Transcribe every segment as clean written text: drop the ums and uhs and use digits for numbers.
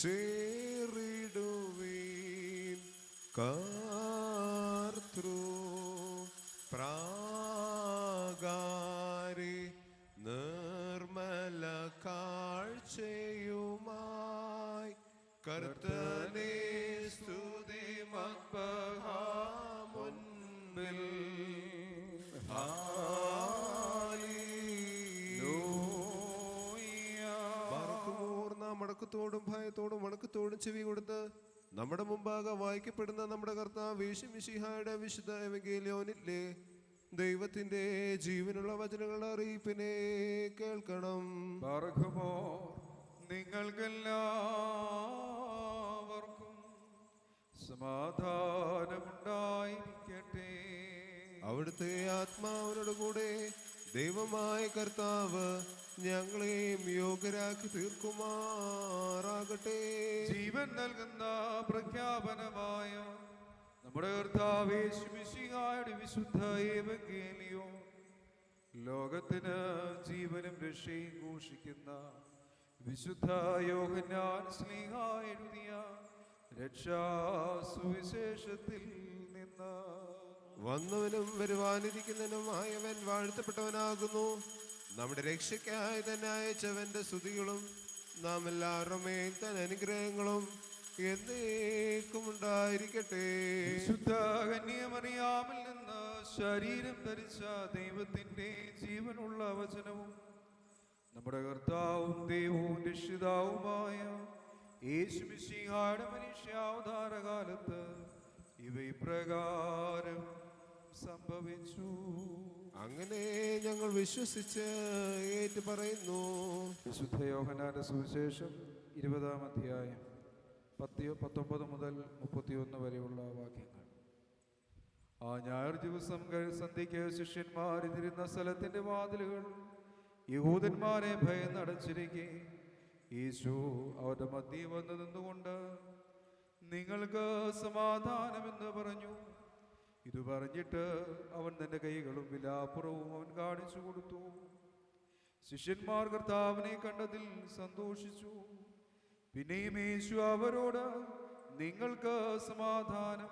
ചേറിടുവീൻ കർത്തൃ പ്രാകാരി നിർമ്മല കാഴ്ചയുമായി കർത്തനെ സ്തുതി മുൻപിൽ മടക്കത്തോടും ഭയത്തോടും വണക്കത്തോടും ചെവി കൊടുത്ത് നമ്മുടെ മുമ്പാകെ വായിക്കപ്പെടുന്ന നമ്മുടെ കർത്താവ് യേശു മിശിഹായുടെ വിശുദ്ധ എവങ്കേലിയോനിലെ ദൈവത്തിന്റെ ജീവനുള്ള വചനങ്ങളുടെ അറിയിപ്പിനെ കേൾക്കണം. നിങ്ങൾക്കെല്ലാവർക്കും സമാധാനമുണ്ടായിരിക്കട്ടെ. അവിടുത്തെ ആത്മാവിനോട് കൂടെ ദൈവമായ കർത്താവ് ഞങ്ങളെയും യോഗ്യരാക്കി തീർക്കുമാറാകട്ടെ. ജീവൻ നൽകുന്ന പ്രഖ്യാപനമായ നമ്മുടെ കർത്താവ് യേശു മിശിഹായുടെ വിശുദ്ധ എവങ്കേലിയോൻ ലോകത്തിന് ജീവനും രക്ഷയും ഘോഷിക്കുന്ന വിശുദ്ധ യോഹന്നാൻ ശ്ലീഹ എഴുതിയ രക്ഷാ സുവിശേഷത്തിൽ നിന്ന്. വന്നവനും വരുവാനിരിക്കുന്നവനുമായവൻ വാഴ്ത്തപ്പെട്ടവനാകുന്നു. നമ്മുടെ രക്ഷയ്ക്കായി തന്നെ അയച്ചവന്റെ സ്തുതികളും നാം എല്ലാവരുടെ മേൽ തന്നെ അനുഗ്രഹങ്ങളും എന്നേക്കും ഉണ്ടായിരിക്കട്ടെ. വിശുദ്ധ കന്യമറിയാമിൽ നിന്ന് ശരീരം ധരിച്ച ദൈവത്തിന്റെ ജീവനുള്ള വചനവും നമ്മുടെ കർത്താവും ദൈവവും രക്ഷിതാവുമായ യേശു മിശിഹായുടെ മനുഷ്യാവതാരകാലത്ത് ഇവ ഇപ്രകാരം സംഭവിച്ചു. അങ്ങനെ ഞങ്ങൾ വിശ്വസിച്ച് ഏറ്റു പറയുന്നു. വിശുദ്ധ യോഹന്നാന്റെ സുവിശേഷം 20-ാം അധ്യായം 19 മുതൽ 31 വരെയുള്ള വാക്യങ്ങൾ. ആ ഞായർ ദിവസം സന്ധ്യയ്ക്ക് ശിഷ്യന്മാരിരുന്ന സ്ഥലത്തിന്റെ വാതിലുകൾ യഹൂദന്മാരെ ഭയന്നടച്ചിരിക്കെ യേശു അവരുടെ മധ്യേ വന്നു നിന്നുകൊണ്ട് നിങ്ങൾക്ക് സമാധാനമെന്ന് പറഞ്ഞു. ഇത് പറഞ്ഞിട്ട് അവൻ തന്റെ കൈകളും വിലാപ്പുറവും അവൻ കാണിച്ചു കൊടുത്തു. ശിഷ്യന്മാർ കർത്താവിനെ കണ്ടതിൽ സന്തോഷിച്ചു. പിന്നെയും യേശു അവരോട് നിങ്ങൾക്ക് സമാധാനം,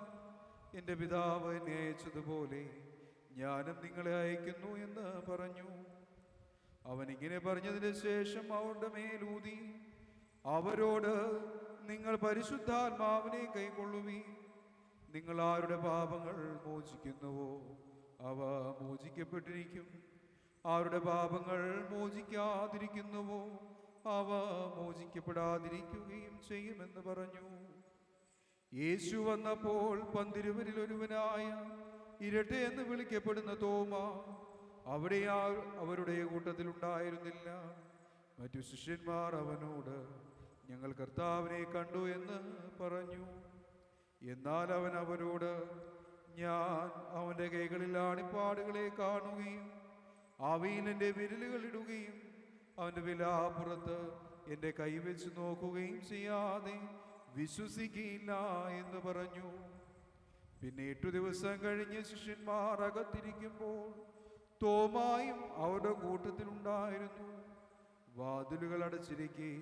എൻ്റെ പിതാവ് എന്നെ അയച്ചതുപോലെ ഞാനും നിങ്ങളെ അയക്കുന്നു എന്ന് പറഞ്ഞു. അവൻ ഇങ്ങനെ പറഞ്ഞതിന് ശേഷം അവരുടെ മേലൂതി അവരോട് നിങ്ങൾ പരിശുദ്ധാത്മാവിനെ കൈക്കൊള്ളുവീൻ. നിങ്ങൾ ആരുടെ പാപങ്ങൾ മോചിക്കുന്നുവോ അവ മോചിക്കപ്പെട്ടിരിക്കും, ആരുടെ പാപങ്ങൾ മോചിക്കാതിരിക്കുന്നുവോ അവ മോചിക്കപ്പെടാതിരിക്കുകയും ചെയ്യുമെന്ന് പറഞ്ഞു. യേശു വന്നപ്പോൾ 12 ഒരുവനായ ഇരട്ട എന്ന് വിളിക്കപ്പെടുന്ന തോമ അവിടെ അവരുടെ കൂട്ടത്തിലുണ്ടായിരുന്നില്ല. മറ്റു ശിഷ്യന്മാർ അവനോട് ഞങ്ങൾ കർത്താവിനെ കണ്ടു എന്ന് പറഞ്ഞു. എന്നാൽ അവൻ അവരോട് ഞാൻ അവൻ്റെ കൈകളിൽ ആണിപ്പാടുകളെ കാണുകയും അവയിൽ എൻ്റെ വിരലുകൾ ഇടുകയും അവൻ്റെ വിലാപ്പുറത്ത് എൻ്റെ കൈവച്ച് നോക്കുകയും ചെയ്യാതെ വിശ്വസിക്കുകയില്ല എന്ന് പറഞ്ഞു. പിന്നെ 8 ദിവസം കഴിഞ്ഞ് ശിഷ്യന്മാർ അകത്തിരിക്കുമ്പോൾ തോമായും അവരുടെ കൂട്ടത്തിലുണ്ടായിരുന്നു. വാതിലുകൾ അടച്ചിരിക്കെ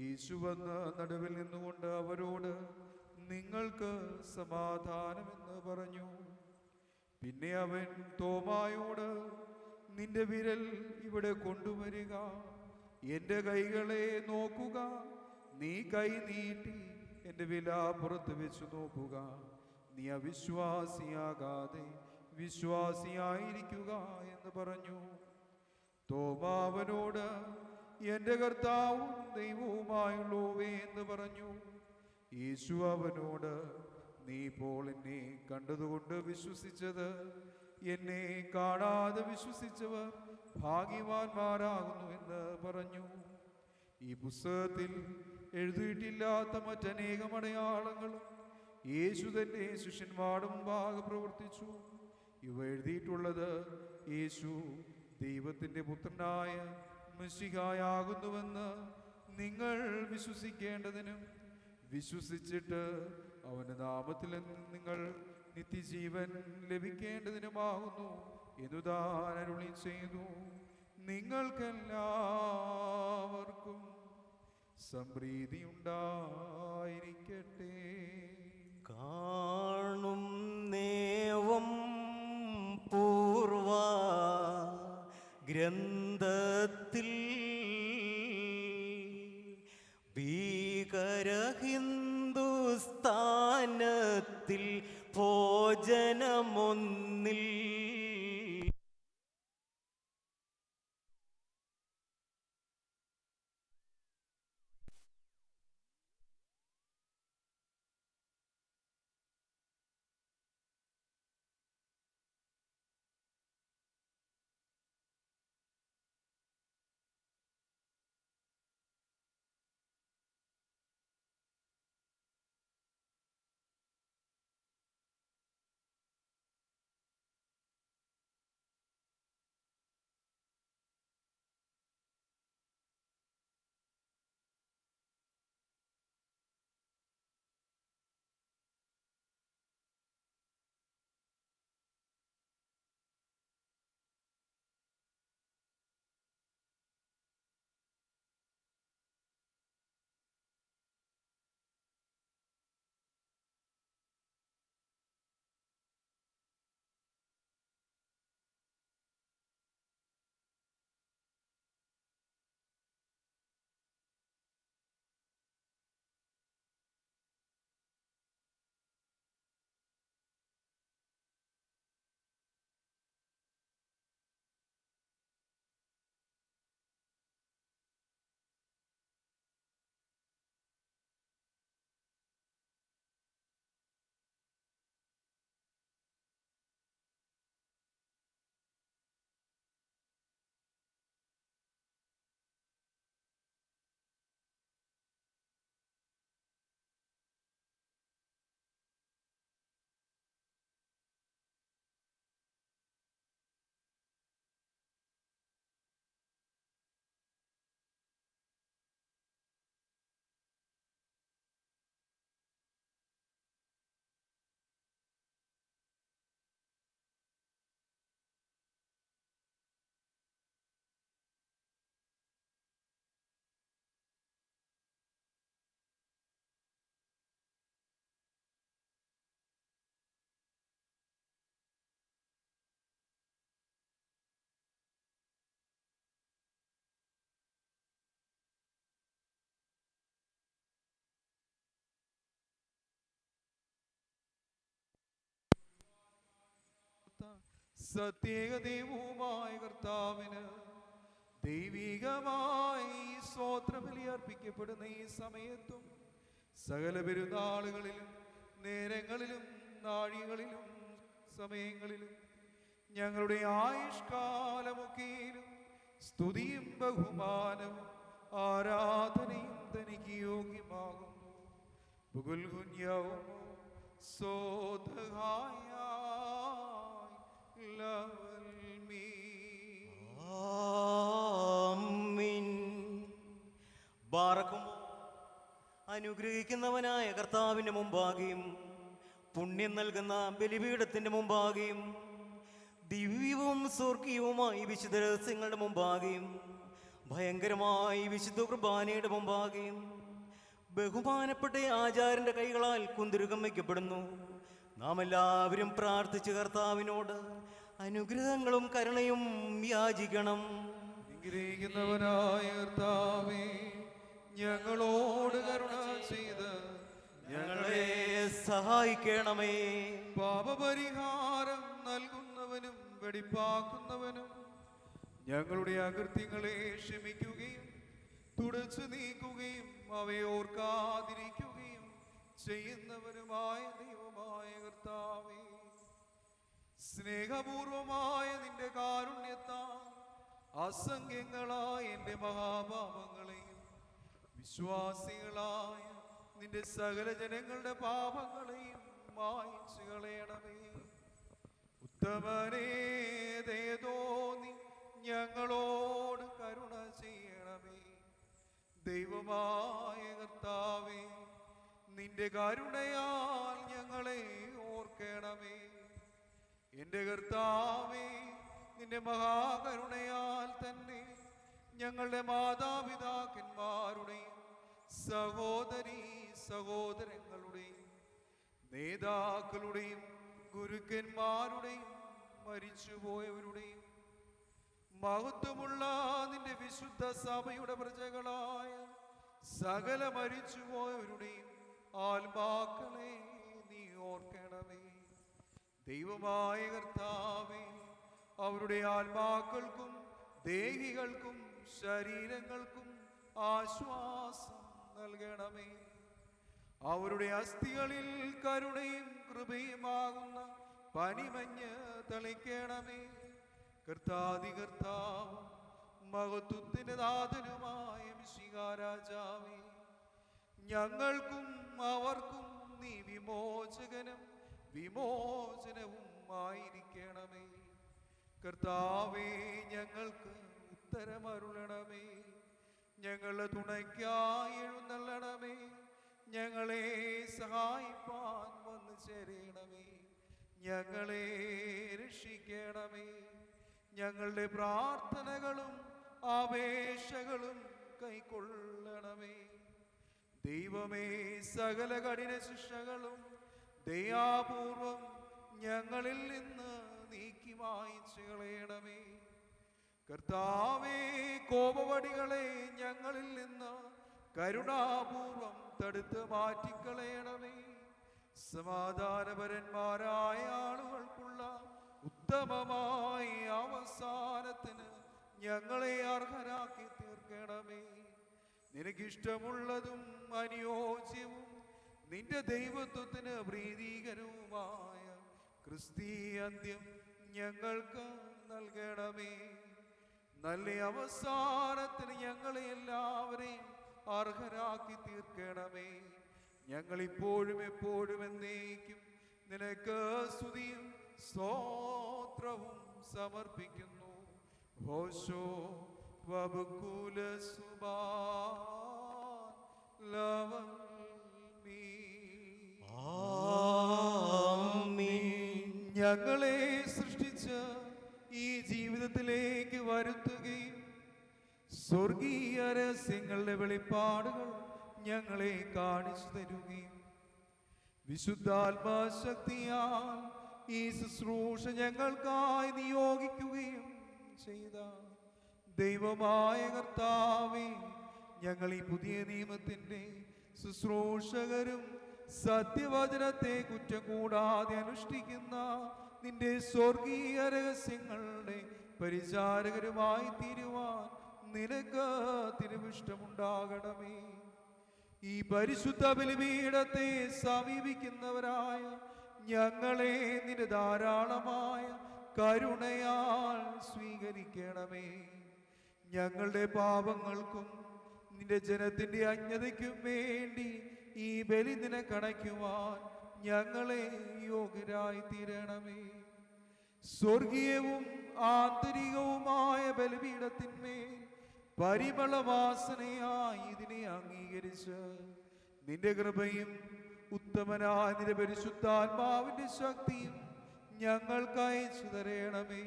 യേശു വന്ന് നടുവിൽ നിന്നുകൊണ്ട് അവരോട് നിങ്ങൾക്ക് സമാധാനമെന്ന് പറഞ്ഞു. പിന്നെ അവൻ തോമായോട് നിന്റെ വിരൽ ഇവിടെ കൊണ്ടുവരിക, എൻ്റെ കൈകളെ നോക്കുക, നീ കൈ നീട്ടി എൻ്റെ വിലാപ്പുറത്ത് വെച്ച് നോക്കുക, നീ അവിശ്വാസിയാകാതെ വിശ്വാസിയായിരിക്കുക എന്ന് പറഞ്ഞു. തോമാ അവനോട് എൻ്റെ കർത്താവും ദൈവവുമായുള്ളവേ എന്ന് പറഞ്ഞു. യേശു അവനോട് നീ ഇപ്പോൾ എന്നെ കണ്ടതുകൊണ്ട് വിശ്വസിച്ചത്, എന്നെ കാണാതെ വിശ്വസിച്ചവർ ഭാഗ്യവാന്മാരാകുന്നു എന്ന് പറഞ്ഞു. ഈ പുസ്തകത്തിൽ എഴുതിയിട്ടില്ലാത്ത മറ്റനേകം അടയാളങ്ങളും യേശു തന്നെ ശിഷ്യന്മാരുടെ മുമ്പാകെ പ്രവർത്തിച്ചു. ഇവ എഴുതിയിട്ടുള്ളത് യേശു ദൈവത്തിൻ്റെ പുത്രനായ മിശിഹായാകുന്നുവെന്ന് നിങ്ങൾ വിശ്വസിക്കേണ്ടതിനും വിശ്വസിച്ചിട്ട് അവൻ്റെ നാമത്തിൽ നിങ്ങൾ നിത്യജീവൻ ലഭിക്കേണ്ടതിനുമാകുന്നു എന്നു താൻ അരുളി ചെയ്തു. നിങ്ങൾക്കെല്ലാവർക്കും സംപ്രീതിയുണ്ടായിരിക്കട്ടെ. കാണും നേവം പൂർവ ഗ്രന്ഥത്തിൽ ഭീകര ഹിന്ദുസ്ഥാനത്തിൽ ഭോജനമൊന്നിൽ സത്യേകദൈവവുമായ കർത്താവിന് ദൈവികമായി സ്തോത്രബലി അർപ്പിക്കപ്പെടുന്ന ഈ സമയത്തും സകല പെരുന്നാളുകളിലും നേരങ്ങളിലും നാഴികളിലും സമയങ്ങളിലും ഞങ്ങളുടെ ആയുഷ്കാലമൊക്കെയിലും സ്തുതിയും ബഹുമാനവും ആരാധനയും തനിക്ക് യോഗ്യമാകുന്നു. ബുഗുൽഗുന്യവും സോദഹായ ആമീൻ. ബാറക്കുമോ അനുഗ്രഹിക്കുന്നവനായ കർത്താവിന്റെ മുമ്പാകെയും പുണ്യം നൽകുന്ന ബലിപീഠത്തിന്റെ മുമ്പാകെയും ദിവ്യവും സ്വർഗീയവുമായി വിശുദ്ധ രഹസ്യങ്ങളുടെ മുമ്പാകെയും ഭയങ്കരമായി വിശുദ്ധ കുർബാനയുടെ മുമ്പാകെയും ബഹുമാനപ്പെട്ട ആചാര്യന്റെ കൈകളാൽ കുന്തിരുകം വയ്ക്കപ്പെടുന്നു. നാം എല്ലാവരും പ്രാർത്ഥിച്ച് കർത്താവിനോട് അനുഗ്രഹങ്ങളും കരുണയും യാചിക്കണം. അനുഗ്രഹിക്കുന്നവനായ കർത്താവേ, ഞങ്ങളോട് കരുണ ചെയ്ത് ഞങ്ങളെ സഹായിക്കണമേ. പാപപരിഹാരം നൽകുന്നവനും വെടിപ്പാക്കുന്നവനും ഞങ്ങളുടെ അകൃത്യങ്ങളെ ക്ഷമിക്കുകയും തുടച്ചു നീക്കുകയും അവയെ ഓർക്കാതിരിക്കുകയും ചെയ്യുന്നവനുമായ ദൈവമായ കർത്താവേ, സ്നേഹപൂർവമായ നിന്റെ കാരുണ്യത്താൽ അസംഖ്യങ്ങളായ എൻ്റെ മഹാപാപങ്ങളെയും വിശ്വാസികളായ നിന്റെ സകല ജനങ്ങളുടെ പാപങ്ങളെയും മായ്ച്ചു കളയണമേ. ഉത്തമനേ, ദയ തോന്നി ഞങ്ങളോട് കരുണ ചെയ്യണമേ. ദൈവമായ കർത്താവേ, നിന്റെ കരുണയാൽ ഞങ്ങളെ ഓർക്കണമേ. എൻ്റെ കർത്താവേ, നിന്റെ മഹാകരുണയാൽ തന്നെ ഞങ്ങളുടെ മാതാപിതാക്കന്മാരുടെയും സഹോദരീ സഹോദരങ്ങളുടെയും നേതാക്കളുടെയും ഗുരുക്കന്മാരുടെയും മരിച്ചുപോയവരുടെയും മഹത്വമുള്ള നിന്റെ വിശുദ്ധ സഭയുടെ പ്രജകളായ സകല മരിച്ചുപോയവരുടെയും ആത്മാക്കളെ നീ ഓർക്കണമേ. ദൈവമായ കർത്താവേ, അവരുടെ ആത്മാക്കൾക്കും ദേഹികൾക്കും ശരീരങ്ങൾക്കും ആശ്വാസം നൽകണമേ. അവരുടെ അസ്ഥികളിൽ കരുണയും കൃപയുമാകുന്ന പനിമഞ്ഞ് തളിക്കണമേ. കർത്താവും മഹത്വത്തിന്റെ നാഥനുമായ മിശിഹാ രാജാവേ, ഞങ്ങൾക്കും അവർക്കും നീ വിമോചകനും വിമോചനവും ആയിരിക്കണമേ. കർത്താവേ, ഞങ്ങൾക്ക് ഉത്തരമരുളണമേ. ഞങ്ങളുടെ തുണയ്ക്കായി എഴുന്നള്ളണമേ. ഞങ്ങളെ സഹായിപ്പാൻ വന്നു ചേരണമേ. ഞങ്ങളെ രക്ഷിക്കണമേ. ഞങ്ങളുടെ പ്രാർത്ഥനകളും അപേക്ഷകളും കൈക്കൊള്ളണമേ. ദൈവമേ, സകല കഠിന ശിക്ഷകളും ദയാപൂർവം ഞങ്ങളിൽ നിന്ന് നീക്കി മായ്ച്ചു കളയണമേ. കർത്താവേ, കോപവടികളെ ഞങ്ങളിൽ നിന്ന് കരുണാപൂർവം തടുത്ത് മാറ്റിക്കളയണമേ. സമാധാനപരന്മാരായ ആളുകൾക്കുള്ള ഉത്തമമായ അവസാനത്തിന് ഞങ്ങളെ അർഹരാക്കി തീർക്കണമേ. നിനക്കിഷ്ടമുള്ളതും അനുയോജ്യവും നിന്റെ ദൈവത്വത്തിന് പ്രീതികരവുമായ ക്രിസ്തീയ അന്ത്യം ഞങ്ങൾക്ക് നൽകണമേ. നല്ല അവസാനത്തിന് ഞങ്ങളെ എല്ലാവരെയും അർഹരാക്കി തീർക്കണമേ. ഞങ്ങളിപ്പോഴും എപ്പോഴും എന്നേക്കും നിനക്ക് സ്തുതിയും സ്തോത്രവും സമർപ്പിക്കുന്നു. ഹോശോ വബുകുല സുബാൻ ലവൽമീ. ആമീൻ. ഞങ്ങളെ സൃഷ്ടിച്ച് ഈ ജീവിതത്തിലേക്ക് വരുത്തുകയും സ്വർഗീയ രഹസ്യങ്ങളുടെ വെളിപ്പാടുകൾ ഞങ്ങളെ കാണിച്ചു തരുകയും വിശുദ്ധാത്മാശക്തിയാൽ ഈ ശുശ്രൂഷ ഞങ്ങൾക്കായി നിയോഗിക്കുകയും ചെയ്ത ദൈവമായ കർത്താവേ, ഞങ്ങൾ ഈ പുതിയ നിയമത്തിന്റെ ശുശ്രൂഷകരും സത്യവചനത്തെ കുറ്റം കൂടാതെ അനുഷ്ഠിക്കുന്ന നിന്റെ സ്വർഗീയ രഹസ്യങ്ങളുടെ പരിചാരകരുമായി തീരുവാൻ നിനക്ക് തിരുവിഷ്ടമുണ്ടാകണമേ. ഈ പരിശുദ്ധ ബലിപീഠത്തെ സമീപിക്കുന്നവരായ ഞങ്ങളെ നിന്റെ ധാരാളമായ കരുണയാൽ സ്വീകരിക്കണമേ. ഞങ്ങളുടെ പാപങ്ങൾക്കും നിന്റെ ജനത്തിന്റെ അജ്ഞതയ്ക്കും വേണ്ടി ഈ ബലി നിനക്കണയ്ക്കുവാൻ ഞങ്ങളെ യോഗ്യരായി തീരണമേ. സ്വർഗീയവും ആന്തരികവുമായ ബലിപീഠത്തിന്മേൽ പരിമളവാസനയായി ഇതിനെ അംഗീകരിച്ച് നിന്റെ കൃപയും ഉത്തമനായ നിന്റെ പരിശുദ്ധാത്മാവിന്റെ ശക്തിയും ഞങ്ങൾക്ക് അയച്ചു തരണമേ.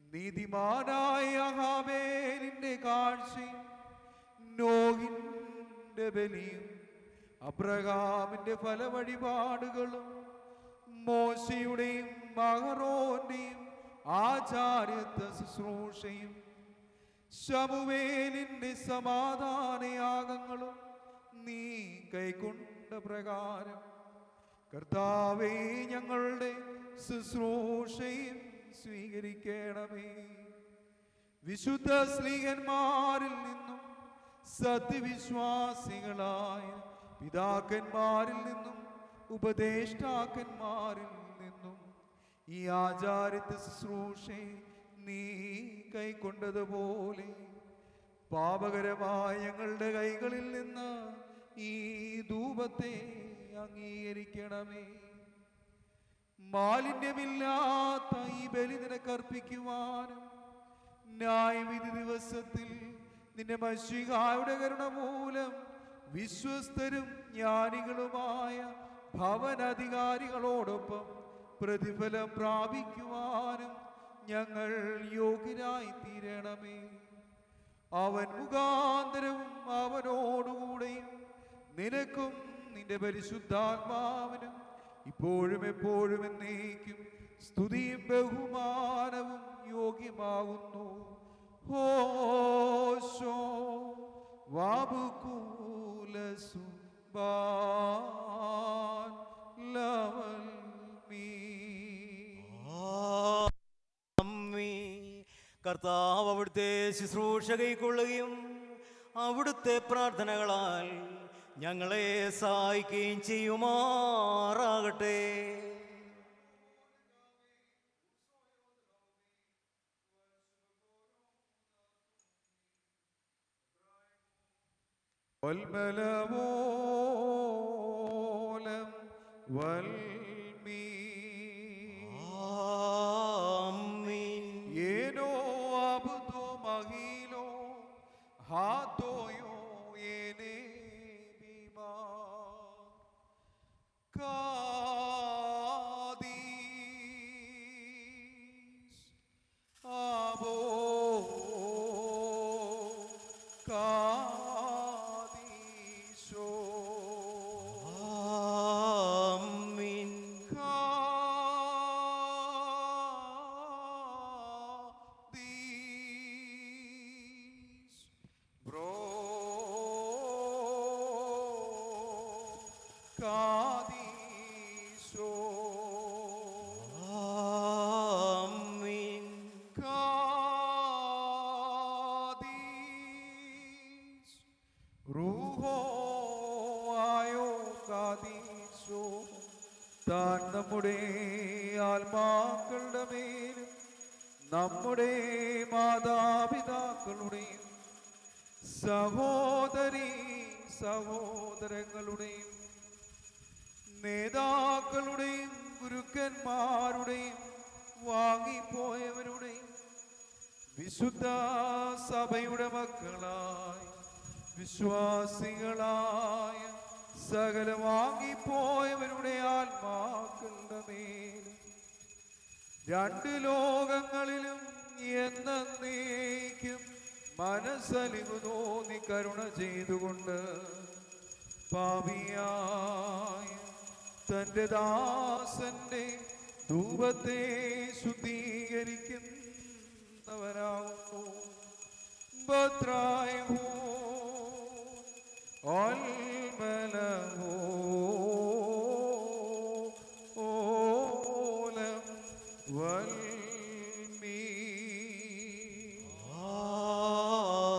നീതിമാനായ ഹാബേലിന്റെ കാഴ്ചയും നോഹിന്റെ ബലിയും അബ്രഹാമിന്റെ ഫലവഴിപാടുകളും മോശയുടെയും അഹറോന്റെയും ആചാര്യത്വ ശുശ്രൂഷയും ശമൂവേലിന്റെ സമാധാനയാഗങ്ങളും നീ കൈക്കൊണ്ട പ്രകാരം കർത്താവേ, ഞങ്ങളുടെ ശുശ്രൂഷയും സ്വീകരിക്കണമേ. വിശുദ്ധ സ്ലീഹന്മാരിൽ നിന്നും സത്യവിശ്വാസികളായ പിതാക്കന്മാരിൽ നിന്നും ഉപദേഷ്ടാക്കന്മാരിൽ നിന്നും ഈ ആചാര്യത്വ ശുശ്രൂഷയെ നീ കൈക്കൊണ്ടതുപോലെ പാപകരമായ ഞങ്ങളുടെ കൈകളിൽ നിന്ന് ഈ ധൂപത്തെ അംഗീകരിക്കണമേ. മാലിന്യമില്ലാത്ത ഈ ബലി നിനക്കർപ്പിക്കുവാനും ന്യായവിധി ദിവസത്തിൽ നിന്റെ മശീഹായുടെ കരുണ മൂലം വിശ്വസ്തരും ജ്ഞാനികളുമായ ഭവനാധികാരികളോടൊപ്പം പ്രതിഫലം പ്രാപിക്കുവാനും ഞങ്ങൾ യോഗ്യരായി തീരണമേ. അവൻ മുഖാന്തരവും അവനോടുകൂടെ നിന്റെ പരിശുദ്ധാത്മാവിനും ഇപ്പോഴും എപ്പോഴും എന്നേക്കും സ്തുതിയും ബഹുമാനവും യോഗ്യമാകുന്നു. ഹോശോ വാബുകൂലസു ബാൻ ലവൽ മീ. കർത്താവ് അവിടുത്തെ ശുശ്രൂഷ കൈക്കൊള്ളുകയും അവിടുത്തെ പ്രാർത്ഥനകളാൽ ഞങ്ങളെ സഹായിക്കുകയും ചെയ്യുമാറാകട്ടെ. വൽമലവോലം വൽമീ. ഏനോ അബ്ദോ മഹീലോ ഹാത്തോയോ ഏനേ ബീമാ കാദീസ് ആബോ കാദീശോ. ആമീൻ. കാദീശോ. ആമീൻ. കാദീസ് റൂഹോ ആയോ കാദീശോ. താൻ നമ്മുടെ ആത്മാക്കളുടെ മേലും നമ്മുടെ മാതാപിതാക്കളുടെയും സഹോദരീ സഹോദരങ്ങളുടെയും നേതാക്കളുടെയും ഗുരുക്കന്മാരുടെയും വാങ്ങിപ്പോയവരുടെയും വിശുദ്ധ സഭയുടെ മക്കളായി വിശ്വാസികളായ സകല വാങ്ങിപ്പോയവരുടെ ആത്മാക്കളുടെ മേലും രണ്ട് ലോകങ്ങളിലും എന്നേക്കും മനസ്സലിവു തോന്നി കരുണ ചെയ്തുകൊണ്ട് പാപിയായ തൻ്റെ ദാസന്റെ ധൂപത്തെ ശുദ്ധീകരിക്കുന്നവരാകുന്നു. ഭദ്രായഹോ ഓൽമലഹോ ഓലം വൽമീ.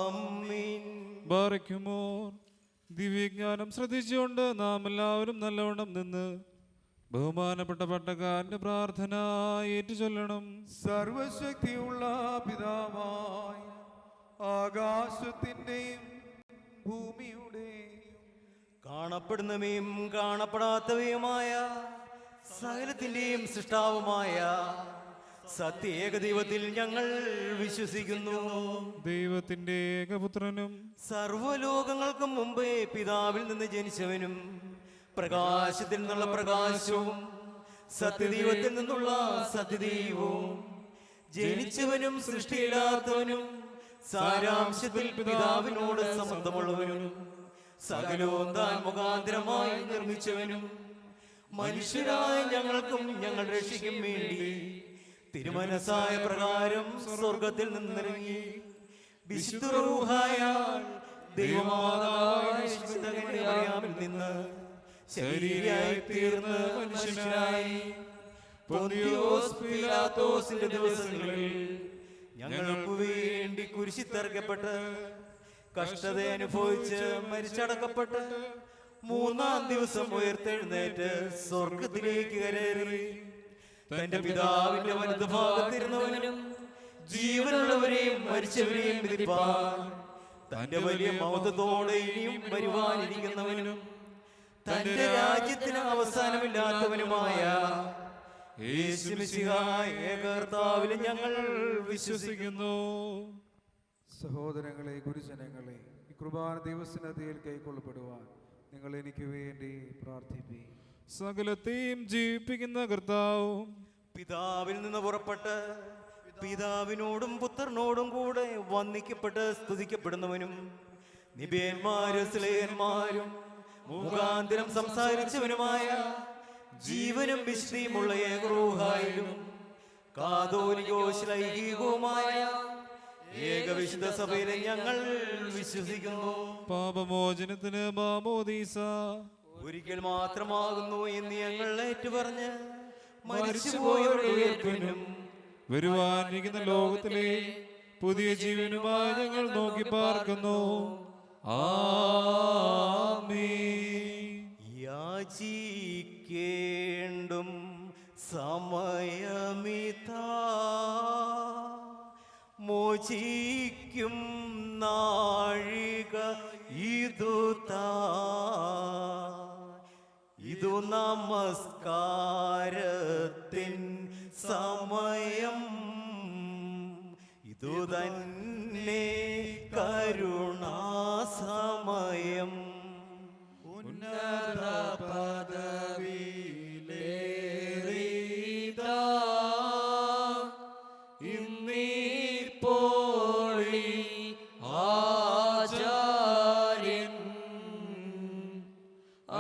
ആമീൻ. ബാറയ്ക്കുമോർ ദിവ്യജ്ഞാനം ശ്രദ്ധിച്ചുകൊണ്ട് നാം എല്ലാവരും നല്ലവണ്ണം നിന്ന് ബഹുമാനപ്പെട്ട പട്ടക്കാരന്റെ പ്രാർത്ഥന ഏറ്റുചൊല്ലണം. സർവശക്തിയുള്ള പിതാവായ ആകാശത്തിന്റെയും ഭൂമിയുടെയും കാണപ്പെടുന്നവയും കാണപ്പെടാത്തവയുമായ സകലത്തിന്റെയും സൃഷ്ടാവുമായ സത്യേക ദൈവത്തിൽ ഞങ്ങൾ വിശ്വസിക്കുന്നു. ദൈവത്തിന്റെ ഏകപുത്രനും സർവലോകങ്ങൾക്കും മുമ്പേ പിതാവിൽ നിന്ന് ജനിച്ചവനും പ്രകാശത്തിൽ നിന്നുള്ള പ്രകാശവും സത്യദൈവത്തിൽ നിന്നുള്ള സത്യദൈവവും ജനിച്ചവനും സൃഷ്ടിയില്ലാത്തവനും സാരാംശത്തിൽ പിതാവിനോട് സംബന്ധമുള്ളവനും സകലവും താൻ മുഖാന്തരമായി നിർമ്മിച്ചവനും മനുഷ്യരായ ഞങ്ങൾക്കും ഞങ്ങൾ രക്ഷിക്കും വേണ്ടി തിരുമനസായ പ്രകാരം സ്വർഗത്തിൽ നിന്നിറങ്ങി വിശുദ്ധ റൂഹായാൽ ദൈവമാതാവായ വിശുദ്ധ മറിയാമിൽ നിന്ന് ശരീരമായി തീർന്ന് മനുഷ്യനായി പൊന്തിയോസ് പീലാത്തോസിന്റെ ദിവസങ്ങളിൽ ഞങ്ങൾക്ക് വേണ്ടി കുരിശിൽ തറയ്ക്കപ്പെട്ട് കഷ്ടത അനുഭവിച്ച് മരിച്ചടക്കപ്പെട്ട് മൂന്നാം ദിവസം ഉയർത്തെഴുന്നേറ്റ് സ്വർഗത്തിലേക്ക് കയറി തന്റെ പിതാവിന്റെ വലതുഭാഗത്തിരുന്നവനും ജീവനുള്ളവരെയും മരിച്ചവരെയും വിധിപ്പാൻ തന്റെ വലിയ മൗതത്തോടെ ഇനിയും വരുവാനിരിക്കുന്നവനും തന്റെ രാജ്യത്തിന് അവസാനമില്ലാത്തവനുമായ യേശുമിശിഹായ കർത്താവിൽ ഞങ്ങൾ വിശ്വസിക്കുന്നു. സഹോദരങ്ങളെ, ഗുരുജനങ്ങളെ, ഈ കുർബാന ദിവസനതയിൽ കൈക്കൊള്ളപ്പെടുവാൻ നിങ്ങൾ എനിക്ക് വേണ്ടി പ്രാർത്ഥിപ്പി. സകലത്തെയും ജീവിപ്പിക്കുന്ന കർത്താവും പിതാവിൽ നിന്ന് പുറപ്പെട്ട് പിതാവിനോടും പുത്രനോടും കൂടെ വന്ദിക്കപ്പെട്ട് സ്തുതിക്കപ്പെടുന്നവനും നിബിയന്മാരും സ്ലേയന്മാരും മുഖാന്തരം സംസാരിച്ചവനുമായ ജീവനും വിശുദ്ധിയുമുള്ള ഏകറൂഹായിലും കാതോലികോശ്ലൈഹികവുമായ ഏകവിശുദ്ധ സഭയിലെ ഞങ്ങൾ വിശ്വസിക്കുന്നു. പാപമോചനത്തിന് മാമോദീസ ഒരിക്കൽ മാത്രമാകുന്നു എന്ന് ഞങ്ങൾ ഏറ്റുപറഞ്ഞ് മരിച്ചുപോയവരുടെ ഉയർപ്പിനും വരുവാനിരിക്കുന്ന ലോകത്തിലെ പുതിയ ജീവനുമായി ഞങ്ങൾ നോക്കി പാർക്കുന്നു. ആമേൻ. യാചിക്കേണ്ടും സമയമിതാ, മോചിക്കും നാഴിക ഇതുതാ. ഇതു നമസ്കാരത്തിൻ സമയം, ഇതു തന്നെ കരുണാസമയം. ഉന്നത പദവിയിലേറിതാ ഇന്നീപ്പോഴി ആചാര്യൻ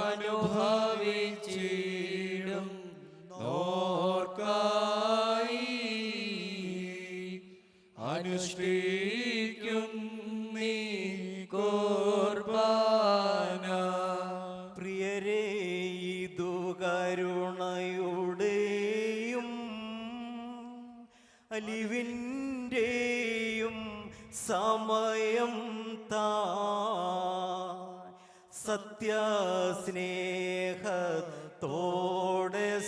അനുഭവിച്ചിടും നോർക്കായി അനുഷ്ഠിക്കും നീ കുർബാന. പ്രിയരേ, ഇതു കരുണയുടെയും അലിവിൻ്റെയും സമയം താ. സത്യസ്നേഹത്തോടെ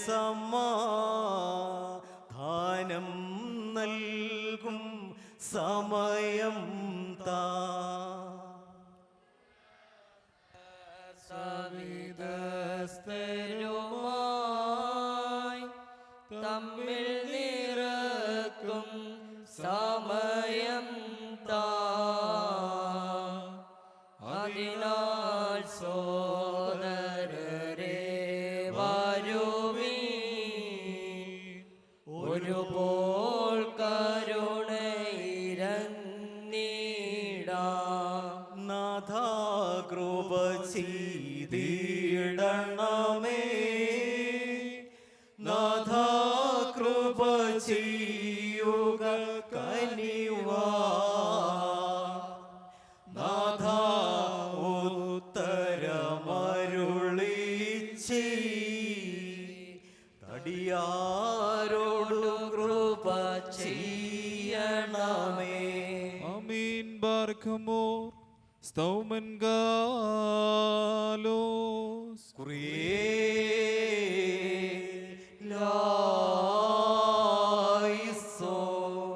സമാധാനം നൽകും സമയം താ. സവിതസ്ഥരുമായി തമ്മിൽ നിറക്കും സമയം താ. അതിനാൽ സോദരരെ വരുവീൻ, ഒരുപോൽ കരുണയിരന്നിടാം. നാഥാ കൃപ ചെയ്തിടണമേ, നാഥാ കൃപ ചെയ്യുക കനിവാ. നാഥാ ഉത്തരമരുളി തടിയാരോടു കൃപ ചെയ്യണമേ. ആമീൻ. ബാർക്കുമോർ സ്തൗമൻ ഗാലോസ്.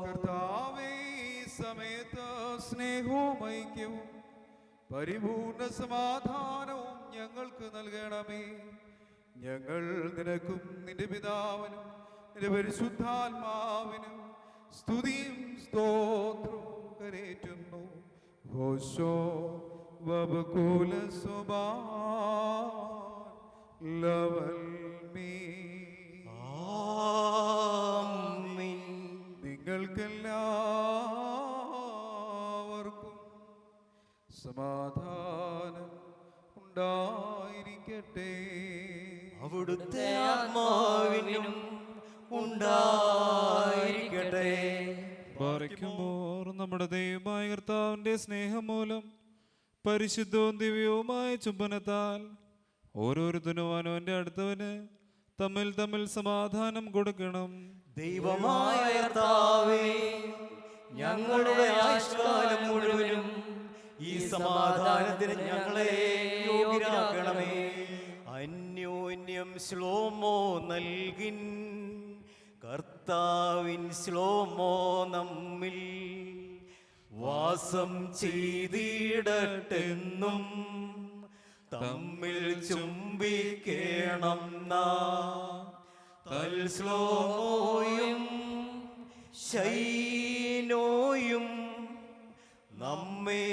കർത്താവേ, ഈ സമയത്ത് സ്നേഹവും ഐക്യവും പരിപൂർണ സമാധാനവും ഞങ്ങൾക്ക് നൽകണമേ. ഞങ്ങൾ നിനക്കും നിന്റെ പിതാവിനും നിന്റെ പരിശുദ്ധാത്മാവിനും സ്തുതിയും സ്തോത്രവും കരേറ്റുന്നു. ഹോശോ വബകുല സുബാൻ ലവൽ മീ. ആമീൻ. നിങ്ങൾക്കെല്ലാവർക്കും സമാധാനം ഉണ്ടായിരിക്കട്ടെ. അവിടുത്തെ ആത്മാവിനും ഉണ്ടായിരിക്കട്ടെ. ബാർക്കുമോർ നമ്മുടെ ദൈവമായ കർത്താവിന്റെ സ്നേഹം മൂലം പരിശുദ്ധവും ദിവ്യവുമായ ചുംബനത്താൽ ഓരോരുത്തരും അവനവന്റെ അടുത്തവന് തമ്മിൽ തമ്മിൽ സമാധാനം കൊടുക്കണം. ദൈവമായ കർത്താവേ, ഞങ്ങളുടെ ആയുഷ്കാലം മുഴുവനും ഈ സമാധാനത്തിന് ഞങ്ങളെ യോഗ്യരാക്കണമേ. അന്യോന്യം ശ്ലോമോ നൽകിൻ, കർത്താവിൻ ശ്ലോമോ നമ്മിൽ വാസം ചെയ്തിടട്ടെന്നും. തമ്മിൽ ചുംബിക്കേണം നാം തൽശ്ലോമോയും ശൈനോയും നമ്മെ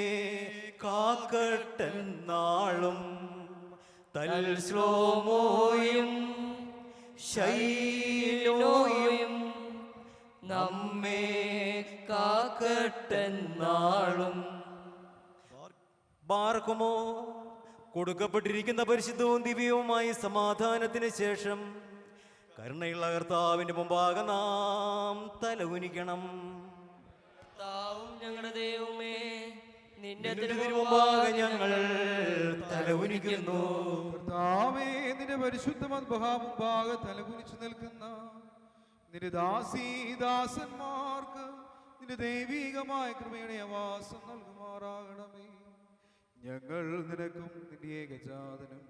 കാക്കട്ടെന്നാളും. തൽശ്ലോമോയും ശൈനോയും നമ്മെ കാക്കട്ടെന്നാളും. ബാർക്കുമോ കൊടുക്കപ്പെട്ടിരിക്കുന്ന പരിശുദ്ധവും ദിവ്യവുമായി സമാധാനത്തിന് ശേഷം കരുണയുള്ള കർത്താവിന്റെ മുമ്പാകെ നാം തലകുനിക്കണം. കർത്താവും ഞങ്ങളുടെ ദൈവമേ, നിന്റെ മുമ്പാകെ തിരുമുമ്പാകെ ഞങ്ങൾ തലകുനിക്കുന്നു. കർത്താവേ, നിന്റെ പരിശുദ്ധ മുമ്പാകെ തലകുനിച്ചു നിൽക്കുന്ന നിന്റെ ദാസന്മാർക്ക് നിന്റെ ദൈവീകമായ കൃപയുടെ ആവാസം നൽകുമാറാകണമേ. ഞങ്ങൾ നിനക്കും നിന്റെ ഏകജാതനും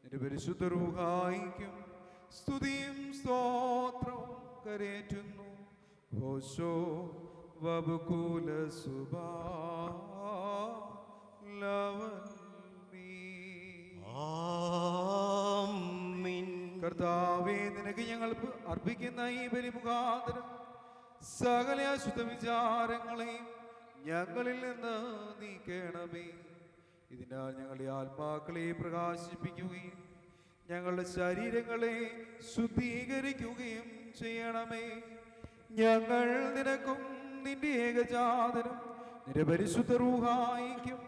നിന്റെ പരിശുദ്ധ റൂഹായിക്കും സ്തുതിയും സ്തോത്രവും കരേറ്റുന്നു. ഹോശോ വബുകുല സുബാ ആമീൻ. കർത്താവേ, നിനക്ക് ഞങ്ങൾ അർപ്പിക്കുന്ന ഈ ബലി മുഖാന്തരം സകല അശുദ്ധ വിചാരങ്ങളെയും ഞങ്ങളിൽ നിന്ന് നീക്കണമേ. ഇതിനാൽ ഞങ്ങളുടെ ആത്മാക്കളെ പ്രകാശിപ്പിക്കുകയും ഞങ്ങളുടെ ശരീരങ്ങളെ ശുദ്ധീകരിക്കുകയും ചെയ്യണമേ. ഞങ്ങൾ നിനക്കും നിന്റെ ഏകജാതനും നിന്റെ പരിശുദ്ധ റൂഹായിക്കും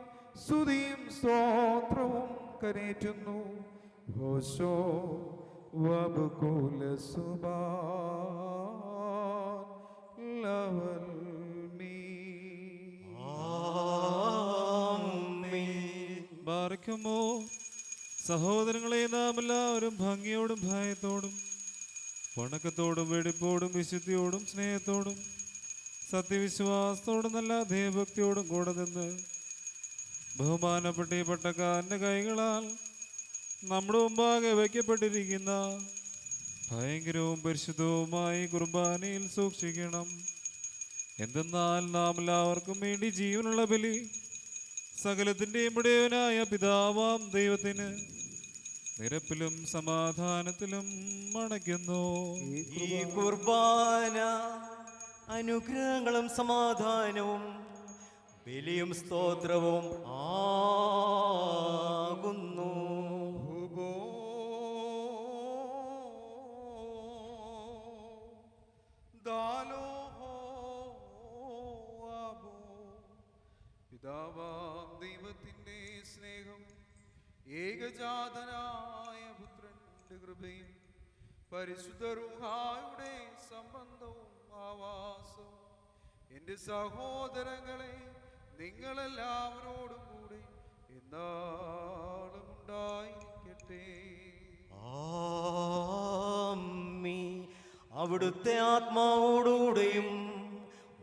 സ്തുതിയും സ്തോത്രവും കരേറ്റുന്നു. ഹോശോ വബുകുല സുബാൻ ലവൽമീ. ആമീൻ. ബാറയ്ക്കുമോ സഹോദരങ്ങളെ, നാം എല്ലാവരും ഭംഗിയോടും ഭയത്തോടും വണക്കത്തോടും വെടിപ്പോടും വിശുദ്ധിയോടും സ്നേഹത്തോടും സത്യവിശ്വാസത്തോടും നല്ല ദൈവഭക്തിയോടും കൂടെ നിന്ന് ബഹുമാനപ്പെട്ട ഈ പട്ടക്കാരൻ്റെ കൈകളാൽ നമ്മുടെ മുമ്പാകെ വയ്ക്കപ്പെട്ടിരിക്കുന്ന ഭയങ്കരവും പരിശുദ്ധവുമായി കുർബാനയിൽ സൂക്ഷിക്കണം. എന്തെന്നാൽ നാം എല്ലാവർക്കും വേണ്ടി ജീവനുള്ള ബലി സകലത്തിൻ്റെയും ഇടയവനായ പിതാവാം ദൈവത്തിന് നിരപ്പിലും സമാധാനത്തിലും അണയ്ക്കുന്നു. ഈ കുർബാന അനുഗ്രഹങ്ങളും സമാധാനവും ബലിയും സ്തോത്രവും ആകുന്നു. പിതാവാം ദൈവത്തിന്റെ സ്നേഹം, ഏകജാതനായ പുത്രന്റെ കൃപയും പരിശുദ്ധ റൂഹായുടെ സംബന്ധവും ആവാസവും എൻ്റെ സഹോദരങ്ങളെ നിങ്ങളെല്ലാവരോടും കൂടെ എന്നാളും ഉണ്ടായിരിക്കട്ടെ. ആമീൻ. അവിടുത്തെ ആത്മാവോടുകൂടെയും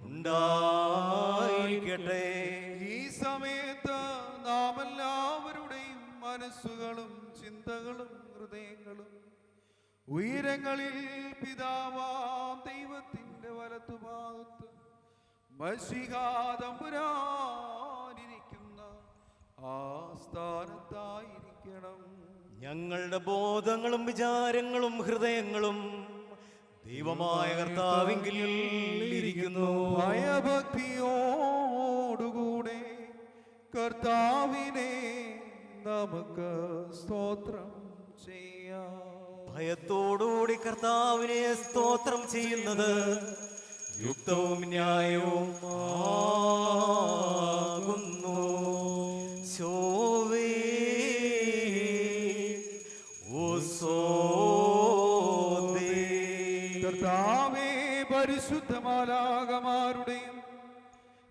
ഉണ്ടായിരിക്കട്ടെ. ഈ സമയത്ത് നാം എല്ലാവരുടെയും മനസ്സുകളും ചിന്തകളും ഹൃദയങ്ങളും ഉയരങ്ങളിൽ പിതാവാം ദൈവത്തിന്റെ വലത്തുഭാഗത്ത് മശീഹാ തമ്പുരാനിരിക്കുന്ന ആ സ്ഥാനത്തായിരിക്കണം. ഞങ്ങളുടെ ബോധങ്ങളും വിചാരങ്ങളും ഹൃദയങ്ങളും ദൈവമായ കർത്താവിങ്കിൽ ഇരിക്കുന്നു. ഭയഭക്തിയോടുകൂടെ കർത്താവിനെ നമുക്ക് സ്തോത്രം ചെയ്യാം. ഭയത്തോടുകൂടി കർത്താവിനെ സ്തോത്രം ചെയ്യുന്നത് യുക്തവും ന്യായവും ആകുന്നു. ശോവേ കർത്താവേ, പരിശുദ്ധ മാലാഖമാരുടെയും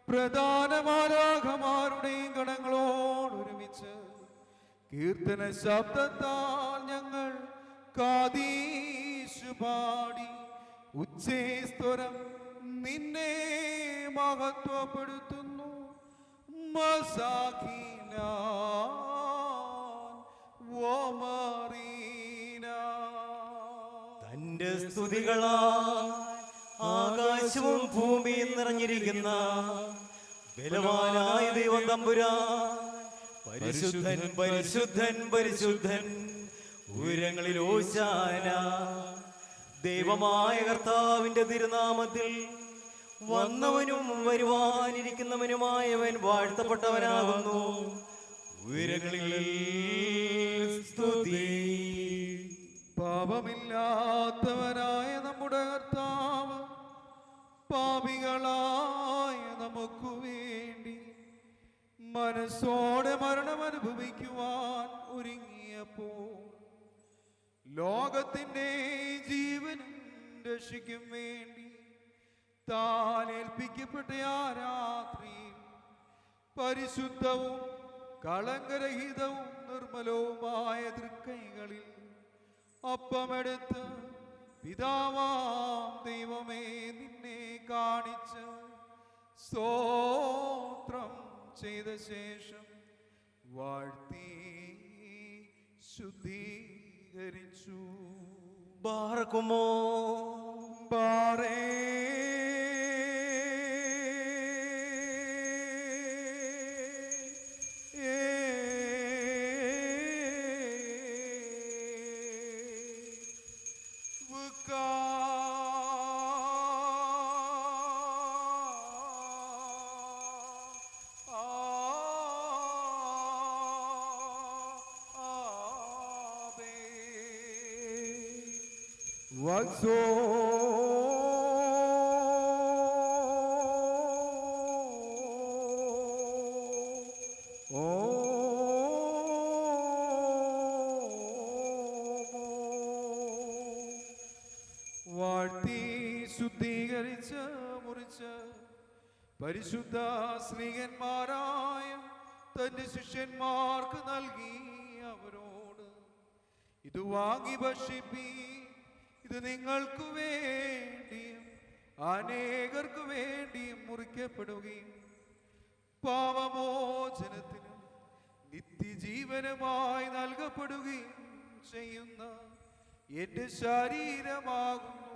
പ്രധാന മാലാഖമാരുടെയും ഗണങ്ങളോടൊരുമിച്ച് കീർത്തന ശബ്ദത്താൽ ഞങ്ങൾ കാദീശ് പാടി ഉച്ചേസ്വരം നിന്നെ മഹത്വപ്പെടുത്തുന്നു. തന്റെ സ്തുതികളാ ആകാശവും ഭൂമിയും നിറഞ്ഞിരിക്കുന്ന ബലവാനായ ദൈവം തമ്പുരാൻ പരിശുദ്ധൻ പരിശുദ്ധൻ പരിശുദ്ധൻ, ഉയരങ്ങളിൽ ഓശാന. ദൈവമായ കർത്താവിന്റെ തിരുനാമത്തിൽ വന്നവനും വരുവാനിരിക്കുന്നവനുമായവൻ വാഴ്ത്തപ്പെട്ടവനാകുന്നു. ഉയരങ്ങളിൽ സ്തുതി. പാപമില്ലാത്തവനായ നമ്മുടെ കർത്താവ് പാപികളായ നമുക്ക് വേണ്ടി മനസ്സോടെ മരണം അനുഭവിക്കുവാൻ ലോകത്തിൻ്റെ ജീവനും രക്ഷയ്ക്കും വേണ്ടി താൻ ഏൽപ്പിക്കപ്പെട്ട ആ രാത്രിയിൽ പരിശുദ്ധവും കളങ്കരഹിതവും നിർമ്മലവുമായ തൃക്കൈകളിൽ അപ്പമെടുത്ത് പിതാവാം ദൈവമേ നിന്നെ കാണിച്ച് സ്തോത്രം ചെയ്ത ശേഷം വാഴ്ത്തി ശുദ്ധീകരിച്ചു. ബാറക്കുമോ ബാറേ Whatso വാഴ്ത്തി ശുദ്ധീകരിച്ച് മുറിച്ച് പരിശുദ്ധ സ്ത്രീകന്മാരായ തന്റെ ശിഷ്യന്മാർക്ക് നൽകി അവരോട്, ഇത് വാങ്ങി ഭക്ഷിപ്പീ, ഇത് നിങ്ങൾക്ക് വേണ്ടിയും അനേകർക്ക് വേണ്ടിയും മുറിക്കപ്പെടുകയും പാപമോചനത്തിനും നിത്യജീവനുമായി നൽകപ്പെടുകയും ചെയ്യുന്ന എന്റെ ശരീരമാകുന്നു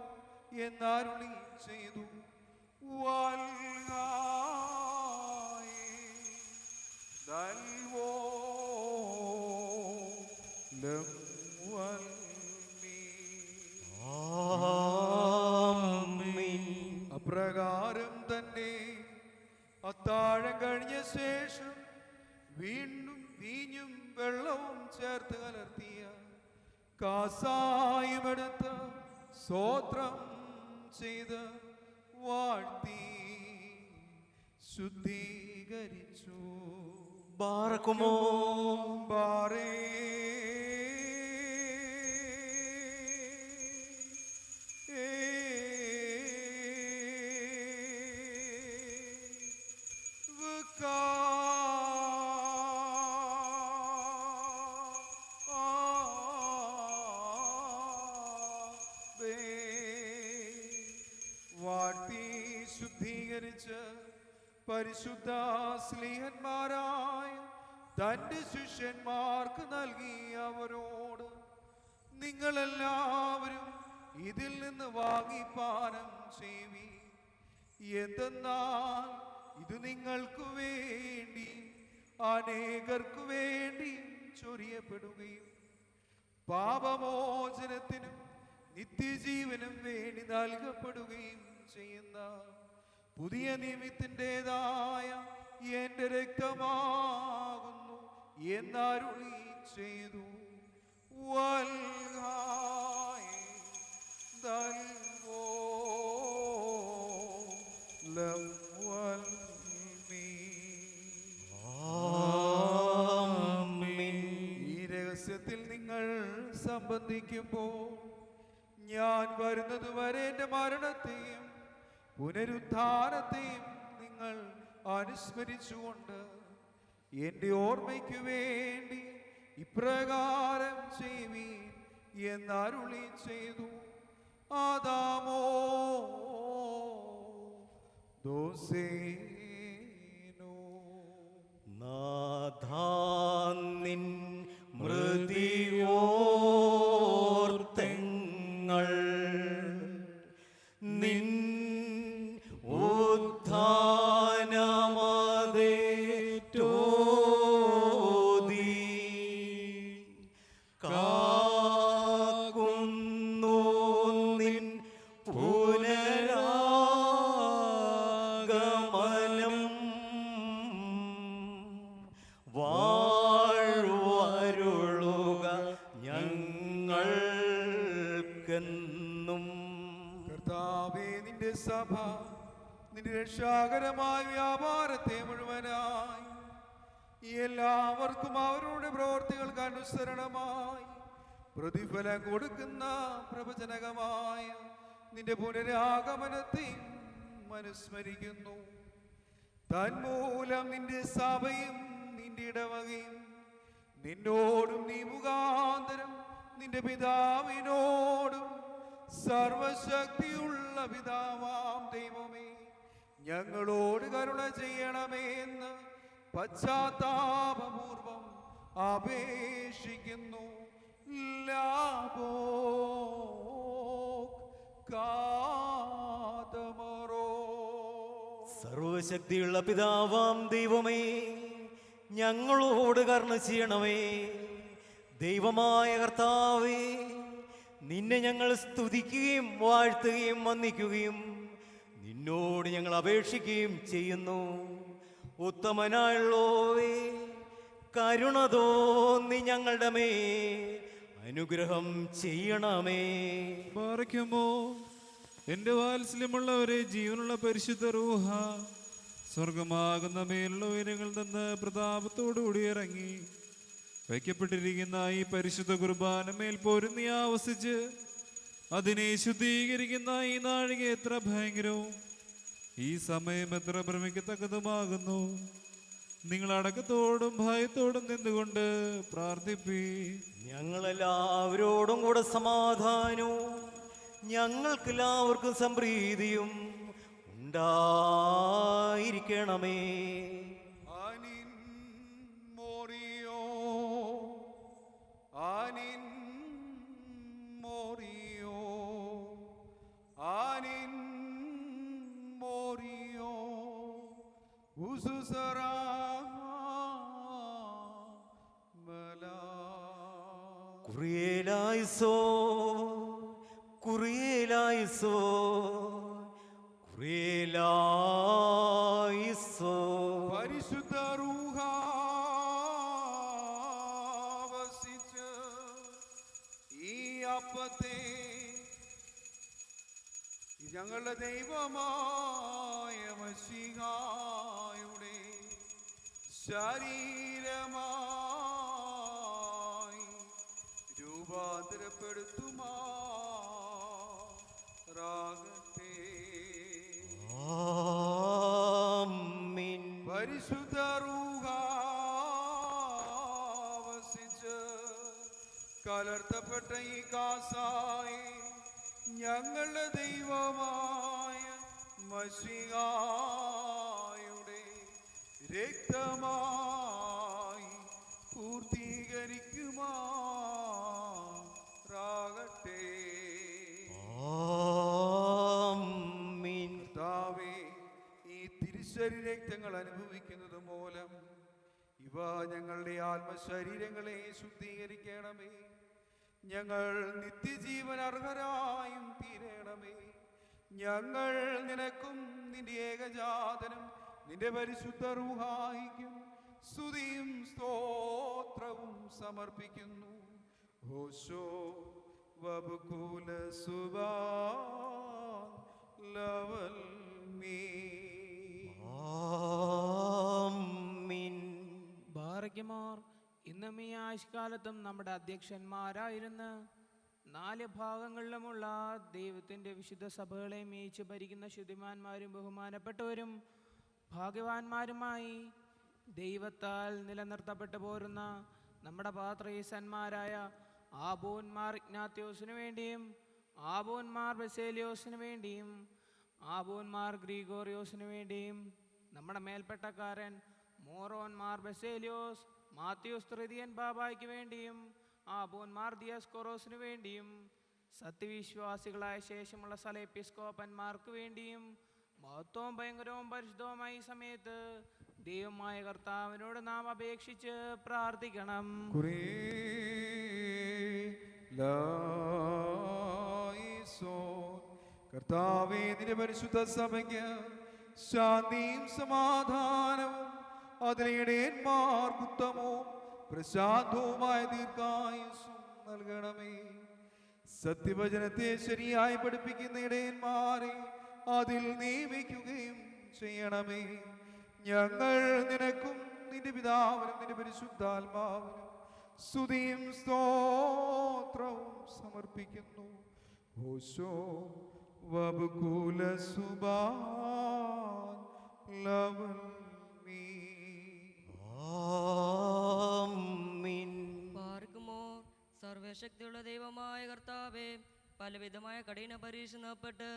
എന്നരുളി ചെയ്തു. അപ്രകാരം തന്നെ അത്താഴം കഴിഞ്ഞ ശേഷം വീണ്ടും വീഞ്ഞും വെള്ളവും ചേർത്ത് കലർത്തിയ കാസായുമെടുത്ത് സ്തോത്രം ചെയ്ത് വാഴ്ത്തി ശുദ്ധീകരിച്ചു. ബാറക്കുമോ ബാറേ വാഴ്ത്തി ശുദ്ധീകരിച്ച് പരിശുദ്ധ സ്ലീഹന്മാരായ തന്റെ ശിഷ്യന്മാർക്ക് നൽകി അവരോട്, നിങ്ങളെല്ലാവരും ഇതിൽ നിന്ന് വാങ്ങി പാനം ചെയ്യുവീ, എന്തെന്നാൽ ഇത് നിങ്ങൾക്ക് വേണ്ടി അനേകർക്ക് വേണ്ടി ചൊരിയപ്പെടുകയും പാപമോചനത്തിനും നിത്യജീവനും വേണ്ടി നൽകപ്പെടുകയും ചെയ്യുന്ന പുതിയ നിയമത്തിൻ്റെതായ എന്റെ രക്തമാകുന്നു എന്നരുളി ചെയ്തു. ഈ രഹസ്യത്തിൽ നിങ്ങൾ സംബന്ധിക്കുമ്പോൾ ഞാൻ വരുന്നതുവരെ എൻ്റെ മരണത്തെയും പുനരുത്ഥാനത്തെയും നിങ്ങൾ അനുസ്മരിച്ചുകൊണ്ട് എൻ്റെ ഓർമ്മയ്ക്ക് വേണ്ടി ഇപ്രകാരം ചെയ്യുവീൻ എന്നരുളി ചെയ്തു. ആദാമോ ദോസേനോ നാഥാനിൻ മൃതിയോർത്തെങ്ങൾ നിൻ ഉദ്ധാനമതേറ്റോതി കാക്കുന്നു നിൻ പുനരാഗമനം വാഴ്വരുളുക ഞങ്ങൾക്കെന്നും. കർത്താവേ, നിന്റെ സഭ നിന്റെ രക്ഷാകരമായ വ്യാപാരത്തെ മുഴുവനായി എല്ലാവർക്കും അവരുടെ പ്രവൃത്തികൾക്ക് അനുസരണമായി പ്രതിഫലം കൊടുക്കുന്ന പ്രവചനകമായ നിന്റെ പുനരാഗമനത്തെയും അനുസ്മരിക്കുന്നു. തന്മൂലം നിന്റെ സഭയും നിന്റെ ഇടവകയും നിന്നോടും നീ മുഖാന്തരം നിന്റെ പിതാവിനോടും സർവശക്തിയുള്ള പിതാവാം ദൈവമേ ഞങ്ങളോട് കരുണ ചെയ്യണമേ എന്ന് പശ്ചാത്താപപൂർവം അപേക്ഷിക്കുന്നു. ലാഭോ കാതമറോ. സർവശക്തിയുള്ള പിതാവാം ദൈവമേ ഞങ്ങളോട് കരുണ ചെയ്യണമേ. ദൈവമായ കർത്താവേ, നിന്നെ ഞങ്ങൾ സ്തുതിക്കുകയും വാഴ്ത്തുകയും വന്ദിക്കുകയും നിന്നോട് ഞങ്ങൾ അപേക്ഷിക്കുകയും ചെയ്യുന്നു. ഉത്തമനായുള്ളോവേ, കരുണ തോന്നി ഞങ്ങളുടെ മേ അനുഗ്രഹം ചെയ്യണമേ. പാറയ്ക്കുമോ എൻ്റെ വാത്സല്യമുള്ളവരെ, ജീവനുള്ള പരിശുദ്ധ റൂഹ സ്വർഗമാകുന്ന മേലുള്ള ഉയരങ്ങളിൽ നിന്ന് പ്രതാപത്തോടുകൂടി ഇറങ്ങി വയ്ക്കപ്പെട്ടിരിക്കുന്ന ഈ പരിശുദ്ധ കുർബാന മേൽ പൊരുന്നി ആവസിച്ച് അതിനെ ശുദ്ധീകരിക്കുന്ന ഈ നാഴിക എത്ര ഭയങ്കരവും ഈ സമയം എത്ര ഭ്രമിക്കത്തക്കതുമാകുന്നു. നിങ്ങൾ അടക്കത്തോടും ഭയത്തോടും നിന്നുകൊണ്ട് പ്രാർത്ഥിപ്പി. ഞങ്ങളെല്ലാവരോടും കൂടെ സമാധാനവും ഞങ്ങൾക്കെല്ലാവർക്കും സംപ്രീതിയും ഉണ്ടായിരിക്കണമേ. ആനിൻ മോറിയോ, ആനിൻ മോറിയോ, ആനിൻ മോറിയോ, ഉസുസറാ മലാ. കുറിയേലായിസോ കുറിയേലായിസോ കുറിയേലായിസോ. പരിശുദ്ധ റൂഹ വസിച്ച് ഈ അപ്പത്തെ ഞങ്ങളുടെ ദൈവമായ മശീഹായുടെ ശരീരമായി രൂപാന്തരപ്പെടുത്തുമാറാകട്ടെ. ആമീൻ. പരിശുദ്ധ റൂഹ വസിച്ച് കലർത്തപ്പെട്ട ഈ കാസായി ഞങ്ങളുടെ ദൈവമായ മശീഹായുടെ രക്തമായി പൂർത്തീകരിക്കുമാറാകട്ടെ. ആമീൻ. കർത്താവേ, ഈ തിരുശരീര രക്തങ്ങൾ അനുഭവിക്കുന്നത് മൂലം ഇവ ഞങ്ങളുടെ ആത്മശരീരങ്ങളെ ശുദ്ധീകരിക്കണമേ. ഞങ്ങൾ നിത്യജീവൻ അർഹരായും തീരണമേ. ഞങ്ങൾ നിനക്കും നിന്റെ ഏകജാതനും നിന്റെ പരിശുദ്ധ റൂഹായിക്കും സ്തുതിയും സ്തോത്രവും സമർപ്പിക്കുന്നു. ഹോശോ വബുകുല സുബാൻ ലവൽ മീ. ആമീൻ. ബാറയ്ക്കുമാർ ഇന്നും ഈ ആയുഷ്കാലത്തും നമ്മുടെ അധ്യക്ഷന്മാരായിരുന്ന 4 ഭാഗങ്ങളിലുമുള്ള ദൈവത്തിൻ്റെ വിശുദ്ധ സഭകളെ മേയിച്ച് ഭരിക്കുന്ന ശുദ്ധിമാന്മാരും ബഹുമാനപ്പെട്ടവരും ഭാഗ്യവാന്മാരുമായി ദൈവത്താൽ നിലനിർത്തപ്പെട്ടു പോരുന്ന നമ്മുടെ പാത്രീസന്മാരായ ആബോന്മാർ ഇഗ്നാത്യോസിനു വേണ്ടിയും ആബോന്മാർ ബസേലിയോസിനു വേണ്ടിയും ആബോന്മാർ ഗ്രിഗോറിയോസിനു വേണ്ടിയും നമ്മുടെ മേൽപ്പെട്ടക്കാരൻ മോറോന്മാർ ബസേലിയോസ് മാത്യൂസ് തൃതീയൻ ബാബായ്ക്ക് വേണ്ടിയും ആബോന്മാർ ദിയസ്കോറോസിനു വേണ്ടിയും സത്യവിശ്വാസികളായ ശേഷമുള്ള സലേപ്പിസ്കോപ്പന്മാർക്ക് വേണ്ടിയും മഹത്വവും ഭയങ്കരവും പരിശുദ്ധവുമായ ഈ സമയത്ത് ദൈവമായ കർത്താവിനോട് നാം അപേക്ഷിച്ച് പ്രാർത്ഥിക്കണം. കർത്താവേ, നിന്റെ പരിശുദ്ധ സഭയ്ക്ക് ശാന്തിയും സമാധാനവും അതിനിടയന്മാർക്ക് ഉത്തമവും പ്രശാന്തവുമായ ദീർഘായുസ്സും നൽകണമേ. സത്യവചനത്തെ ശരിയായി പഠിപ്പിക്കുന്ന ഇടയന്മാരെ അതിൽ നിയമിക്കുകയും ചെയ്യണമേ. ഞങ്ങൾ നിനക്കും നിന്റെ പിതാവിനും നിന്റെ പരിശുദ്ധാത്മാവിനും സ്തുതിയും സ്തോത്രവും സമർപ്പിക്കുന്നു. ഓശോ വബുകുല സുബാൻ ലവൽ മീ. ആമീൻ. പാർക്കുമോ സർവശക്തിയുള്ള ദൈവമായ കർത്താവേ, പലവിധമായ കഠിന പരീക്ഷണപ്പെട്ട്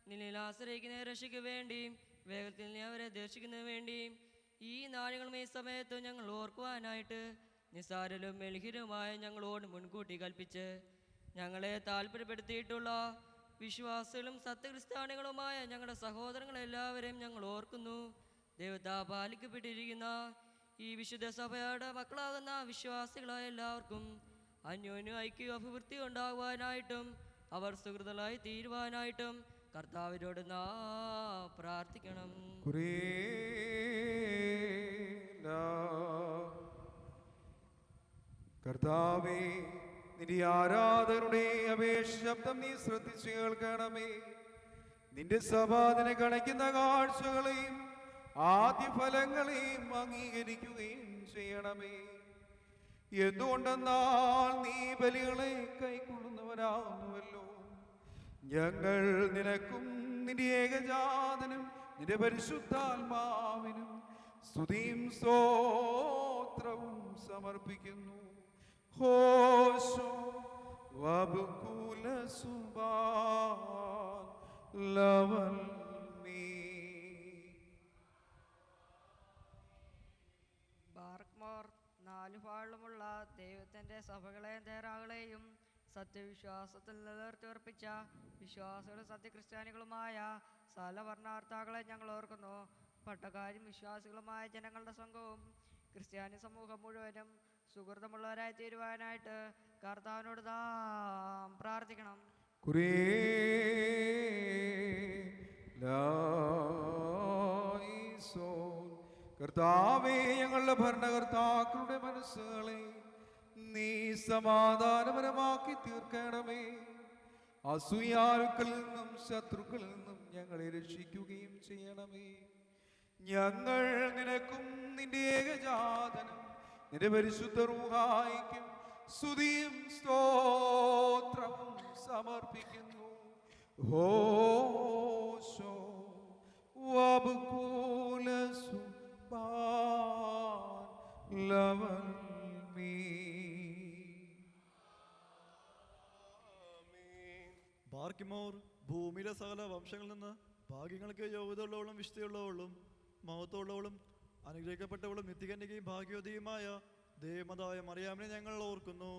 നിന്നിൽ ആശ്രയിക്കുന്ന രക്ഷയ്ക്ക് വേണ്ടി വേഗത്തിൽ നീ അവരെ ദർശിക്കുന്നതിന് വേണ്ടി ഈ നാളുകളും ഈ സമയത്ത് ഞങ്ങൾ ഓർക്കുവാനായിട്ട് നിസ്സാരലും മെൽഹിരുമായ ഞങ്ങളോട് മുൻകൂട്ടി കൽപ്പിച്ച് ഞങ്ങളെ താല്പര്യപ്പെടുത്തിയിട്ടുള്ള വിശ്വാസികളും സത്യക്രിസ്ത്യാനികളുമായ ഞങ്ങളുടെ സഹോദരങ്ങളെല്ലാവരെയും ഞങ്ങൾ ഓർക്കുന്നു. ദൈവത്താ പാലിക്കപ്പെട്ടിരിക്കുന്ന ഈ വിശുദ്ധ സഭയുടെ മക്കളാകുന്ന വിശ്വാസികളായ എല്ലാവർക്കും അന്യോന്യ ഐക്യ അഭിവൃദ്ധി ഉണ്ടാകുവാനായിട്ടും അവർ സുഹൃത്തുക്കളായി തീരുവാനായിട്ടും കർത്താവിനോട് നാം പ്രാർത്ഥിക്കണം. കർത്താവേ, നിന്റെ ആരാധകരുടെ അപേക്ഷ ശബ്ദം നീ ശ്രദ്ധിച്ചു കേൾക്കണമേ. നിന്റെ സഭ അതിനെ കണയ്ക്കുന്ന കാഴ്ചകളെയും ആദ്യ ഫലങ്ങളെയും അംഗീകരിക്കുകയും ചെയ്യണമേ. എന്തുകൊണ്ടെന്നാൽ നീ ബലികളെ കൈക്കൊള്ളുന്നവരാകുന്നുവല്ലോ. ഞങ്ങൾ നിനക്കും നിന്റെ ഏകജാതനും നിന്റെ പരിശുദ്ധാത്മാവിനും സ്തുതിയും സ്തോത്രവും സമർപ്പിക്കുന്നു. ഹോശോ വബുകുല സുബാൻ ലവൽ മീ. ബാർക്ക്മോർ നാലുപാളുമുള്ള ദൈവത്തിൻ്റെ സഭകളെയും തേരാകളെയും സത്യവിശ്വാസത്തിൽ നിലനിർത്തിയുറപ്പിച്ച വിശ്വാസികളും സത്യക്രിസ്ത്യാനികളുമായ സകലവർണ്ണാർത്ഥാക്കളെ ഞങ്ങൾ ഓർക്കുന്നു. പട്ടക്കാരും വിശ്വാസികളുമായ ജനങ്ങളുടെ സംഘവും ക്രിസ്ത്യാനി സമൂഹം മുഴുവനും സുഹൃതമുള്ളവരായി തീരുവാനായിട്ട് കർത്താവിനോട് നാം പ്രാർത്ഥിക്കണം. കർത്താവേ, ഞങ്ങളുടെ ഭരണകർത്താക്കളുടെ മനസ്സുകളെ നീ സമാധാനപരമാക്കി തീർക്കണമേ. അസൂയാലുക്കളിൽ നിന്നും ശത്രുക്കളിൽ നിന്നും ഞങ്ങളെ രക്ഷിക്കുകയും ചെയ്യണമേ. ഞങ്ങൾ നിനക്കും നിന്റെ ഏകജാതനും നിന്റെ പരിശുദ്ധ റൂഹായിക്കും സ്തുതിയും സ്തോത്രവും സമർപ്പിക്കുന്നു. ഹോശോ വബുകുല സുബാൻ ലവൽ മീ. ബാർക്കിമോർ ഭൂമിയിലെ സകല വംശങ്ങളിൽ നിന്ന് ഭാഗ്യങ്ങൾക്ക് യോഗ്യതയുള്ളവളും വിശുദ്ധിയുള്ളവളും മഹത്വമുള്ളവളും അനുഗ്രഹിക്കപ്പെട്ടവളും നിത്യകന്യകയും ഭാഗ്യവതിയുമായ ദേവമതായ മറിയാമിനെ ഞങ്ങൾ ഓർക്കുന്നു.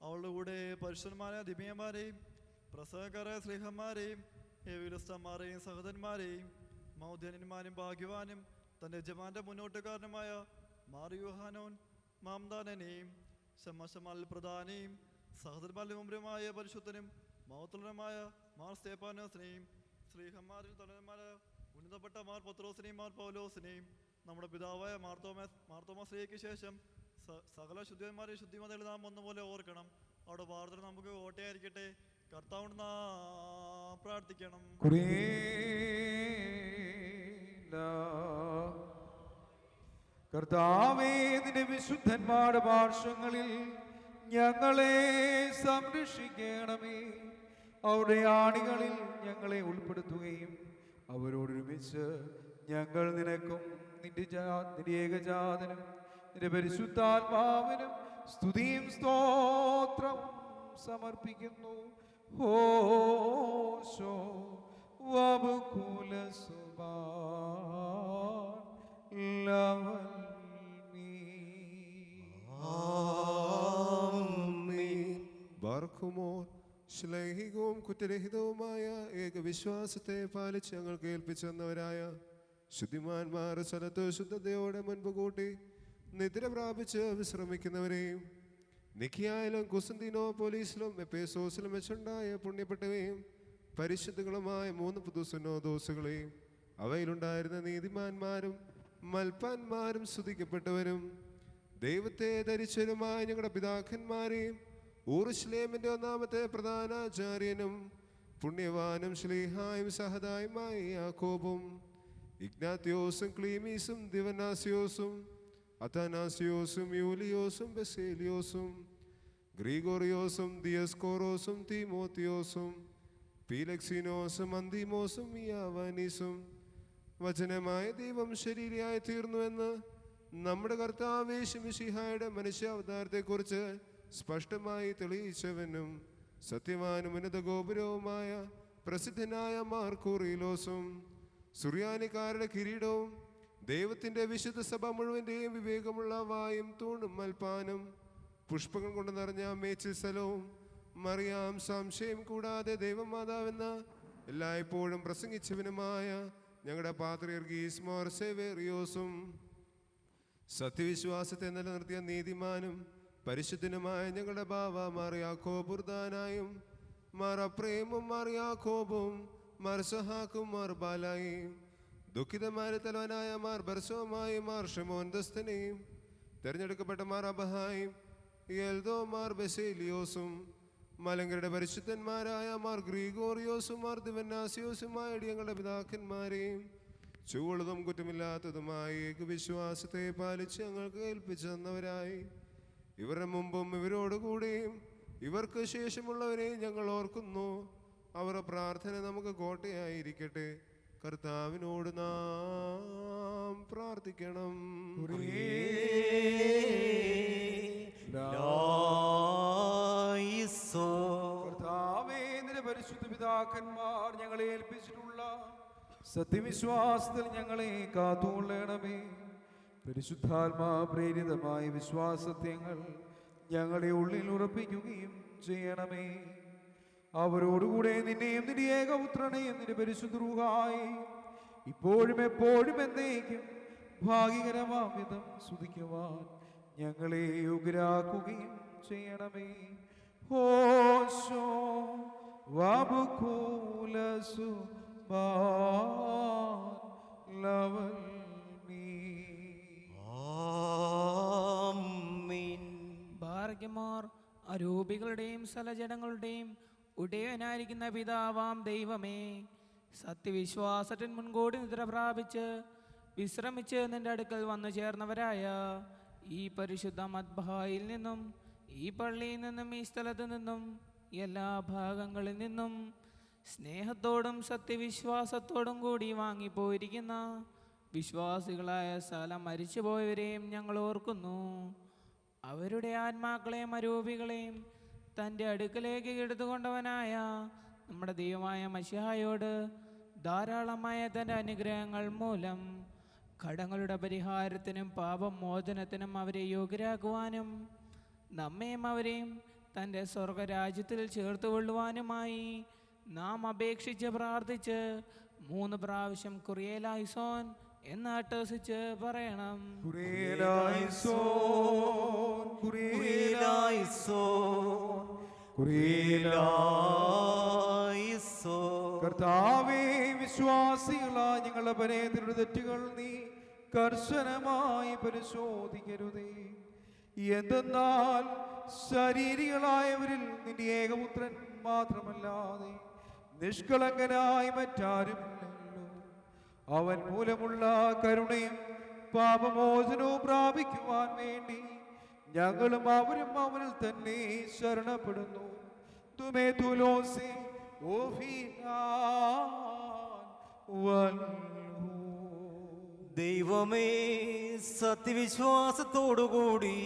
അവളുടെ കൂടെ പരിശുദ്ധന്മാരായ ദിവ്യന്മാരെയും പ്രസവക്കാരായ സ്നേഹന്മാരെയും ഏവിലസ്തന്മാരെയും സഹോദരന്മാരെയും മൗദ്യന്മാരും ഭാഗ്യവാനും തൻ്റെ യജമാന്റെ മുന്നോട്ടുകാരനുമായ മാറിയുഹാനോൻ മാംദാനനെയും ശമശമൽ പ്രധാനിയും സഹോദരന്മാരിൽ മുമ്പുമായ പരിശുദ്ധനും മൗത്തുലനുമായ മാർ സ്തേഫാനോസിനെയും സ്ത്രീഹന്മാരിൽ തലവന്മാരായ ഉന്നതപ്പെട്ട മാർ പത്രോസിനെയും മാർ പൗലോസിനെയും നമ്മുടെ പിതാവായ മാർത്തോമാശ്രീക്ക് ശേഷം സകല ശുദ്ധിന്മാരെയും ശുദ്ധിമതയിൽ നാം ഒന്നുപോലെ ഓർക്കണം. അവിടെ വാർത്ത നമുക്ക് ഓട്ടയായിരിക്കട്ടെ. കർത്താവിനോട് നാം പ്രാർത്ഥിക്കണം. കർത്താവേ, നിന്റെ വിശുദ്ധന്മാരുടെ പാർശ്വങ്ങളിൽ ഞങ്ങളെ സംരക്ഷിക്കണമേ. അവരുടെ ആണികളിൽ ഞങ്ങളെ ഉൾപ്പെടുത്തുകയും അവരോടൊരുമിച്ച് ഞങ്ങൾ നിനക്കും നിന്റെ ഏകജാതനും നിന്റെ പരിശുദ്ധാത്മാവിനും സ്തുതിയും സ്തോത്രം സമർപ്പിക്കുന്നു. ഹോശോ വബുകുല സുബാൻ ലവൽ മീ. ബാർക്കുമോർ ശ്ലൈഹികവും കുറ്റരഹിതവുമായ ഏകവിശ്വാസത്തെ പാലിച്ച് ഞങ്ങൾ കേൾപ്പിച്ചെന്നവരായ ശുദ്ധിമാന്മാർ സ്ഥലത്ത് ശുദ്ധതയോടെ മുൻപ് കൂട്ടി നിദ്ര പ്രാപിച്ച് വിശ്രമിക്കുന്നവരെയും നിക്കിയായാലും കുസന്തിനോപോലീസിലും എപ്പേസോസിലും വെച്ചുണ്ടായ പുണ്യപ്പെട്ടവയും പരിശുദ്ധങ്ങളുമായ 3 പുതുസുന്നോദോസുകളെയും അവയിലുണ്ടായിരുന്ന നീതിമാന്മാരും മൽപ്പാന്മാരും സ്തുതിക്കപ്പെട്ടവരും ദൈവത്തെ ധരിച്ചവരുമായ ഞങ്ങളുടെ പിതാക്കന്മാരെയും ഊറുശ്ലേമിന്റെ 1-ാമത്തെ പ്രധാനാചാര്യനും പുണ്യവാനും ശ്ലീഹായും സഹദായുമായ യാക്കോബും ഇഗ്നാത്യോസും ക്ലീമീസും ദിവനാസ്യോസും അഥനാസിയോസും യൂലിയോസും ബെസേലിയോസും ഗ്രിഗോറിയോസും ദിയസ്കോറോസും തീമോത്തിയോസും പീലക്സിനോസും അന്തിമോസും മിയാവാനീസും വചനമായ ദൈവം ശരീരയായി തീർന്നുവെന്ന് നമ്മുടെ കർത്താവ് യേശുമിശിഹായുടെ മനുഷ്യാവതാരത്തെക്കുറിച്ച് സ്പഷ്ടമായി തെളിയിച്ചവനും സത്യവാനും ഉന്നത ഗോപുരവുമായ പ്രസിദ്ധനായ മാർക്കോറിലോസും സുറിയാനിക്കാരുടെ കിരീടവും ദൈവത്തിൻ്റെ വിശുദ്ധ സഭ മുഴുവൻ്റെയും വിവേകമുള്ള വായും തൂണും മൽപ്പാനും പുഷ്പങ്ങൾ കൊണ്ട് നിറഞ്ഞ മേച്ചിൽ സ്ഥലവും മറിയാം സംശയം കൂടാതെ ദൈവമാതാവെന്ന എല്ലായ്പ്പോഴും പ്രസംഗിച്ചവനുമായ ഞങ്ങളുടെ പാത്രിയർഗീസ് മോർ സേവേറിയോസും സത്യവിശ്വാസത്തെ നിലനിർത്തിയ നീതിമാനും പരിശുദ്ധനുമായ ഞങ്ങളുടെ ബാവ മാറിയാക്കോബുർദാനായും മാർ അപ്രേമും മാറിയാക്കോബും മാർ സഹാക്കും മാർ ബാലായും ദുഃഖിതമാരെ തലവനായ മാർ ബർസോമായും മാർ ഷമോന്തസ്തനെയും തിരഞ്ഞെടുക്കപ്പെട്ട മാർ അബഹായും എൽദോ മാർ ബെസേലിയോസും മലങ്കരുടെ പരിശുദ്ധന്മാരായ മാർ ഗ്രിഗോറിയോസും മാർ ദിവന്നാസിയോസുമായ ഞങ്ങളുടെ പിതാക്കന്മാരെയും ചുവളുതും കുറ്റമില്ലാത്തതുമായ ഏകവിശ്വാസത്തെ പാലിച്ച് ഞങ്ങൾക്ക് ഏൽപ്പിച്ചു തന്നവരായി ഇവരുടെ മുമ്പും ഇവരോടുകൂടിയും ഇവർക്ക് ശേഷമുള്ളവരെയും ഞങ്ങൾ ഓർക്കുന്നു. അവരുടെ പ്രാർത്ഥന നമുക്ക് കോട്ടയായിരിക്കട്ടെ. കർത്താവിനോട് നാം പ്രാർത്ഥിക്കണം. കർത്താവേ, നിന്റെ പരിശുദ്ധ പിതാക്കന്മാർ ഞങ്ങളെ ഏൽപ്പിച്ചിട്ടുള്ള സത്യവിശ്വാസത്തിൽ ഞങ്ങളെ കാത്തുകൊള്ളണമേ. പരിശുദ്ധാത്മാ പ്രേരിതമായ വിശ്വാസത്യങ്ങൾ ഞങ്ങളെ ഉള്ളിൽ ഉറപ്പിക്കുകയും ചെയ്യണമേ. അവരോടുകൂടെ നിന്നെയും നിന്റെ ഏകപുത്രനെയും നിന്റെ പരിശുദ്ധ റൂഹായി ഇപ്പോഴും എപ്പോഴും എന്നേക്കും ഭാഗ്യകരമാം വിധം സ്തുതിക്കുവാൻ ഞങ്ങളെ യോഗ്യരാക്കുകയും ചെയ്യണമേ. ഹോശോ വബുകൂലസു ലവൽ ഭാഗ്യമാർ അരൂപികളുടെയും സലജടങ്ങളുടെയും ഉടയനായിരിക്കുന്ന പിതാവാം ദൈവമേ, സത്യവിശ്വാസത്തിൻ മുൻകൂടി നിദ്ര പ്രാപിച്ച് വിശ്രമിച്ച് നിന്റെ അടുക്കൽ വന്നു ചേർന്നവരായ ഈ പരിശുദ്ധ മദ്ബഹായിൽ നിന്നും ഈ പള്ളിയിൽ നിന്നും ഈ സ്ഥലത്തു നിന്നും എല്ലാ ഭാഗങ്ങളിൽ നിന്നും സ്നേഹത്തോടും സത്യവിശ്വാസത്തോടും കൂടി വാങ്ങിപ്പോയിരിക്കുന്ന വിശ്വാസികളായ സ്ഥലം മരിച്ചുപോയവരെയും ഞങ്ങൾ ഓർക്കുന്നു. അവരുടെ ആത്മാക്കളെയും അരൂപികളെയും തൻ്റെ അടുക്കലേക്ക് എടുത്തുകൊണ്ടവനായ നമ്മുടെ ദൈവമായ മശിഹായോട് ധാരാളമായ തൻ്റെ അനുഗ്രഹങ്ങൾ മൂലം കടങ്ങളുടെ പരിഹാരത്തിനും പാപമോചനത്തിനും അവരെ യോഗ്യരാക്കുവാനും നമ്മയും അവരെയും തൻ്റെ സ്വർഗരാജ്യത്തിൽ ചേർത്തുകൊള്ളുവാനുമായി നാം അപേക്ഷിച്ച് പ്രാർത്ഥിച്ച് 3 പ്രാവശ്യം കുറിയേലായിസോൻ എന്ന് അട്ടഹസിച്ച് പറയണം. കർത്താവേ, വിശ്വാസികളായ ഞങ്ങളുടെ പരേതരുടെ തെറ്റുകൾ നീ കർശനമായി പരിശോധിക്കരുതേ. എന്തെന്നാൽ ശരീരികളായവരിൽ നിന്റെ ഏകപുത്രൻ മാത്രമല്ലാതെ നിഷ്കളങ്കനായി മറ്റാരുമില്ലല്ലോ. അവൻ മൂലമുള്ള കരുണയും പാപമോചനവും പ്രാപിക്കുവാൻ വേണ്ടി ഞങ്ങളും അവരും അവനിൽ തന്നെ ശരണപ്പെടുന്നു. തുമേ തുലോസി ദൈവമേ, സത്യവിശ്വാസത്തോടുകൂടി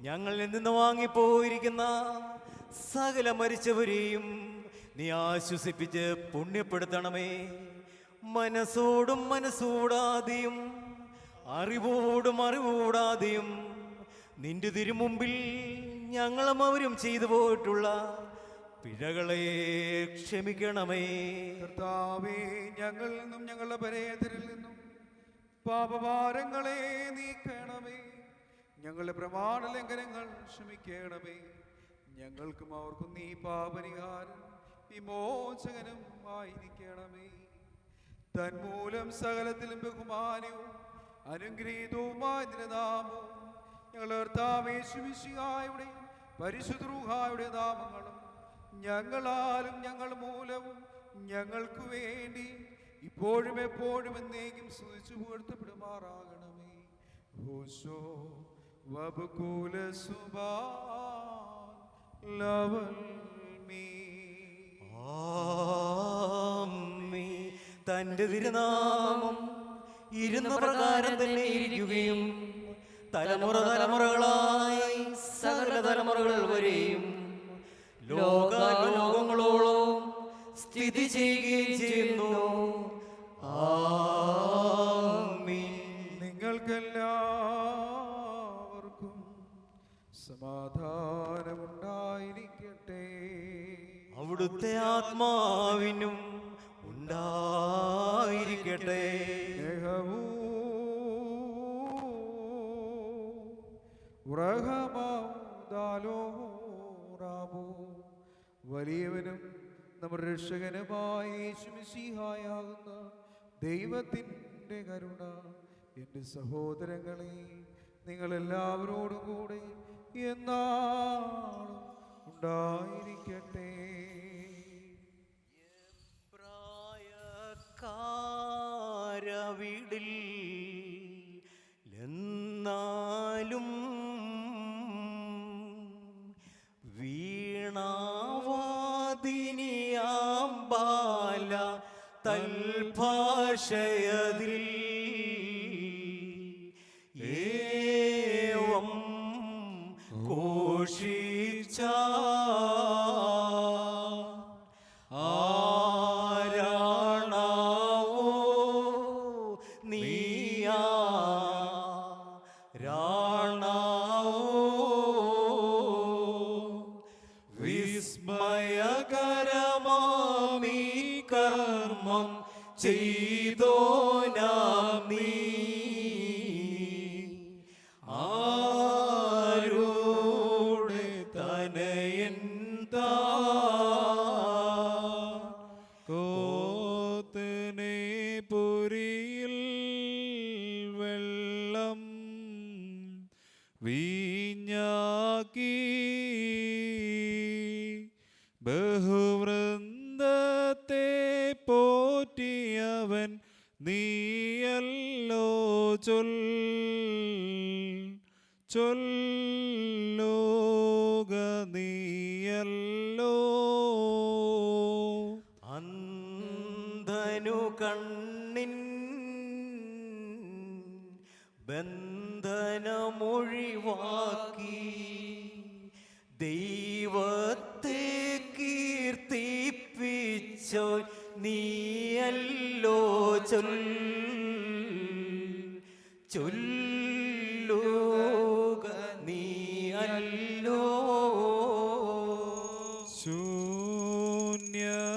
ഞങ്ങളിൽ നിന്ന് വാങ്ങിപ്പോയിരിക്കുന്ന സകല മരിച്ചവരെയും നീ ആശ്വസിപ്പിച്ച് പുണ്യപ്പെടുത്തണമേ. മനസ്സോടും മനസ്സോടാതെയും അറിവോടും അറിവോടാതെയും നിന്റെ തിരുമുമ്പിൽ ഞങ്ങളും അവരും ചെയ്തു പോയിട്ടുള്ള പിഴകളെ ക്ഷമിക്കണമേ. കർത്താവേ, ഞങ്ങളിൽ നിന്നും ഞങ്ങളുടെ പരേതരിൽ നിന്നും പാപഭാരങ്ങളെ നീക്കണമേ. ഞങ്ങളുടെ പ്രമാണ ലംഘനങ്ങൾ ക്ഷമിക്കണമേ. ഞങ്ങൾക്കും അവർക്കും നീ പാപരിഹാരം വിമോചകനും ആയിരിക്കണമേ. തന്മൂലം സകലത്തിലും ബഹുമാനവും അനുഗ്രഹീതവുമായ നിന്റെ നാമവും ഞങ്ങളുടെ കർത്താവേ യേശുമിശിഹായുടെ പരിശുദ്ധ റൂഹായുടെ നാമങ്ങളും ഞങ്ങളാലും ഞങ്ങൾ മൂലവും ഞങ്ങൾക്ക് വേണ്ടി ഇപ്പോഴും എപ്പോഴും എന്നേക്കും സ്തുതിച്ചു പുകഴ്ത്തപ്പെടുമാറാകണമേ. ഹോശോ വബുകൂല സുബാൻ ലവൽ മീ. ആമേൻ. തന്റെ തിരുനാമം ഇരുന്ന പ്രകാരം തന്നെ ഇരിക്കുകയും തലമുറ തലമുറകളായി സകല തലമുറകൾ വരെയും ലോകങ്ങളോളം സ്ഥിതി ചെയ്യുകയും ചെയ്യുന്നു. ആമേൻ. നിങ്ങൾക്കെല്ലാവർക്കും സമാധാനമുണ്ടായിരിക്കട്ടെ. അവിടുത്തെ ആത്മാവിനും ഉണ്ടായിരിക്കട്ടെ. സ്നേഹവും ഉറഹമാതാലോറാമോ വലിയവനും നമ്മുടെ രക്ഷകനുമായ യേശുമിശിഹായാകുന്ന ദൈവത്തിൻ്റെ കരുണ എൻ്റെ സഹോദരങ്ങളെ നിങ്ങളെല്ലാവരോടും കൂടെ എന്നാളും ഉണ്ടായിരിക്കട്ടെ. പ്രായക്കാരവിടിൽ എന്നാലും വീണാവാദിനിയാം ബാല തൽഭാഷയതിൽ ഏവം ഘോഷിച്ച ആരാണാവോ നീയാ രാണാവോ വിസ്മയകരമാമീ കർമ്മം ചെയ്തോനാം നീ ആരുടെ തനയൻ താ കോത്തനെ പുരിയിൽ വെള്ളം വീഞ്ഞാക്കി ബഹുവൃന്ദത്തെ പോറ്റിയവൻ നീയല്ലോ ചൊല്ലോക നീയല്ലോ. അന്ധനു കണ്ണിൻ ബന്ധനമൊഴിവാക്കി ദൈവത്തെ കീർത്തിപ്പിച്ചോ നീയല്ലോ ചൊല്ലോക നീയല്ലോ.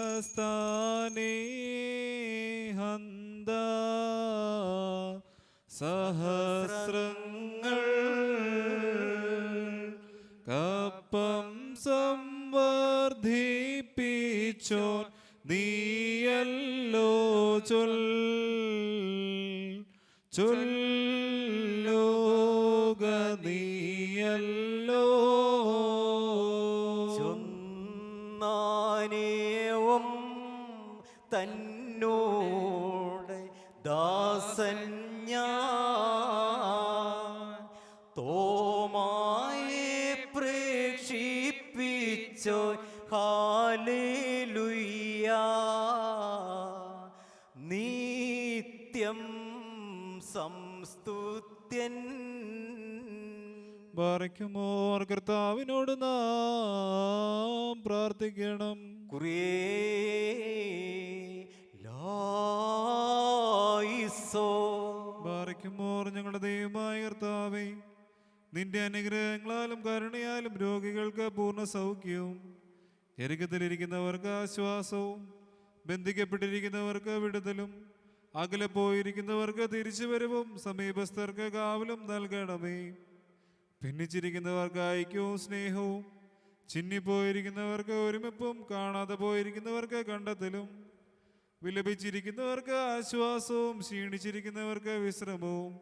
ശൂന്യസ്ഥാനേ ഹന്ത സഹസ്രങ്ങൾ കപ്പം സംവർദ്ധിപ്പിച്ചോ നീയല്ലോ ചൊല്ലോക നീയല്ലോ. ചൊന്നാനേവം തന്നോട് ദാസൻ ഞാൻ തോമായെ പ്രേക്ഷിപ്പിച്ചോ ഹാലേലുയ്യ നിത്യം സംസ്തുത്യൻ. ബാറയ്ക്കുമോർ കർത്താവിനോട് നാം പ്രാർത്ഥിക്കണം. ബാറയ്ക്കുമോർ ഞങ്ങളുടെ ദൈവമായ കർത്താവേ, നിന്റെ അനുഗ്രഹങ്ങളാലും കരുണയാലും രോഗികൾക്ക് പൂർണ്ണ സൗഖ്യവും ഞെരുക്കത്തിലിരിക്കുന്നവർക്ക് ആശ്വാസവും ബന്ധിക്കപ്പെട്ടിരിക്കുന്നവർക്ക് വിടുതലും അകലെ പോയിരിക്കുന്നവർക്ക് തിരിച്ചുവരവും സമീപസ്ഥർക്ക് കാവലും നൽകണമേ. ഭിന്നിച്ചിരിക്കുന്നവർക്ക് ഐക്യവും സ്നേഹവും ചിന്നിപ്പോയിരിക്കുന്നവർക്ക് ഒരുമിപ്പും കാണാതെ പോയിരിക്കുന്നവർക്ക് കണ്ടെത്തലും വിലപിച്ചിരിക്കുന്നവർക്ക് ആശ്വാസവും ക്ഷീണിച്ചിരിക്കുന്നവർക്ക് വിശ്രമവും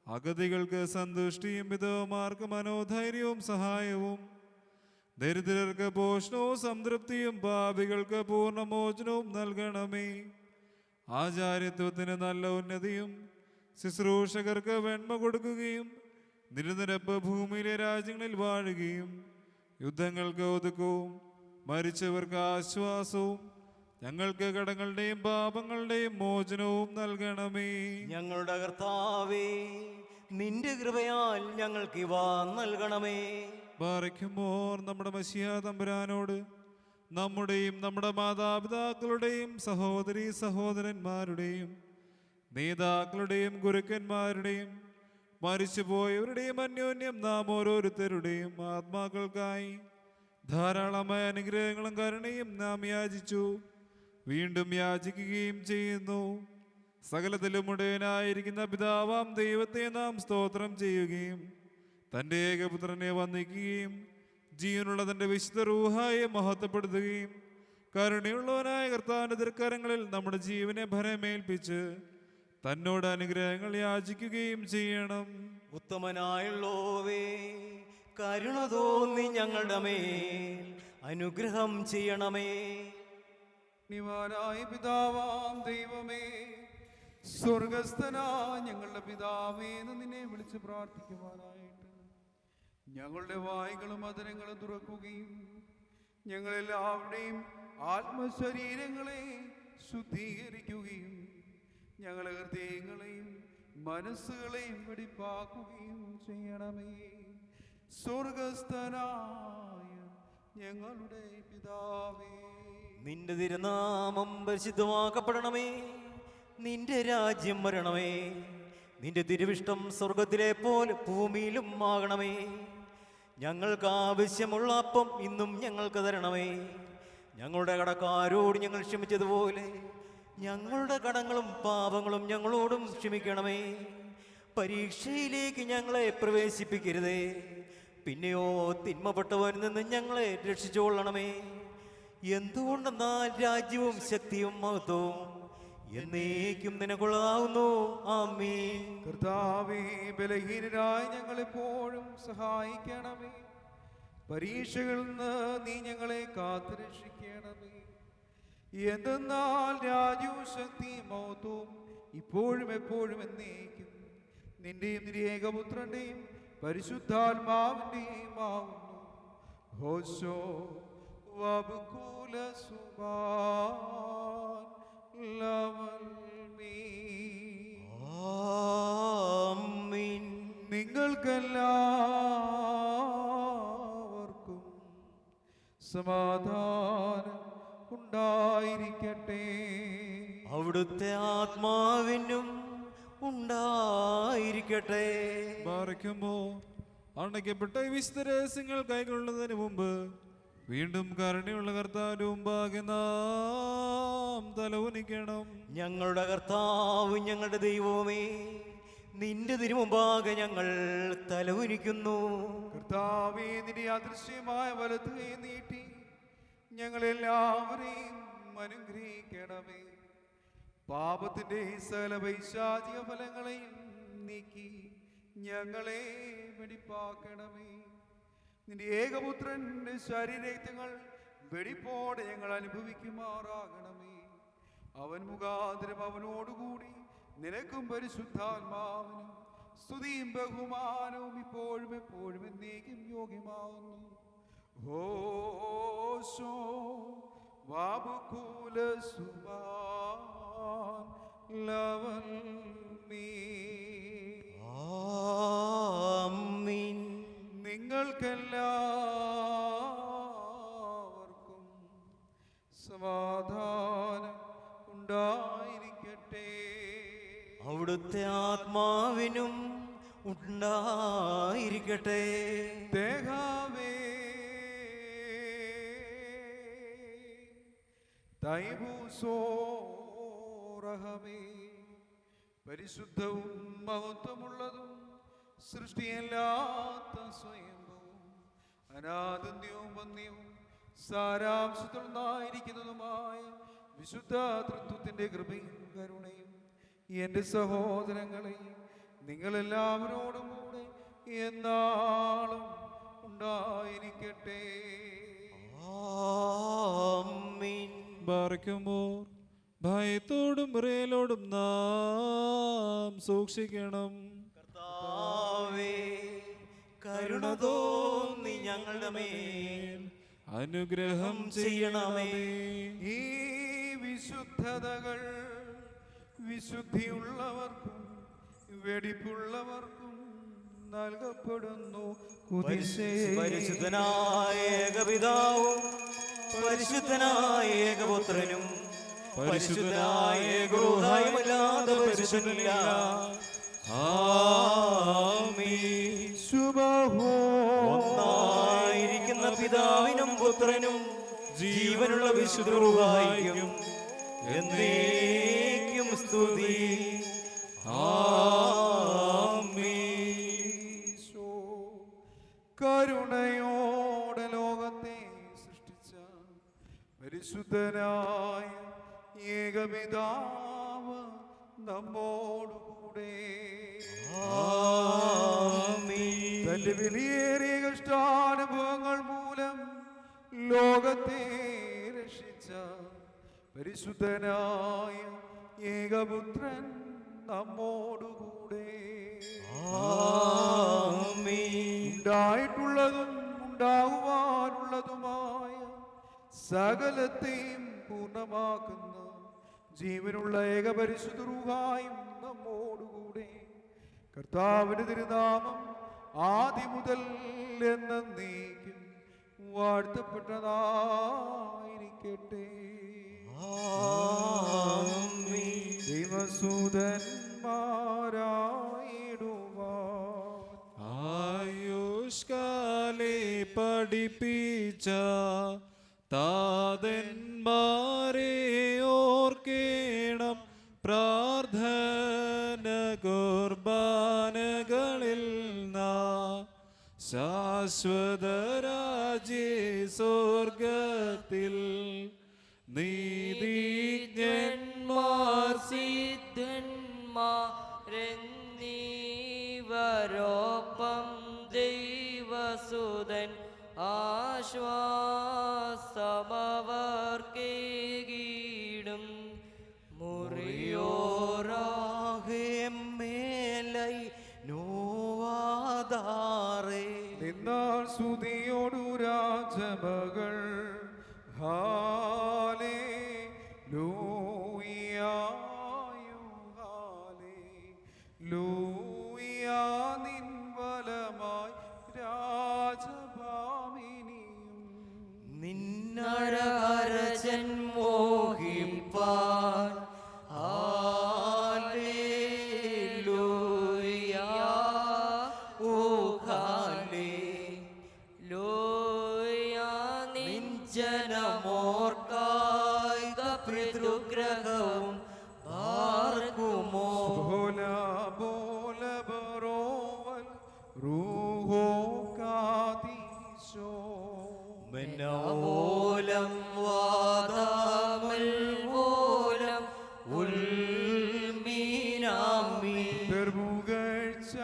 അഗതികൾക്ക് സന്തുഷ്ടിയും വിധവമാർക്ക് മനോധൈര്യവും സഹായവും ദരിദ്രർക്ക് പോഷണവും സംതൃപ്തിയും പാപികൾക്ക് പൂർണ്ണമോചനവും നൽകണമേ. ആചാര്യത്വത്തിന് നല്ല ഉന്നതിയും ശുശ്രൂഷകർക്ക് വെണ്മ കൊടുക്കുകയും നിരനിരപ്പ് ഭൂമിയിലെ രാജ്യങ്ങളിൽ വാഴുകയും യുദ്ധങ്ങൾക്ക് ഒതുക്കവും മരിച്ചവർക്ക് ആശ്വാസവും ഞങ്ങൾക്ക് കടങ്ങളുടെയും പാപങ്ങളുടെയും മോചനവും നൽകണമേ. ഞങ്ങളുടെ കർത്താവേ, നിന്റെ കൃപയാൽ ഞങ്ങൾക്ക് ഇവ നൽകണമേ. ബാറയ്ക്കുമോർ നമ്മുടെ മശിഹാ തമ്പുരാനോട് നമ്മുടെയും നമ്മുടെ മാതാപിതാക്കളുടെയും സഹോദരീ സഹോദരന്മാരുടെയും നേതാക്കളുടെയും ഗുരുക്കന്മാരുടെയും മരിച്ചുപോയവരുടെയും അന്യോന്യം നാം ഓരോരുത്തരുടെയും ആത്മാക്കൾക്കായി ധാരാളമായ അനുഗ്രഹങ്ങളും കരുണയും നാം യാചിച്ചു, വീണ്ടും യാചിക്കുകയും ചെയ്യുന്നു. സകലത്തിലും ഉടയനായിരിക്കുന്ന പിതാവാം ദൈവത്തെ നാം സ്തോത്രം ചെയ്യുകയും തൻ്റെ ഏകപുത്രനെ വന്ദിക്കുകയും ജീവനുള്ള തൻ്റെ വിശുദ്ധ റൂഹായെ മഹത്വപ്പെടുത്തുകയും കരുണയുള്ളവനായ കർത്താവിൻ്റെ തൃക്കരങ്ങളിൽ നമ്മുടെ ജീവനെ ഭരമേൽപ്പിച്ച് തന്നോട് അനുഗ്രഹങ്ങൾ യാചിക്കുകയും ചെയ്യണം. ഉത്തമനായുള്ളോവേ, കരുണ തോന്നി ഞങ്ങളുടെ മേൽ അനുഗ്രഹം ചെയ്യണമേ. നിവാനായ പിതാവാം ദൈവമേ, സ്വർഗസ്ഥനായ ഞങ്ങളുടെ പിതാവേ എന്ന് നിന്നെ വിളിച്ച് പ്രാർത്ഥിക്കുവാനായിട്ട് ഞങ്ങളുടെ വായ്കളും മധുരങ്ങളും തുറക്കുകയും ഞങ്ങളെല്ലാവരുടെയും ആത്മശരീരങ്ങളെ ശുദ്ധീകരിക്കുകയും ഞങ്ങളെ ഹൃദയങ്ങളെയും മനസ്സുകളെയും വെടിപ്പാക്കുകയും ചെയ്യണമേ. സ്വർഗസ്ഥനായ ഞങ്ങളുടെ പിതാവേ, നിന്റെ തിരുനാമം പരിശുദ്ധമാക്കപ്പെടണമേ. നിന്റെ രാജ്യം വരണമേ. നിന്റെ തിരുവിഷ്ടം സ്വർഗത്തിലെ പോലെ ഭൂമിയിലും ആകണമേ. ഞങ്ങൾക്ക് ആവശ്യമുള്ള അപ്പം ഇന്നും ഞങ്ങൾക്ക് തരണമേ. ഞങ്ങളുടെ കടക്കാരോട് ഞങ്ങൾ ക്ഷമിച്ചതുപോലെ ഞങ്ങളുടെ കടങ്ങളും പാപങ്ങളും ഞങ്ങളോടും ക്ഷമിക്കണമേ. പരീക്ഷയിലേക്ക് ഞങ്ങളെ പ്രവേശിപ്പിക്കരുതേ, പിന്നെയോ തിന്മപ്പെട്ടവരിൽ നിന്ന് ഞങ്ങളെ രക്ഷിച്ചുകൊള്ളണമേ. എന്തുകൊണ്ടെന്നാൽ രാജ്യവും ശക്തിയും മഹത്വവും എന്നേക്കും നിനക്കുള്ളതാവുന്നു. ആമേൻ. കർത്താവേ, ബലഹീനരായ ഞങ്ങളെപ്പോഴും സഹായിക്കണമേ. പരീക്ഷകളിൽ നിന്ന് നീ ഞങ്ങളെ കാത്തുരക്ഷിക്കണമേ. എന്തെന്നാൽ രാജ്യവും ശക്തിയും മഹത്വവും ഇപ്പോഴും എപ്പോഴും എന്നേക്കും നിന്റെയും നിന്റെ ഏകപുത്രന്റെയും പരിശുദ്ധാത്മാവിന്റെയും ആവുന്നു. ഹോശോ വബുകൂല സുബാൻ ലവൽ മീ. ആമേൻ. നിങ്ങൾക്കെല്ലാവർക്കും സമാധാനം ഉണ്ടായിരിക്കട്ടെ. അവിടുത്തെ ആത്മാവിനും ഉണ്ടായിരിക്കട്ടെ. ബാറയ്ക്കുമോ അണയ്ക്കപ്പെട്ട ഈ വിശുദ്ധ രഹസ്യങ്ങൾ കൈക്കൊള്ളുന്നതിന് മുമ്പ് വീണ്ടും കരുണയുള്ള കർത്താവിന്റെ മുമ്പാകെ നാം തലവുനിക്കണം. ഞങ്ങളുടെ കർത്താവ്, ഞങ്ങളുടെ ദൈവമേ, നിന്റെ തിരുമുമ്പാകെ ഞങ്ങൾ തലവുനിക്കുന്നു. കർത്താവേ, നിന്റെ അദൃശ്യമായ വലത്ത് കൈ നീട്ടി ഞങ്ങളെല്ലാവരെയും അനുഗ്രഹിക്കണമേ. പാപത്തിന്റെ സകല പൈശാചിക ഫലങ്ങളെയും നീക്കി ഞങ്ങളെ വെടിപ്പാക്കണമേ. നിന്റെ ഏകപുത്രന്റെ ശരീരങ്ങൾ വെടിപ്പോടെ ഞങ്ങൾ അനുഭവിക്കുമാറാകണമേ. അവൻ മുഖാന്തരം അവനോടുകൂടി നിനക്കും പരിശുദ്ധാത്മാവിനും സ്തുതിയും ബഹുമാനവും ഇപ്പോഴും എപ്പോഴും എന്നേക്കും യോഗ്യമാവുന്നു. ഹോശോ വാബുകൂല സുബാൻ ലവൽ മീ. ആമേൻ. നിങ്ങൾക്കെല്ലാവർക്കും സമാധാനം ഉണ്ടായിരിക്കട്ടെ. അവിടുത്തെ ആത്മാവിനും ഉണ്ടായിരിക്കട്ടെ. ദേഹാവേ തൈബൂസോറഹമേ, പരിശുദ്ധവും മഹത്വമുള്ളതും സൃഷ്ടിയല്ലാത്ത സ്വയംഭവും അനാദന്യവും വന്യവും സാരാംശത്തുള്ളതായിരിക്കുന്നതുമായ വിശുദ്ധ തൃത്വത്തിന്റെ കൃപയും കരുണയും എൻ്റെ സഹോദരങ്ങളെ നിങ്ങളെല്ലാവരോടും കൂടെ എന്നാളും ഉണ്ടായിരിക്കട്ടെ. ആമേൻ. ബാറയ്ക്കുമോ ഭയത്തോടും വിറയലോടും നാം സൂക്ഷിക്കണം. കർത്താവേ, കരുണ തോന്നി ഞങ്ങളുടെ മേൽ അനുഗ്രഹം ചെയ്യണമേ. ഈ വിശുദ്ധതകൾ വിശുദ്ധിയുള്ളവർക്കും വെടിപ്പുള്ളവർക്കും നൽകപ്പെടുന്നു. പരിശുദ്ധനായ ഏകപിതാവും പരിശുദ്ധനായ ഏകപുത്രനും പരിശുദ്ധനായ ഏകരൂഹായുമല്ലാതെ പരിശുദ്ധനില്ല. ആമീൻ. ഒന്നായിരിക്കുന്ന പിതാവിനും പുത്രനും ജീവനുള്ള വിശുദ്ധ റൂഹായിക്കും എന്നേക്കും സ്തുതി. കരുണയോടെ ലോകത്തെ സൃഷ്ടിച്ച പരിശുദ്ധനായ ഏകപിതാവ് നമ്മോടുകൂടെ. തന്റെ വിലയേറിയ കഷ്ടാനുഭവങ്ങൾ മൂലം ലോകത്തെ രക്ഷിച്ച പരിശുദ്ധനായ ഏകപുത്രൻ നമ്മോടുകൂടെ. ഉണ്ടായിട്ടുള്ളതും ഉണ്ടാകുവാനുള്ളതുമായ സകലത്തെയും പൂർണ്ണമാക്കുന്ന ജീവനുള്ള ഏകപരിശുദ്ധ റൂഹായും നമ്മോടുകൂടെ. കർത്താവിന്റെ തിരുനാമം ആദ്യം മുതൽ എന്നേക്കും വാഴ്ത്തപ്പെട്ടതായിരിക്കട്ടെ. ദൈവസൂതന്മാരായിടുവാൻ ആയുഷ്കാലെ പഠിപ്പിച്ച താതന്മാരെ ഓർക്കേണം. പ്രാർത്ഥന കുർബാനകളിൽ നാം ശാശ്വത രാജ്യ സ്വർഗത്തിൽ നീതിജ്ഞന്മാർ സിദ്ധന്മാരെന്നീവരോപ്പം ദൈവസുതൻ ആശ്വാസമവർക്കേകീടും. മേലൈ നോവാദാറേ. നിന്നാൾ സ്തുതിയോടു രാജമകൾ ഹാലേലൂയായു ഹാലേലൂയ. നിൻ വലമായി രാജഭാമിനിയും നിന്നഴകരജൻ മോഹിപ്പാൻ ഹല്ലേലൂയ. ഓ ഹല്ലേലൂയ. നിൻ ജനമോർക്കായിക പിതൃഗ്രഹവും പാർക്കുമോ. Bola Bola ബറോവൽ റൂഹോ കാദീശോ. ഓലം വാദാമൽ ഓലം ഉൽമീനാമി. പെർമുകഴ്ച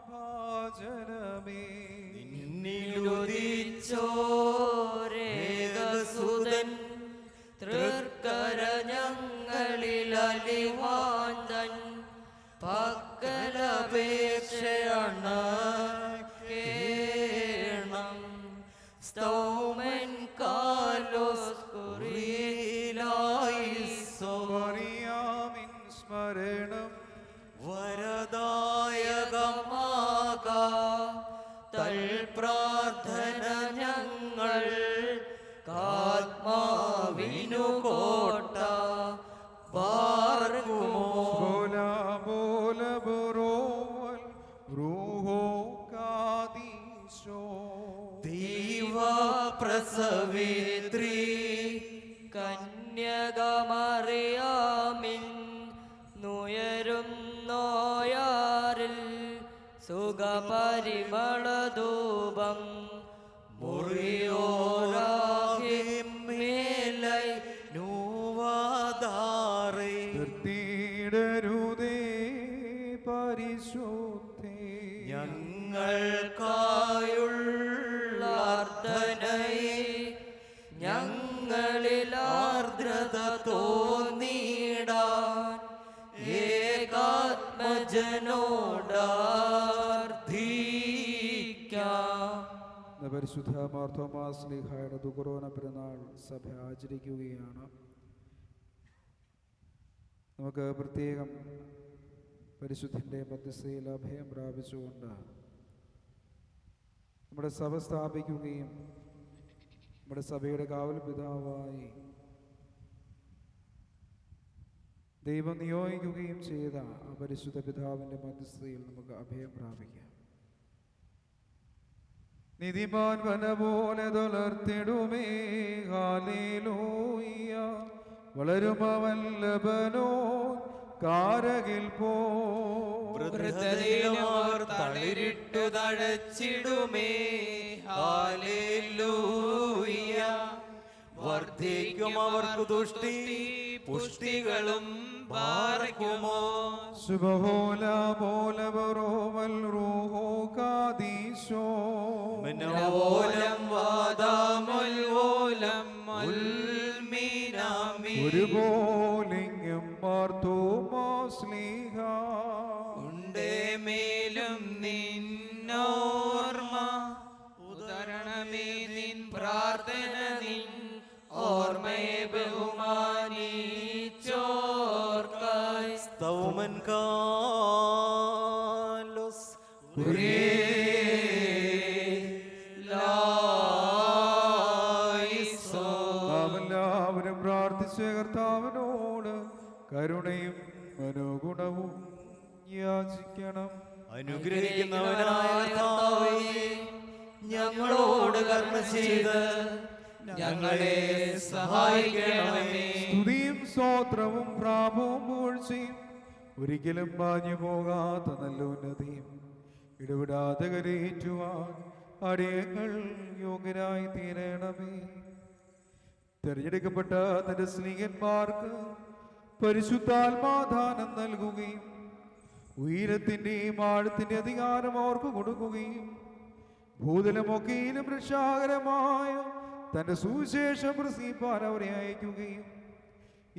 ഭാജനമേ നിന്നുദിച്ചോരേകസുതൻ തൃക്കര ഞങ്ങളിൽ അലിവാന്തൻ പക്കലപേക്ഷയാണ് കേണം. സ്തൗമൻ കാലോസ് കുറിയിലായിസോ. മറിയാമിൻ സ്മരണം വരദായകമാക തൽപ്രാർത്ഥന ഞങ്ങൾ കാത്മാവിനു കോട്ട പാർക്കുമോ. Bola Bola ബറോവൽ റൂഹോ കാദീശോ. ദൈവപ്രസവേത്രീ കന്യകമറിയാമിൻ നുയരുന്നോയാരിൽ സുഖപരിമളധൂപം മേലൈ നോവാദാറേ. നിർത്തിയിടരുതേ പരിശുദ്ധേ. ഞങ്ങൾക്കായുള്ള അർത്ഥനയെ ഞങ്ങളിൽ ആർദ്രത തോന്നി പരിശുദ്ധ മാർത്തോമാ ശ്ലീഹായുടെ ദുഃഖറോന പെരുന്നാൾ സഭ ആചരിക്കുകയാണ്. നമുക്ക് പ്രത്യേകം പരിശുദ്ധൻ്റെ മധ്യസ്ഥയിൽ അഭയം പ്രാപിച്ചുകൊണ്ട് നമ്മുടെ സഭ സ്ഥാപിക്കുകയും നമ്മുടെ സഭയുടെ കാവൽ പിതാവായി ദൈവം നിയോഗിക്കുകയും ചെയ്ത ആ പരിശുദ്ധ പിതാവിൻ്റെ മധ്യസ്ഥയിൽ നമുക്ക് അഭയം പ്രാപിക്കാം. നിധിമാൻ വന പോലെ തുളർത്തിടുമേ ഹല്ലേലൂയ, വളരുമവൻ ലബനോൻ കാരകിൽ പോ. വൃദ്ധതയിലവർ തളിരിട്ടു തഴച്ചിടുമേ ഹല്ലേലൂയ, വർദ്ധിക്കും അവർക്ക് തുഷ്ടി പുഷ്ടികളും പാർക്കുമോ. സുബഹോല പോല ബറോവൽ റൂഹോ കാദീശോ, മനവോലം വാദാമുൽവോലം ഉൽമീനാമി. ഒരുപോലിങ്ങും മാർത്തോമാ ശ്ലീഹ ഉണ്ടേ മേലും നിന്നോർമ്മ, ഉദരണമേ നിൻ പ്രാർത്ഥന നിൻ ഓർമ്മയെ ബഹുമാനിച്ചോർക്കായി. സ്തൗമൻ കാലോസ് എല്ലാവരും പ്രാർത്ഥിച്ച കർത്താവിനോട് കരുണയും മനോഗുണവും യാചിക്കണം. അനുഗ്രഹിക്കുന്നവനായ കർത്താവേ, ഞങ്ങളോട് കരുണ ചെയ്ത് ഞങ്ങളെ സഹായിക്കണമേ. സ്തുതിയും സ്തോത്രവും പ്രാപവും പൂഴ്ചയും ഒരിക്കലും മാഞ്ഞു പോകാത്ത നല്ല ഉന്നതിയും ഇടപെടാതെ കരയേറ്റുവാൻ അടിയങ്ങൾ യോഗ്യരായി തീരണമേ. തെരഞ്ഞെടുക്കപ്പെട്ട തന്റെ സ്നേഹന്മാർക്ക് പരിശുദ്ധാത്മാദാനം നൽകുകയും ഉയരത്തിന്റെയും ആഴത്തിന്റെ അധികാരം അവർക്ക് കൊടുക്കുകയും ഭൂതലമൊക്കെയിലും രക്ഷാകരമായ തന്റെ സുവിശേഷം പ്രസംഗിപ്പാൻ അവരെ അയക്കുകയും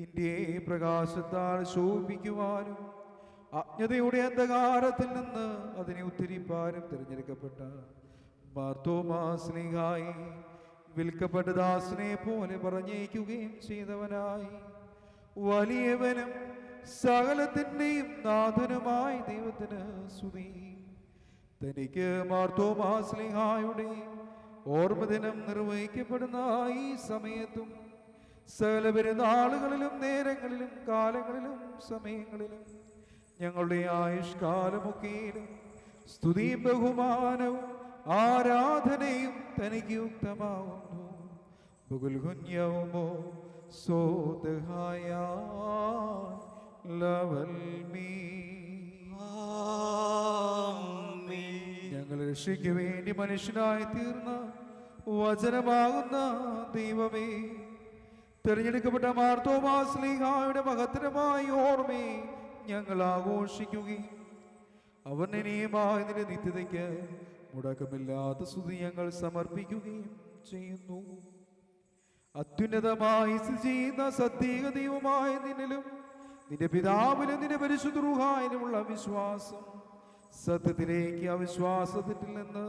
ഇന്ത്യയെ പ്രകാശത്താൽ ശോഭിക്കുവാനും അജ്ഞതയുടെ അന്ധകാരത്തിൽ നിന്ന് അതിനെ ഉദ്ധരിപ്പാനും തിരഞ്ഞെടുക്കപ്പെട്ട മാർത്തോമാ ശ്ലീഹായി വിൽക്കപ്പെട്ട ദാസനെ പോലെ പറഞ്ഞയക്കുകയും ചെയ്തവനായി വലിയവനും സകലത്തിൻ്റെയും നാഥനുമായ ദൈവത്തിന് സ്തുതി. തനിക്ക് മാർത്തോമാ ശ്ലീഹായുടെ ഓർമ്മദിനം നിർവഹിക്കപ്പെടുന്ന ഈ സമയത്തും സകല പെരുന്നാളുകളിലും നേരങ്ങളിലും കാലങ്ങളിലും സമയങ്ങളിലും ഞങ്ങളുടെ ആയുഷ്കാലമൊക്കെയിലും സ്തുതിയും ബഹുമാനവും ആരാധനയും തനിക്ക് യുക്തമാവുന്നു. ബുഗുൽഹുന്യവുമോ സോദഹായ ലവൽമീ. ഞങ്ങൾ രക്ഷയ്ക്ക് വേണ്ടി മനുഷ്യനായി തീർന്ന വചനമാകുന്ന ദൈവമേ, തിരഞ്ഞെടുക്കപ്പെട്ട മാർത്തോമാ ശ്ലീഹായുടെ മഹത്തരമായ ഓർമ്മയെ ഞങ്ങൾ ആഘോഷിക്കുകയും അവർണ്ണനീയമായ നിന്റെ നിത്യതയ്ക്ക് മുടക്കമില്ലാത്ത സ്തുതി ഞങ്ങൾ സമർപ്പിക്കുകയും ചെയ്യുന്നു. അത്യുന്നതമായി സ്ഥിതി ചെയ്യുന്ന സത്യേക ദൈവമായ നിന്നിലും നിന്റെ പിതാവിലും നിന്റെ പരിശുദ്ധ റൂഹായിലുമുള്ള വിശ്വാസം, സത്യത്തിലേക്ക് അവിശ്വാസത്തിൽ നിന്ന്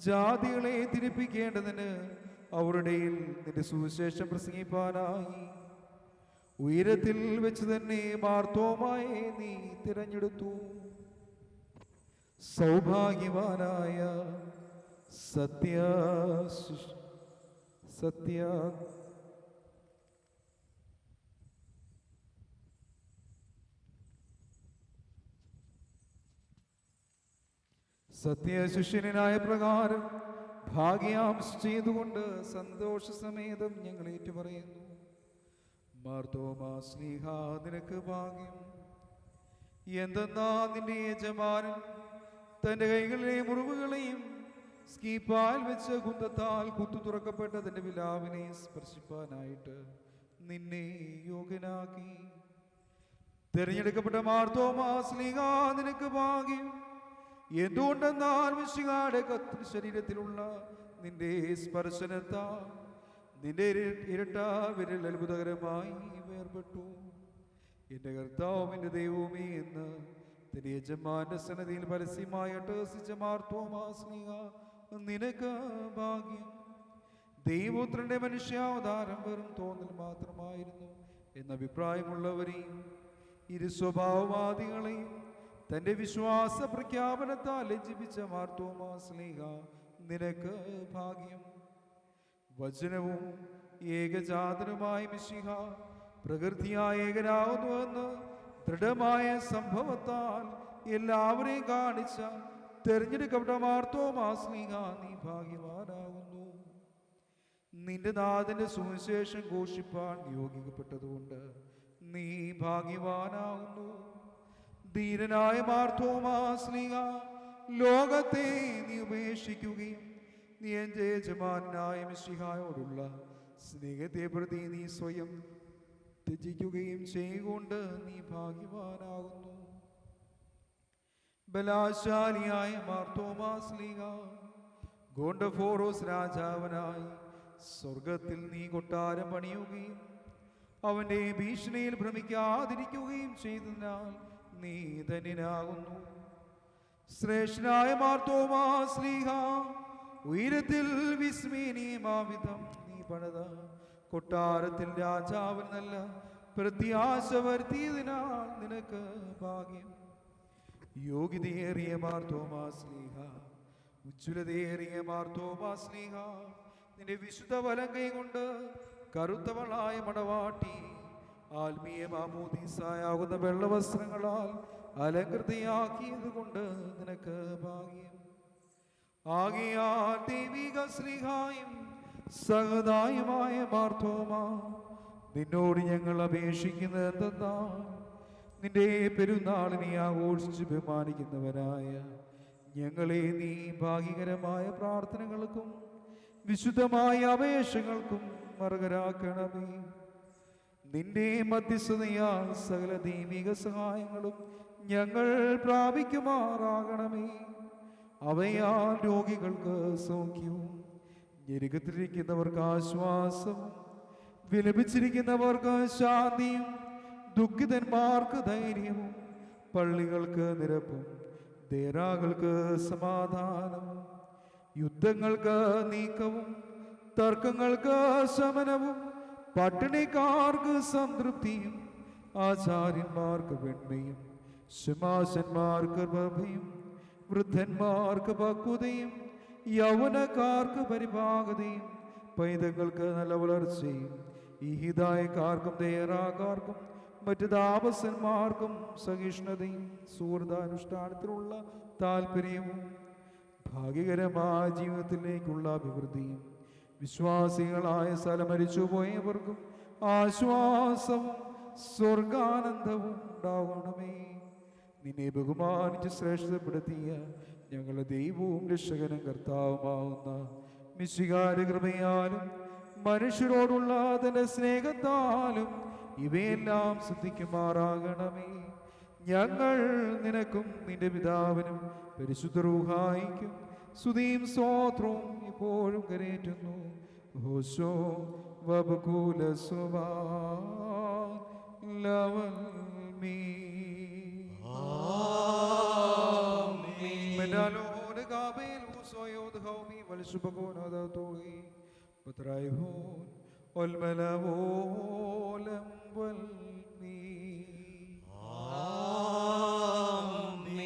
ജാതികളെ തിരിപ്പിക്കേണ്ടതിന് അവരുടെ നിന്റെ സുവിശേഷം പ്രസംഗിപ്പാനായി ഉയരത്തിൽ വെച്ച് തന്നെ മാർത്തോമായെ നീ തിരഞ്ഞെടുത്തു. സൗഭാഗ്യവാനായ സത്യ സത്യശിഷ്യനായ പ്രകാരം ഭാഗ്യാംശ ചെയ്തുകൊണ്ട് സന്തോഷസമേതം ഞങ്ങൾ ഏറ്റുപറയുന്നു. മാർത്തോമാ ശ്ലീഹാ, നിനക്ക് ഭാഗ്യം. എന്തെന്നാ നിന്റെ യജമാനൻ തൻ്റെ കൈകളിലെ മുറിവുകളെയും സ്കീപ്പാൽ വെച്ച് കുന്തത്താൽ കുത്തു തുറക്കപ്പെട്ട തൻ്റെ വിലാവിനെ സ്പർശിപ്പാനായിട്ട് നിന്നെ യോഗ്യനാക്കി. തിരഞ്ഞെടുക്കപ്പെട്ട മാർത്തോമാ ശ്ലീഹാ, നിനക്ക് ഭാഗ്യം. എന്തുകൊണ്ടെന്നാൽ മിശിഹായുടെ കത്തിൽ ശരീരത്തിലുള്ള നിന്റെ സ്പർശനത്താൽ നിന്റെ ഇരട്ട വിരൽ അത്ഭുതകരമായി വേർപെട്ടു. എൻ്റെ കർത്താവും എൻ്റെ ദൈവവുമേ എന്ന് തന്റെ യജമാന്റെ സന്നദ്ധിയിൽ പരസ്യമായി അട്ടഹസിച്ച മാർത്തോമാ ശ്ലീഹാ നിനക്ക് ഭാഗ്യം. ദൈവപുത്രന്റെ മനുഷ്യാവതാരം വെറും തോന്നൽ മാത്രമായിരുന്നു എന്ന അഭിപ്രായമുള്ളവരെയും ഇരു സ്വഭാവവാദികളെയും തന്റെ വിശ്വാസ പ്രഖ്യാപനത്താൽ ലജ്ജിപ്പിച്ച മാർത്തോമാ ശ്ലീഹ നിനക്ക് ഭാഗ്യം. വചനവും ഏകജാതനുമായ മിശിഹ പ്രകൃതിയായ ഏകനാകുന്നുവെന്ന് ദൃഢമായ സംഭവത്താൽ എല്ലാവരെയും കാണിച്ച തെരഞ്ഞെടുക്കപ്പെട്ട മാർത്തോമാ ശ്ലീഹ നീ ഭാഗ്യവാനാകുന്നു. നിന്റെ നാഥന്റെ സുവിശേഷം ഘോഷിപ്പാൻ നിയോഗിക്കപ്പെട്ടതുകൊണ്ട് നീ ഭാഗ്യവാനാകുന്നു. ധീരനായ മാർത്തോമാ ശ്ലീഹ ലോകത്തെ നീ ഉപേക്ഷിക്കുകയും നീ എൻ്റെ യജമാനായ മിശിഹായോടുള്ള സ്നേഹത്തെ പ്രതി നീ സ്വയം ത്യജിക്കുകയും ചെയ്യുകൊണ്ട് നീ ഭാഗ്യവാനാകുന്നു. ബലാശാലിയായ മാർത്തോമാ ശ്ലീഹ ഗോണ്ടഫോറോസ് രാജാവനായി സ്വർഗത്തിൽ നീ കൊട്ടാരം പണിയുകയും അവന്റെ ഭീഷണിയിൽ ഭ്രമിക്കാതിരിക്കുകയും ചെയ്തതിനാൽ നീ ധന്യനാകുന്നു. ശ്രേഷ്ഠനായ മാർത്തോമാ ശ്ലീഹ ഉയരത്തിൽ വിസ്മയനീയമാവിധം നീ പണിത കൊട്ടാരത്തിൽ രാജാവിന് നല്ല പ്രത്യാശ വരുത്തിയതിനാൽ നിനക്ക് ഭാഗ്യം. യോഗ്യതയേറിയ മാർത്തോമാ ശ്ലീഹ ഉജ്ജ്വലതയേറിയ മാർത്തോമാ ശ്ലീഹ നിന്റെ വിശുദ്ധ വലങ്കൈ കൊണ്ട് കറുത്തവളായ മണവാട്ടി ആത്മീയ മാമോദീസായാകുന്ന വെള്ളവസ്ത്രങ്ങളാൽ അലങ്കൃതയാക്കിയത് കൊണ്ട് നിനക്ക് ഭാഗ്യം. ആകയാൽ ദൈവിക ശ്ലീഹായും സഹതായുമായ മാർത്തോമാ നിന്നോട് ഞങ്ങൾ അപേക്ഷിക്കുന്നത് എന്തെന്നാ, നിന്റെ പെരുന്നാളിനെ ആഘോഷിച്ച് ബഹുമാനിക്കുന്നവരായ ഞങ്ങളെ നീ ഭാഗ്യകരമായ പ്രാർത്ഥനകൾക്കും വിശുദ്ധമായ അപേക്ഷകൾക്കും മറുകരാക്കണമേ. നിന്റെ മധ്യസ്ഥതയാൽ സകല ദൈവിക സഹായങ്ങളും ഞങ്ങൾ പ്രാപിക്കുമാറാകണമേ. അവയാൽ രോഗികൾക്ക് സൗഖ്യവും ഞെരുക്കത്തിലിരിക്കുന്നവർക്ക് ആശ്വാസവും വിലപിച്ചിരിക്കുന്നവർക്ക് ശാന്തിയും ദുഃഖിതന്മാർക്ക് ധൈര്യവും പള്ളികൾക്ക് നിരപ്പും ദേരാകൾക്ക് സമാധാനവും യുദ്ധങ്ങൾക്ക് നീക്കവും തർക്കങ്ങൾക്ക് ശമനവും പട്ടിണിക്കാർക്ക് സംതൃപ്തിയും ആചാര്യന്മാർക്ക് വെണ്മയും ശമാശന്മാർക്ക് പ്രഭയും വൃദ്ധന്മാർക്ക് പക്വതയും യൗവനക്കാർക്ക് പരിഭാഗതയും പൈതങ്ങൾക്ക് നല്ല വളർച്ചയും ഈ ഹിദായക്കാർക്കും ദേറാക്കാർക്കും മറ്റു താപസന്മാർക്കും സഹിഷ്ണുതയും സുഹൃതാനുഷ്ഠാനത്തിലുള്ള താല്പര്യവും ഭാഗ്യകരമായ ജീവിതത്തിലേക്കുള്ള അഭിവൃദ്ധിയും വിശ്വാസികളായ സ്ഥലം മരിച്ചുപോയവർക്കും ആശ്വാസവും സ്വർഗാനന്ദവും ഉണ്ടാവണമേ. നിന്നെ ബഹുമാനിച്ച് ശ്രേഷ്ഠപ്പെടുത്തിയ ഞങ്ങളുടെ ദൈവവും രക്ഷകനും കർത്താവുമാവുന്ന മിശിഹായുടെ കൃപയാലും മനുഷ്യരോടുള്ള തന്റെ സ്നേഹത്താലും ഇവയെല്ലാം ശ്രദ്ധിക്കുമാറാകണമേ. ഞങ്ങൾ നിനക്കും നിന്റെ പിതാവിനും പരിശുദ്ധ റൂഹായിക്കും സ്തുതിയും സ്തോത്രവും ഇപ്പോഴും കരേറ്റുന്നു. ഹോശോ വബകൂല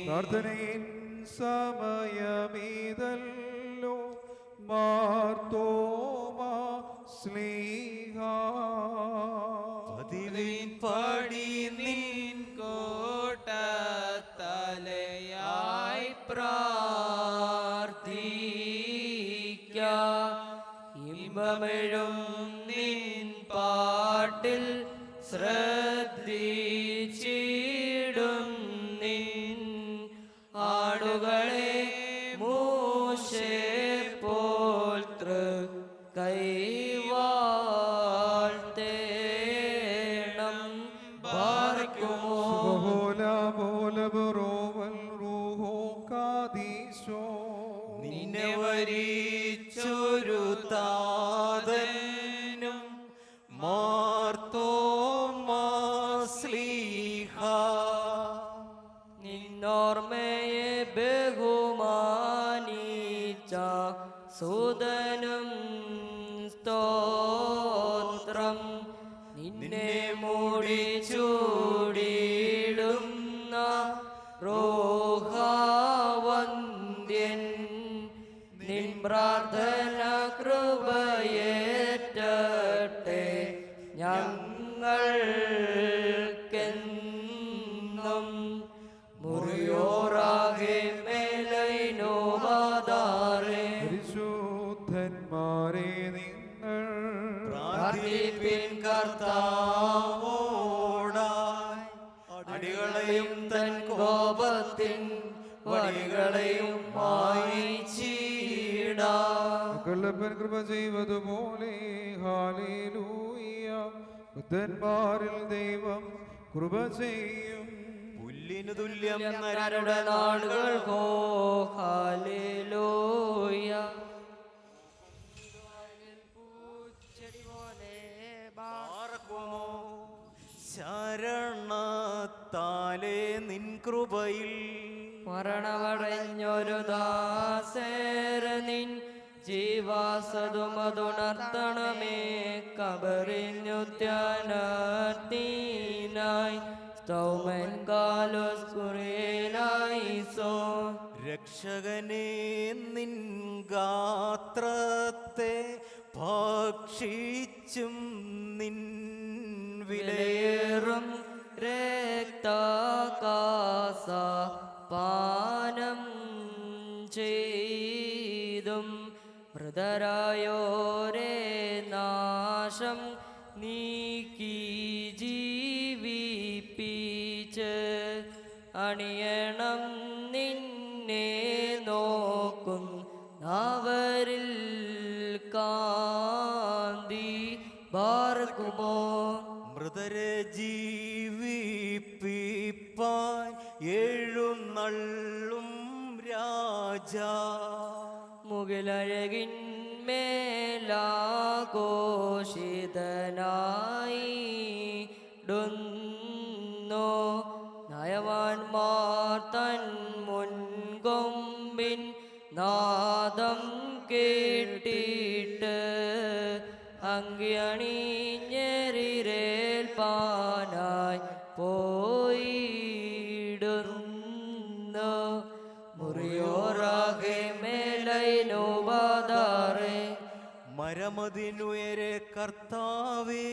പ്രാർത്ഥനയിൻ സമയമീതല്ലോ മാർത്തോമാ ശ്ലീഹ പതിവിൻ പടി നിൻ കോട്ടത്തലയായി പ്രാർത്ഥിക്ക ഇമ്പമെഴും നിൻ പാട്ടിൽ ശ്രദ്ധിച്ചിടും നിൻ ആടുകളെ മോശെ പോൽ കൈവാഴ്ത്തേണം പാർക്കുമോ നിന്നെ വരിച്ചൊരു താതനും മാർത്തോമാ ശ്ലീഹ നിന്നോർമ്മയെ ബഹുമാനിച്ച സുതനും സ്തോത്രം. നിന്നെ മൂടി ചൂടിയിടുന്ന റോഹാവന്ത്യൻ നിൻ പ്രാർത്ഥന കൃപയേറ്റട്ടെ ഞങ്ങൾക്കെന്നും. മുറിയോറാകെ മേലൈനോ ബാധാറേ പരിശുദ്ധന്മാരെ നിങ്ങൾ പ്രാർത്ഥിപ്പിൻ കർത്താവോടായി. അടികളെയും തൻ കോപത്തിൻ വടികളെയും മായിച്ചിടാം. കള്ളപ്പൻ കൃപ ചെയ്വതുപോലെ ഹാലേലൂയ. ബുദ്ധന്മാരിൽ ദൈവം കൃപ ചെയ്യും. പുല്ലിനു തുല്യം നരരുടെ നാടുകൾ ഹോ ഹല്ലേലൂയ. പാർക്കുമോ ശരണത്താലേ നിൻ കൃപയിൽ. മരണമടഞ്ഞൊരു ദാസേര നിൻ ജീവാസതുമതുണർത്തണമേ. കബറിഞ്ഞുത്യാനീനായി സ്തൗമൻ കാലോസ് കുറിയനായിസോ. രക്ഷകനെ നിൻ ഗാത്രത്തെ ഭക്ഷിച്ചും നിൻ വിലയേറും വിലയേറും രക്തകാസ പാനം ചെയ്തും മൃതരായോരേ നാശം നീക്കി ജീവിപ്പിച്ച് അണിയണം നിന്നെ നോക്കും അവരിൽ കാന്തി ബാർക്കുമോ. മൃതരെ ജീവിപ്പിപ്പാൻ എഴുന്നള്ളും രാജാ. മുകിലഴകിന്മേലാഘോഷിതനായിടുന്നു നയവാൻമാർ തൻ മുൻകൊമ്പിൻ നാദം കേട്ടിട്ട് അങ്കിയണിഞ്ഞെറിരേൽപ്പാനായി പോയിടുന്നു. മുറിയോറാകെ മേലൈനോ ബാധാറേ മരമതിനുയരെ കർത്താവേ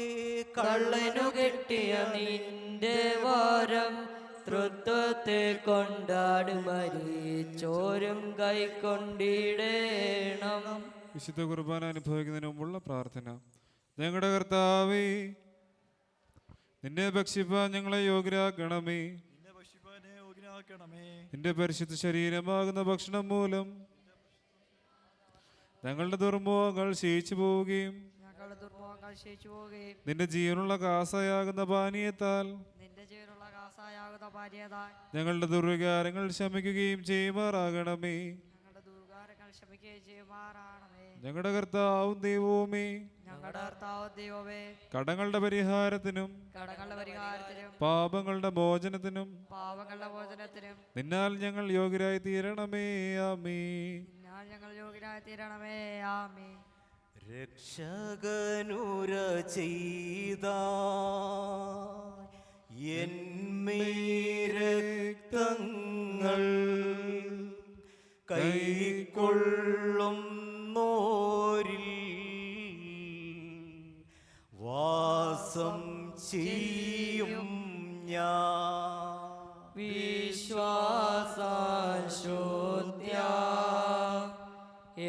കള്ളനു കെട്ടിയ നിന്റെ വാരം തൃത്വത്തെ കൊണ്ടാടുമരിച്ചോരും കൈക്കൊണ്ടിടേണം. വിശുദ്ധ കുർബാന അനുഭവിക്കുന്നതിന് മുമ്പുള്ള പ്രാർത്ഥന. ഞങ്ങളുടെ കർത്താവേ, നിന്നെ ഭക്ഷിപ്പാൻ ഞങ്ങളെ യോഗ്യരാക്കണമേ. നിന്നെ ഭക്ഷിപ്പാനെ യോഗ്യനാക്കണമേ. നിന്റെ പരിശുദ്ധ ശരീരമാകുന്ന ഭക്ഷണം മൂലം ഞങ്ങളുടെ ദുർമോഹങ്ങൾ ക്ഷയിച്ചു പോവുകയും ഞങ്ങളുടെ ദുർമോഹങ്ങൾ ക്ഷയിച്ചു പോവുകയും നിന്റെ ജീവനുള്ള കാസയാകുന്ന പാനീയത്താൽ നിന്റെ ജീവനുള്ള കാസായാകുന്ന ഭാര്യതായി ഞങ്ങളുടെ ദുർവികാരങ്ങൾ ശമിക്കുകയും ചെയ്യുമാറാകണമേ. ഞങ്ങളുടെ ദുർഗാരങ്ങൾ ക്ഷമിക്കുകയും ചെയ്യുമാറാണമേ. ഞങ്ങളുടെ കർത്താവും ദൈവവുമേ, ഞങ്ങളുടെ കർത്താവ് ദൈവമേ, കടങ്ങളുടെ പരിഹാരത്തിനും കടങ്ങളുടെ പരിഹാരത്തിനും പാപങ്ങളുടെ മോചനത്തിനും പാവങ്ങളുടെ മോചനത്തിനും നിന്നാൽ ഞങ്ങൾ യോഗ്യരായി തീരണമേ. ആമേ. നിന്നാൽ ഞങ്ങൾ യോഗ്യരായി തീരണമേ. ആമേ. രക്ഷകനുര ചെയ്ത രക്തങ്ങൾ കൈക്കൊള്ളുന്നോരിൽ വാസം ചെയ്യും ഞാൻ. വിശ്വാസശുദ്ധ്യ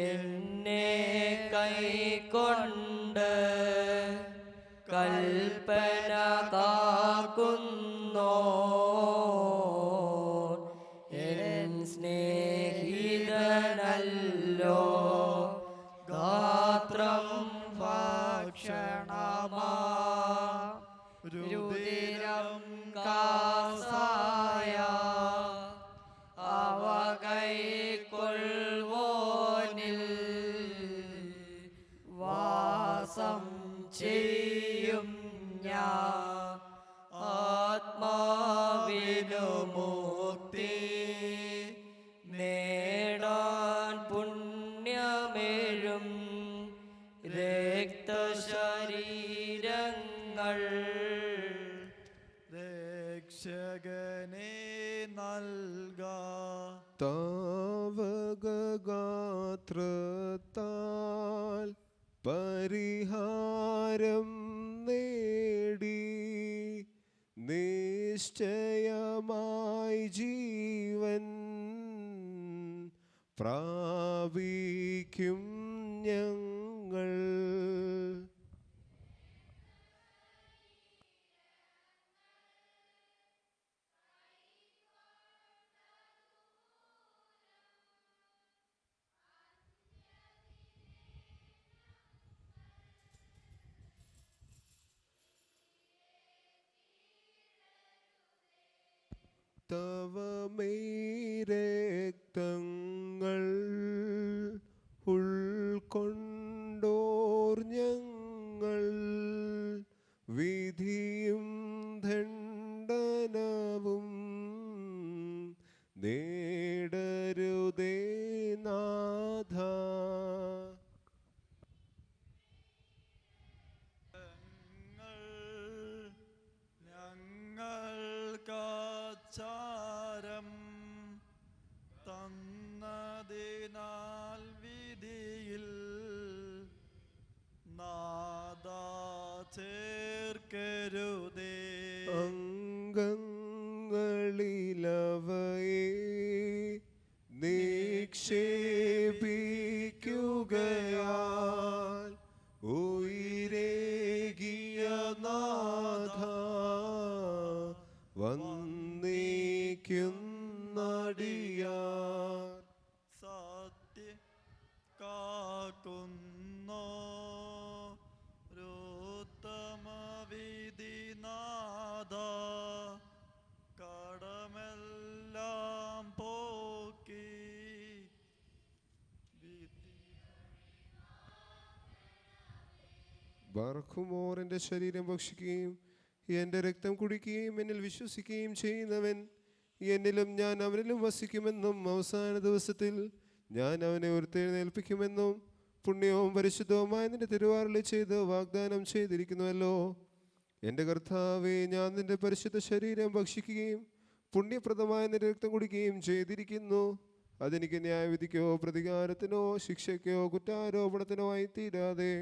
എന്നെ കൈക്കൊണ്ട് കൽപ്പന കാക്കുന്നോ എൻ സ്നേഹിതനല്ലോ. ഗാത്രം ഭക്ഷണമാ രുതിരം കാസായ അവ കൈക്കൊള്ളുവോനിൽ വാസം ചെയ്യും ഞാൻ. ആത്മാവിനു മുക്തി നേടാൻ പുണ്യമേൽ രക്തശരീരങ്ങൾ രക്ഷകനെ നൽക താവകഗാത്രത്താൽ പരിഹാരം നേടി നിശ്ചയമായി ജീവൻ പ്രാപിക്കും ഞങ്ങൾ. തവ രക്തങ്ങൾ ഉൾക്കൊണ്ടോർ ഞങ്ങൾ വിധിയും ദണ്ഡനവും നേടരുതേ നാഥ. ഞങ്ങൾക്കാചാരം തന്നതിനാൽ വിധിയിൽ നാദാ ചേർക്കരുതേ. അംഗങ്ങളിലവയെ നിക്ഷേപിക്കുകയാൽ ഉയരേകിയ നാഥ വന്ദിക്കുന്നടിയാർ. സത്യ കാക്കുന്നോ രോത്തമ വിധിനാഥ കടമെല്ലാം പോക്കി ബർഖുമോർ എൻ്റെ ശരീരം ഭക്ഷിക്കുകയും എൻ്റെ രക്തം കുടിക്കുകയും എന്നിൽ വിശ്വസിക്കുകയും ചെയ്യുന്നവൻ എന്നിലും ഞാൻ അവനിലും വസിക്കുമെന്നും അവസാന ദിവസത്തിൽ ഞാൻ അവനെ ഉയർത്തെഴുന്നേൽപ്പിക്കുമെന്നും പുണ്യവും പരിശുദ്ധവുമായ നിന്റെ തിരുവാറിൽ ചെയ്ത് വാഗ്ദാനം ചെയ്തിരിക്കുന്നുവല്ലോ. എൻ്റെ കർത്താവേ, ഞാൻ നിന്റെ പരിശുദ്ധ ശരീരം ഭക്ഷിക്കുകയും പുണ്യപ്രദമായ നിന്റെ രക്തം കുടിക്കുകയും ചെയ്തിരിക്കുന്നു. അതെനിക്ക് ന്യായവിധിക്കോ പ്രതികാരത്തിനോ ശിക്ഷയ്ക്കോ കുറ്റാരോപണത്തിനോ ആയി തീരാതെ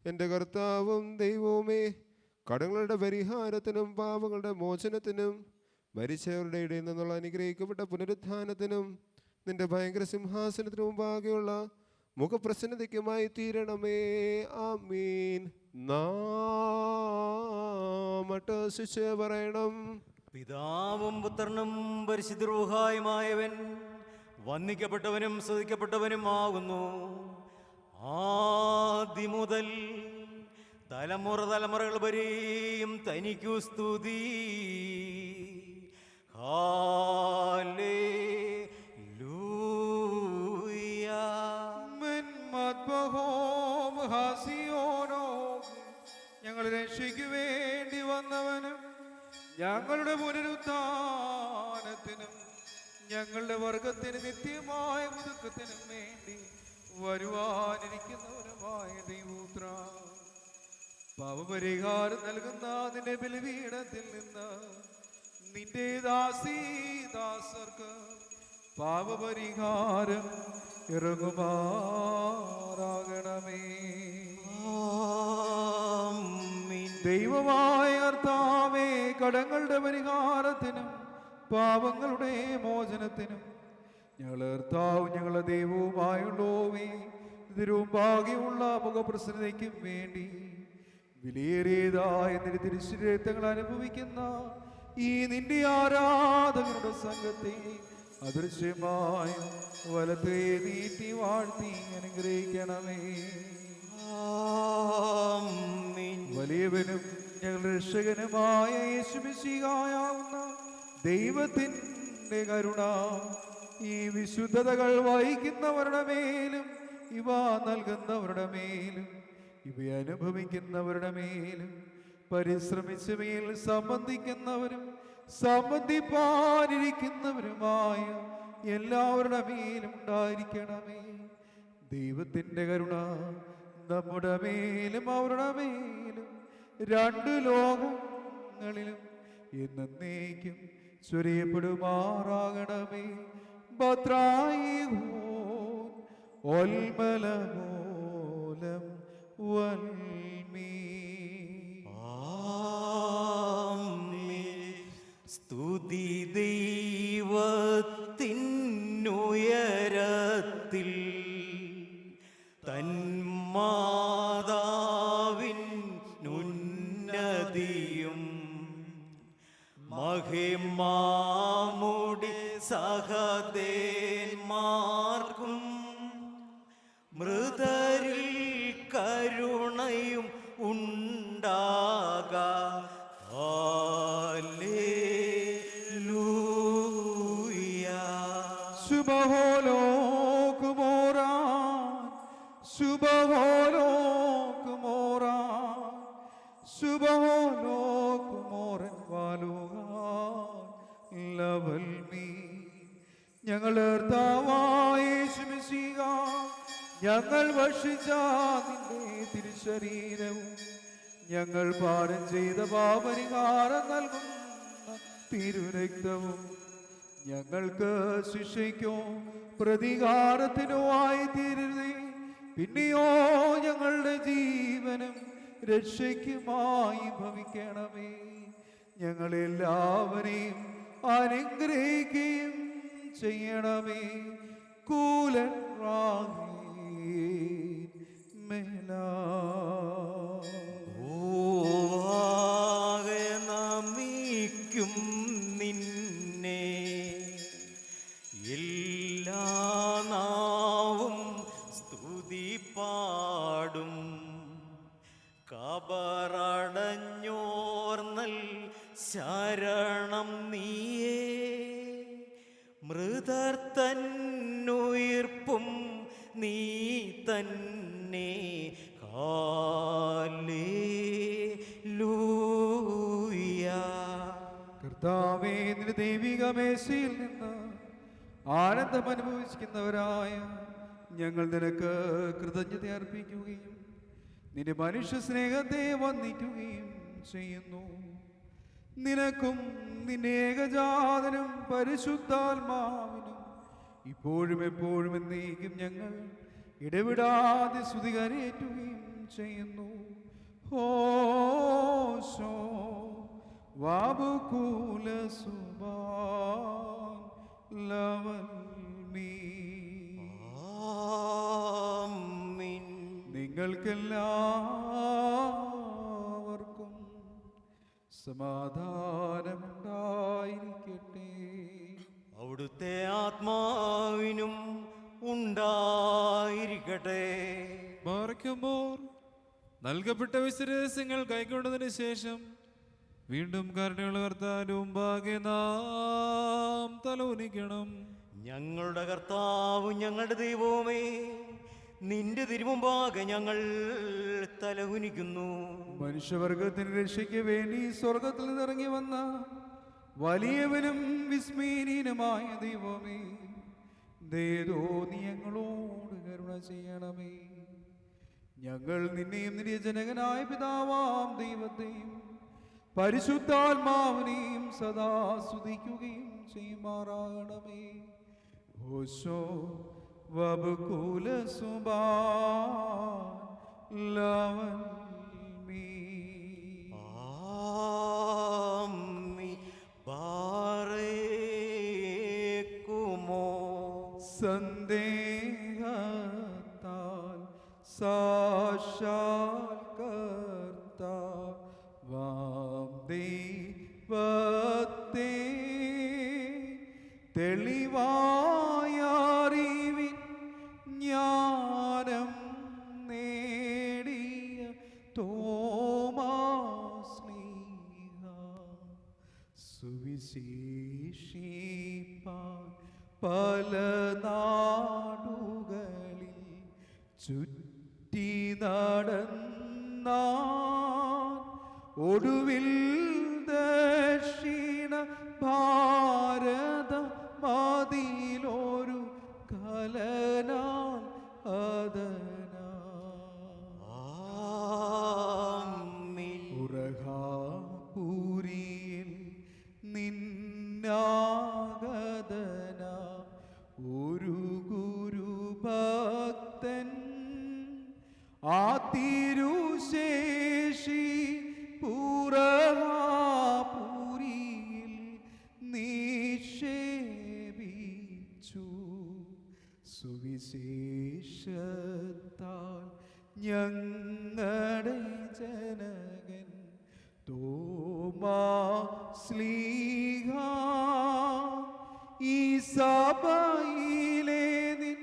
എൻ്റെ കർത്താവും ദൈവവുമേ, കടങ്ങളുടെ പരിഹാരത്തിനും പാപങ്ങളുടെ മോചനത്തിനും മരിച്ചവരുടെ ഇടയിൽ നിന്നുള്ള അനുഗ്രഹിക്കപ്പെട്ട പുനരുത്ഥാനത്തിനും നിന്റെ ഭയങ്കര സിംഹാസനത്തിനു മുമ്പാകെയുള്ള മുഖപ്രസന്നതയ്ക്കുമായി തീരണമേ. ആമീൻ. നാമട്ടസിച്ച് പറയണം. പിതാവും പുത്രനും പരിശുദ്ധ റൂഹായുമായവൻ വന്ദിക്കപ്പെട്ടവനും സ്തുതിക്കപ്പെട്ടവനുമാകുന്നു. ആദിമുതൽ തലമുറ തലമുറകൾ വരെയും തനിക്കു സ്തുതി. ഹല്ലേലൂയ. ഞങ്ങളുടെ രക്ഷയ്ക്ക് വേണ്ടി വന്നവനും ഞങ്ങളുടെ പുനരുത്ഥാനത്തിനും ഞങ്ങളുടെ വർഗത്തിന് നിത്യമായ മുതുക്കത്തിനും വേണ്ടി വരുവാനിരിക്കുന്നവനുമായ ദൈവപുത്ര, പാപപരിഹാരം നൽകുന്ന നിന്റെ ബലിപീഠത്തിൽ നിന്ന് നിന്റെ ദാസർക്ക് പാപപരിഹാരം ഇറങ്ങുമാറാകണമേ. ദൈവമായ കർത്താവേ, കടങ്ങളുടെ പരിഹാരത്തിനും പാപങ്ങളുടെ മോചനത്തിനും ഞങ്ങളെ കർത്താവും ഞങ്ങളുടെ ദൈവവുമായുള്ളോവേ, ഇതിരുമ്പാകെയുള്ള മുഖപ്രസന്നതയ്ക്കും വേണ്ടി വിലയേറിയതായ നിന്റെ തിരുശരീരങ്ങൾ അനുഭവിക്കുന്ന ഈ നിന്റെ ആരാധകരുടെ സംഘത്തെ അദൃശ്യമായ വലത്തെ നീട്ടി വാഴ്ത്തി അനുഗ്രഹിക്കണമേ. വലിയവനും ഞങ്ങളുടെ രക്ഷകനുമായ യേശുമിശിഹായാവുന്ന ദൈവത്തിൻ്റെ കരുണ ഈ വിശുദ്ധതകൾ വഹിക്കുന്നവരുടെ മേലും ഇവ നൽകുന്നവരുടെ മേലും ഇവ അനുഭവിക്കുന്നവരുടെ മേലും പരിശ്രമിച്ച മേൽ സംബന്ധിക്കുന്നവരും സംബന്ധിപ്പാനിരിക്കുന്നവരുമായ എല്ലാവരുടെ മേലും ഉണ്ടായിരിക്കണമേ. ദൈവത്തിൻ്റെ കരുണ നമ്മുടെ മേലും അവരുടെ മേലും രണ്ട് ലോകങ്ങളിലും എന്നേക്കും ചൊരിയപ്പെടുമാറാകണമേ. ഒൽമലമൂലം വൽമീ. സ്തുതി ദൈവത്തിനുയരത്തിൽ, തന്മാതാവിനുന്നതിയും, മഹിമാമുടി സഹദേന്മാർക്കും മൃതരിൽ കരുണയും ഉണ്ടാക. ഹല്ലേലൂയ. ശുഭഹോലോകുമോറാൻ, ശുഭഹോലോകുമോറാൻ, ശുഭഹോലോകുമോറൻ വാലുകാൻ ലവൽമീ. ഞങ്ങളുടെ കർത്താവായ യേശുമിശിഹ, ഞങ്ങൾ ഭക്ഷിച്ച നിന്റെ തിരുശരീരവും ഞങ്ങൾ പാനം ചെയ്ത പാപപരിഹാരം നൽകുന്ന തിരുരക്തവും ഞങ്ങൾക്ക് ശിക്ഷയ്ക്കോ പ്രതികാരത്തിനോ ആയി തീരരുതേ, പിന്നെയോ ഞങ്ങളുടെ ജീവനും രക്ഷയ്ക്കുമായി ഭവിക്കണമേ. ഞങ്ങളെല്ലാവരെയും അനുഗ്രഹിക്കുകയും ചെയ്യണമേ. കൂലൻ നമിക്കും നിന്നെ എല്ലാ നാവും സ്തുതി പാടും. കബറടഞ്ഞോർന്നൽ ശരണം നീയേ, മൃതർ തന്നുയിർപ്പും നീ തന്നെ. ഹല്ലേലൂയ. കർത്താവേ, നിന്റെ ദൈവിക മേശയിൽ നിന്ന് ആനന്ദം അനുഭവിക്കുന്നവരായ ഞങ്ങൾ നിനക്ക് കൃതജ്ഞത അർപ്പിക്കുകയും നിന്റെ മനുഷ്യ സ്നേഹത്തെ വന്ദിക്കുകയും ചെയ്യുന്നു. നിനക്കും നിന്റെ ഏകജാതനും പരിശുദ്ധാത്മാവിനും ഇപ്പോഴും എപ്പോഴും എന്നേക്കും ഞങ്ങൾ ഇടവിടാതെ സ്തുതി കരേറ്റുകയും ചെയ്യുന്നു. ഹോശോ വാബുകൂല സുബാൻ ലവൽമീ. ആമീൻ. നിങ്ങൾക്കെല്ലാവർക്കും സമാധാനമുണ്ടായിരിക്കട്ടെ. അവിടുത്തെ ആത്മാവിനും ഉണ്ടായിരിക്കട്ടെ. പാർക്കുമ്പോൾ നൽകപ്പെട്ട വിശ്വാസങ്ങൾ കൈക്കൊണ്ടതിന് ശേഷം വീണ്ടും കരുണയുള്ള കർത്താവിന്റെ മുമ്പാകെ നാം തലോനിക്കണം. ഞങ്ങളുടെ കർത്താവ്, ഞങ്ങളുടെ ദൈവമേ, നിന്റെ തിരുമുമ്പാകെ ഞങ്ങൾ തലകുനിക്കുന്നു. മനുഷ്യവർഗത്തിന് രക്ഷയ്ക്ക് വേണ്ടി സ്വർഗത്തിൽ നിന്നിറങ്ങി വന്ന വലിയവനും വിസ്മീനീനുമായ ദൈവമേ, ദയതോ നീ ഞങ്ങളോട് കരുണ ചെയ്യണമേ. ഞങ്ങൾ നിന്നെയും നിന്റെ ജനകനായ പിതാവാം ദൈവത്തെയും പരിശുദ്ധാത്മാവിനെയും സദാ സ്തുതിക്കുകയും ചെയ്യുമാറാകണമേ. ഓശോ വബുകൂല സുബാൻ ലവൽമീ. ആമീൻ. ബാറേക്കുമോ. സന്ദേഹത്താൽ സാക്ഷാത്കർത്താവാം ദൈവത്തെ തെളിവായറിവിൻ ജ്ഞാനം നേടിയ തോമാശ്ലീഹ സുവിശേഷിപ്പാൻ പല നാടുകളിൽ ചുറ്റി നടന്നാൻ ഒടുവിൽ ദക്ഷിണ ഭാരത മതിലൊരു കലനാൽ അതനാ ആ തിരുശേഷി പൂരവാപുരിയിൽ നിക്ഷേപിച്ചു. സുവിശേഷത്താൽ ഞങ്ങളുടെ ജനകൻ തോമാ ശ്ലീഹ ഈ സഭയിലെ നിൻ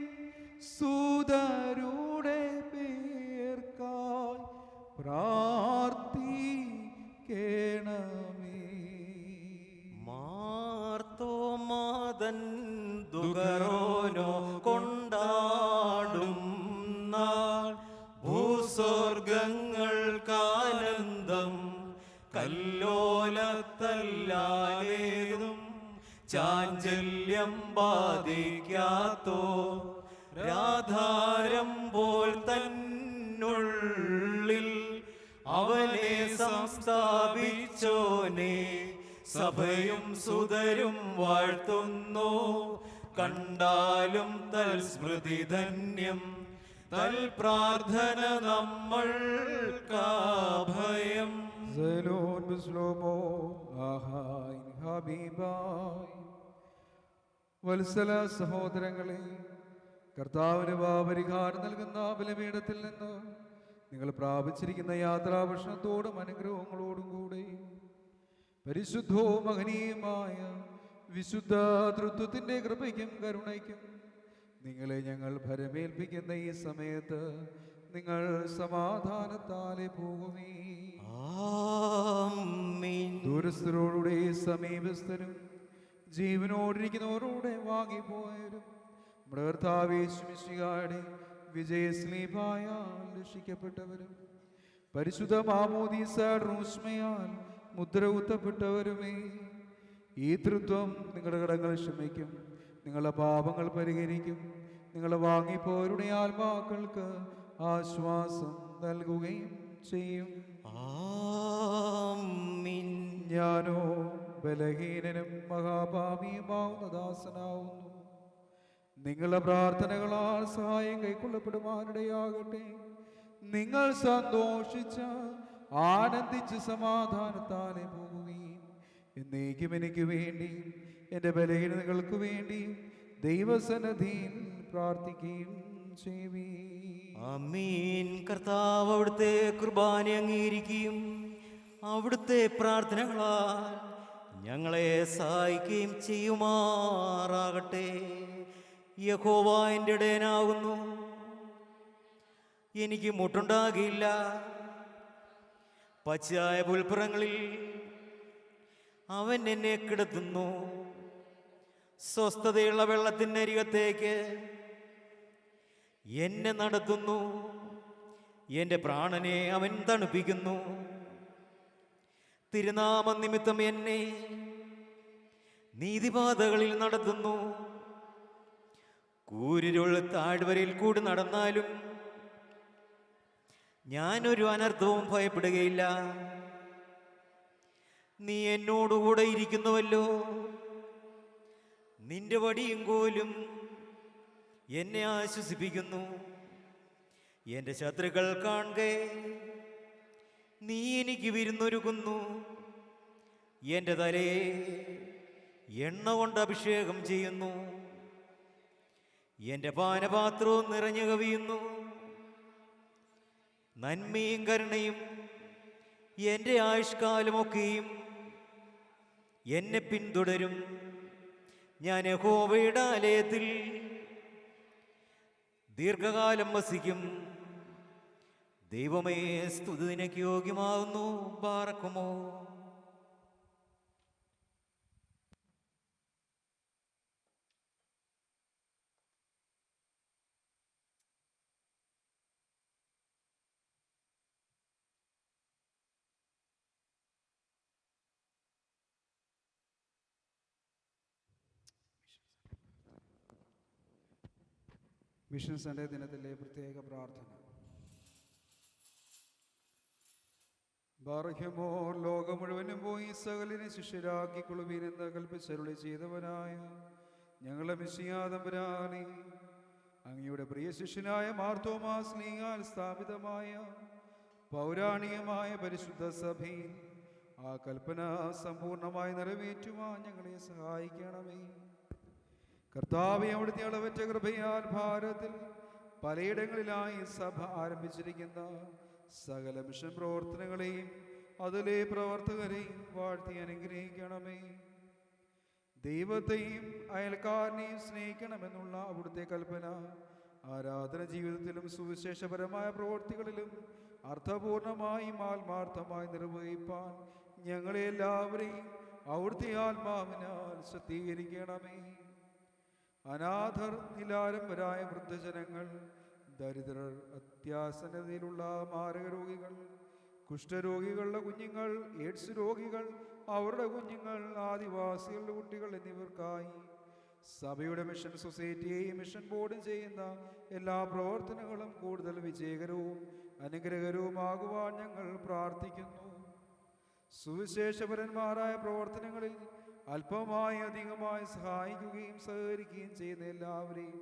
സുതരുടെ പേർക്കായി പ്രാർത്ഥിക്കണമേ. മാർത്തോമാതൻ ദുഃഖറോനോ കൊണ്ടാടും നാൾ ഭൂസ്വർഗങ്ങൾക്കാനന്ദം കല്ലോലത്തല്ലാലേതും ചാഞ്ചല്യം ബാധിക്കാത്തോ രാധാരം പോൽ തന്നുള്ളിൽ അവനെ സംസ്ഥാപിച്ചോനെ സഭയും സുതരും വാഴ്ത്തുന്നു. കണ്ടാലും തൽസ്മൃതി ധന്യം തൽ പ്രാർത്ഥന നമ്മൾക്കാഭയം. സലോൻ ബിസ്ലോമോ ആഹായ് ഹബീബായ്. വത്സല സഹോദരങ്ങളെ, കർത്താവിന് പാപപരിഹാരം നൽകുന്ന ബലിപീഠത്തിൽ നിന്ന് നിങ്ങൾ പ്രാപിച്ചിരിക്കുന്ന യാത്രാഭക്ഷണത്തോടും അനുഗ്രഹങ്ങളോടും കൂടെ പരിശുദ്ധവും മഹനീയമായ വിശുദ്ധ തൃത്വത്തിൻ്റെ കൃപയ്ക്കും കരുണയ്ക്കും നിങ്ങളെ ഞങ്ങൾ ഭരമേൽപ്പിക്കുന്ന ഈ സമയത്ത് നിങ്ങൾ സമാധാനത്താലെ പോകുമേ. ആമീൻ. ദൂരസ്ഥരോടുകൂടെ സമീപസ്ഥരും ജീവനോടിരിക്കുന്നവരോടെ വാങ്ങിപ്പോയവരും നമ്മുടെ കർത്താവ് യേശു മിശിഹായുടെ വിജയസ്ലീപായാൽ രക്ഷിക്കപ്പെട്ടവരും പരിശുദ്ധ മാമോദീസ റൂഷ്മയാൽ മുദ്ര കുത്തപ്പെട്ടവരുമേ, ഈ തൃത്വം നിങ്ങളുടെ കടങ്ങൾ ക്ഷമിക്കും, നിങ്ങളുടെ പാപങ്ങൾ പരിഹരിക്കും, നിങ്ങളെ വാങ്ങിപ്പോയവരുടെ ആത്മാക്കൾക്ക് ആശ്വാസം നൽകുകയും ചെയ്യും. ആമീൻ. ഞാനോ ബലഹീനനും മഹാപാപിയുമാവുന്ന ദാസനാവുന്നു. നിങ്ങളുടെ പ്രാർത്ഥനകളാൽ സഹായം കൈക്കൊള്ളപ്പെടുവാനിടയാകട്ടെ. നിങ്ങൾ സന്തോഷിച്ച് ആനന്ദിച്ച് സമാധാനത്താലെ പോകുകയും എന്നേക്കും എനിക്ക് വേണ്ടി എൻ്റെ ബലഹീനതകൾക്ക് വേണ്ടി ദൈവസന്നിധിയിൽ പ്രാർത്ഥിക്കുകയും ചെയ്യുവീൻ. ആമീൻ. കർത്താവ് അവിടുത്തെ കുർബാന അംഗീകരിക്കുകയും അവിടുത്തെ പ്രാർത്ഥനകളാൽ ഞങ്ങളെ സഹായിക്കുകയും ചെയ്യുമാറാകട്ടെ. യഹോവ എൻ്റെ ഇടയനാകുന്നു, എനിക്ക് മുട്ടുണ്ടാകില്ല. പച്ചയായ പുൽപ്പുറങ്ങളിൽ അവൻ എന്നെ കിടത്തുന്നു. സ്വസ്ഥതയുള്ള വെള്ളത്തിനരികത്തേക്ക് എന്നെ നടത്തുന്നു. എൻ്റെ പ്രാണനെ അവൻ തണുപ്പിക്കുന്നു. തിരുനാമ നിമിത്തം എന്നെ നീതിപാതകളിൽ നടത്തുന്നു. കൂരിരുൾ താഴ്വരയിൽ കൂടി നടന്നാലും ഞാനൊരു അനർത്ഥവും ഭയപ്പെടുകയില്ല. നീ എന്നോടുകൂടെ ഇരിക്കുന്നുവല്ലോ. നിന്റെ വടിയും കോലും എന്നെ ആശ്വസിപ്പിക്കുന്നു. എൻ്റെ ശത്രുക്കൾ കാണെ നീ എനിക്ക് വിരുന്നൊരുക്കുന്നു. എൻ്റെ തലയെ എണ്ണ കൊണ്ട് അഭിഷേകം ചെയ്യുന്നു. എൻ്റെ പാനപാത്രവും നിറഞ്ഞു കവിയുന്നു. നന്മയും കരുണയും എൻ്റെ ആയുഷ്കാലമൊക്കെയും എന്നെ പിന്തുടരും. ഞാൻ യഹോവയുടെ ആലയത്തിൽ ദീർഘകാലം വസിക്കും. ദൈവമേ, സ്തുതി നിനക്ക് യോഗ്യമാകുന്നു. ബാറക്കുമോ. മിഷൻ സൺഡേ ദിനത്തിലെ പ്രത്യേക പ്രാർത്ഥന. ബാറഹ്യമോർ ലോകം മുഴുവനും പോയി സകലിനെ ശിഷ്യരാക്കിക്കൊള്ളുവീനെന്ന് കൽപ്പിച്ചരുളി ചെയ്തവനായ ഞങ്ങളെ മിശിഹാ തമ്പുരാനെ, അങ്ങയുടെ പ്രിയ ശിഷ്യനായ മാർത്തോമാ സ്ലീഹാൽ സ്ഥാപിതമായ പൗരാണികമായ പരിശുദ്ധ സഭയിൽ ആ കൽപ്പന സമ്പൂർണ്ണമായി നിറവേറ്റുവാൻ ഞങ്ങളെ സഹായിക്കണമേ. കർത്താവേ, അവിടുത്തെ അളവറ്റ കൃപയാൽ ഭാരതത്തിൽ പലയിടങ്ങളിലായി സഭ ആരംഭിച്ചിരിക്കുന്ന സകല മിഷൻ പ്രവർത്തനങ്ങളെയും അതിലെ പ്രവർത്തകരെയും വാഴ്ത്തി അനുഗ്രഹിക്കണമേ. ദൈവത്തെയും അയൽക്കാരനെയും സ്നേഹിക്കണമെന്നുള്ള അവിടുത്തെ കൽപ്പന ആരാധന ജീവിതത്തിലും സുവിശേഷപരമായ പ്രവൃത്തികളിലും അർത്ഥപൂർണമായും ആത്മാർത്ഥമായി നിർവഹിപ്പാൻ ഞങ്ങളെ എല്ലാവരെയും അവിടുത്തെ ആത്മാവിനാൽ ശക്തീകരിക്കണമേ. അനാഥർ, നിലാരംബരായ വൃദ്ധജനങ്ങൾ, ദരിദ്രർ, അത്യാസന്നതയിലുള്ള മാരകരോഗികൾ, കുഷ്ഠരോഗികളുടെ കുഞ്ഞുങ്ങൾ, എയ്ഡ്സ് രോഗികൾ, അവരുടെ കുഞ്ഞുങ്ങൾ, ആദിവാസികളുടെ കുട്ടികൾ എന്നിവർക്കായി സഭയുടെ മിഷൻ സൊസൈറ്റിയെയും മിഷൻ ബോർഡും ചെയ്യുന്ന എല്ലാ പ്രവർത്തനങ്ങളും കൂടുതൽ വിജയകരവും അനുഗ്രഹകരവുമാകുവാൻ ഞങ്ങൾ പ്രാർത്ഥിക്കുന്നു. സുവിശേഷപരന്മാരായ പ്രവർത്തനങ്ങളിൽ അല്പമായി അധികമായി സഹായിക്കുകയും സഹകരിക്കുകയും ചെയ്യുന്ന എല്ലാവരെയും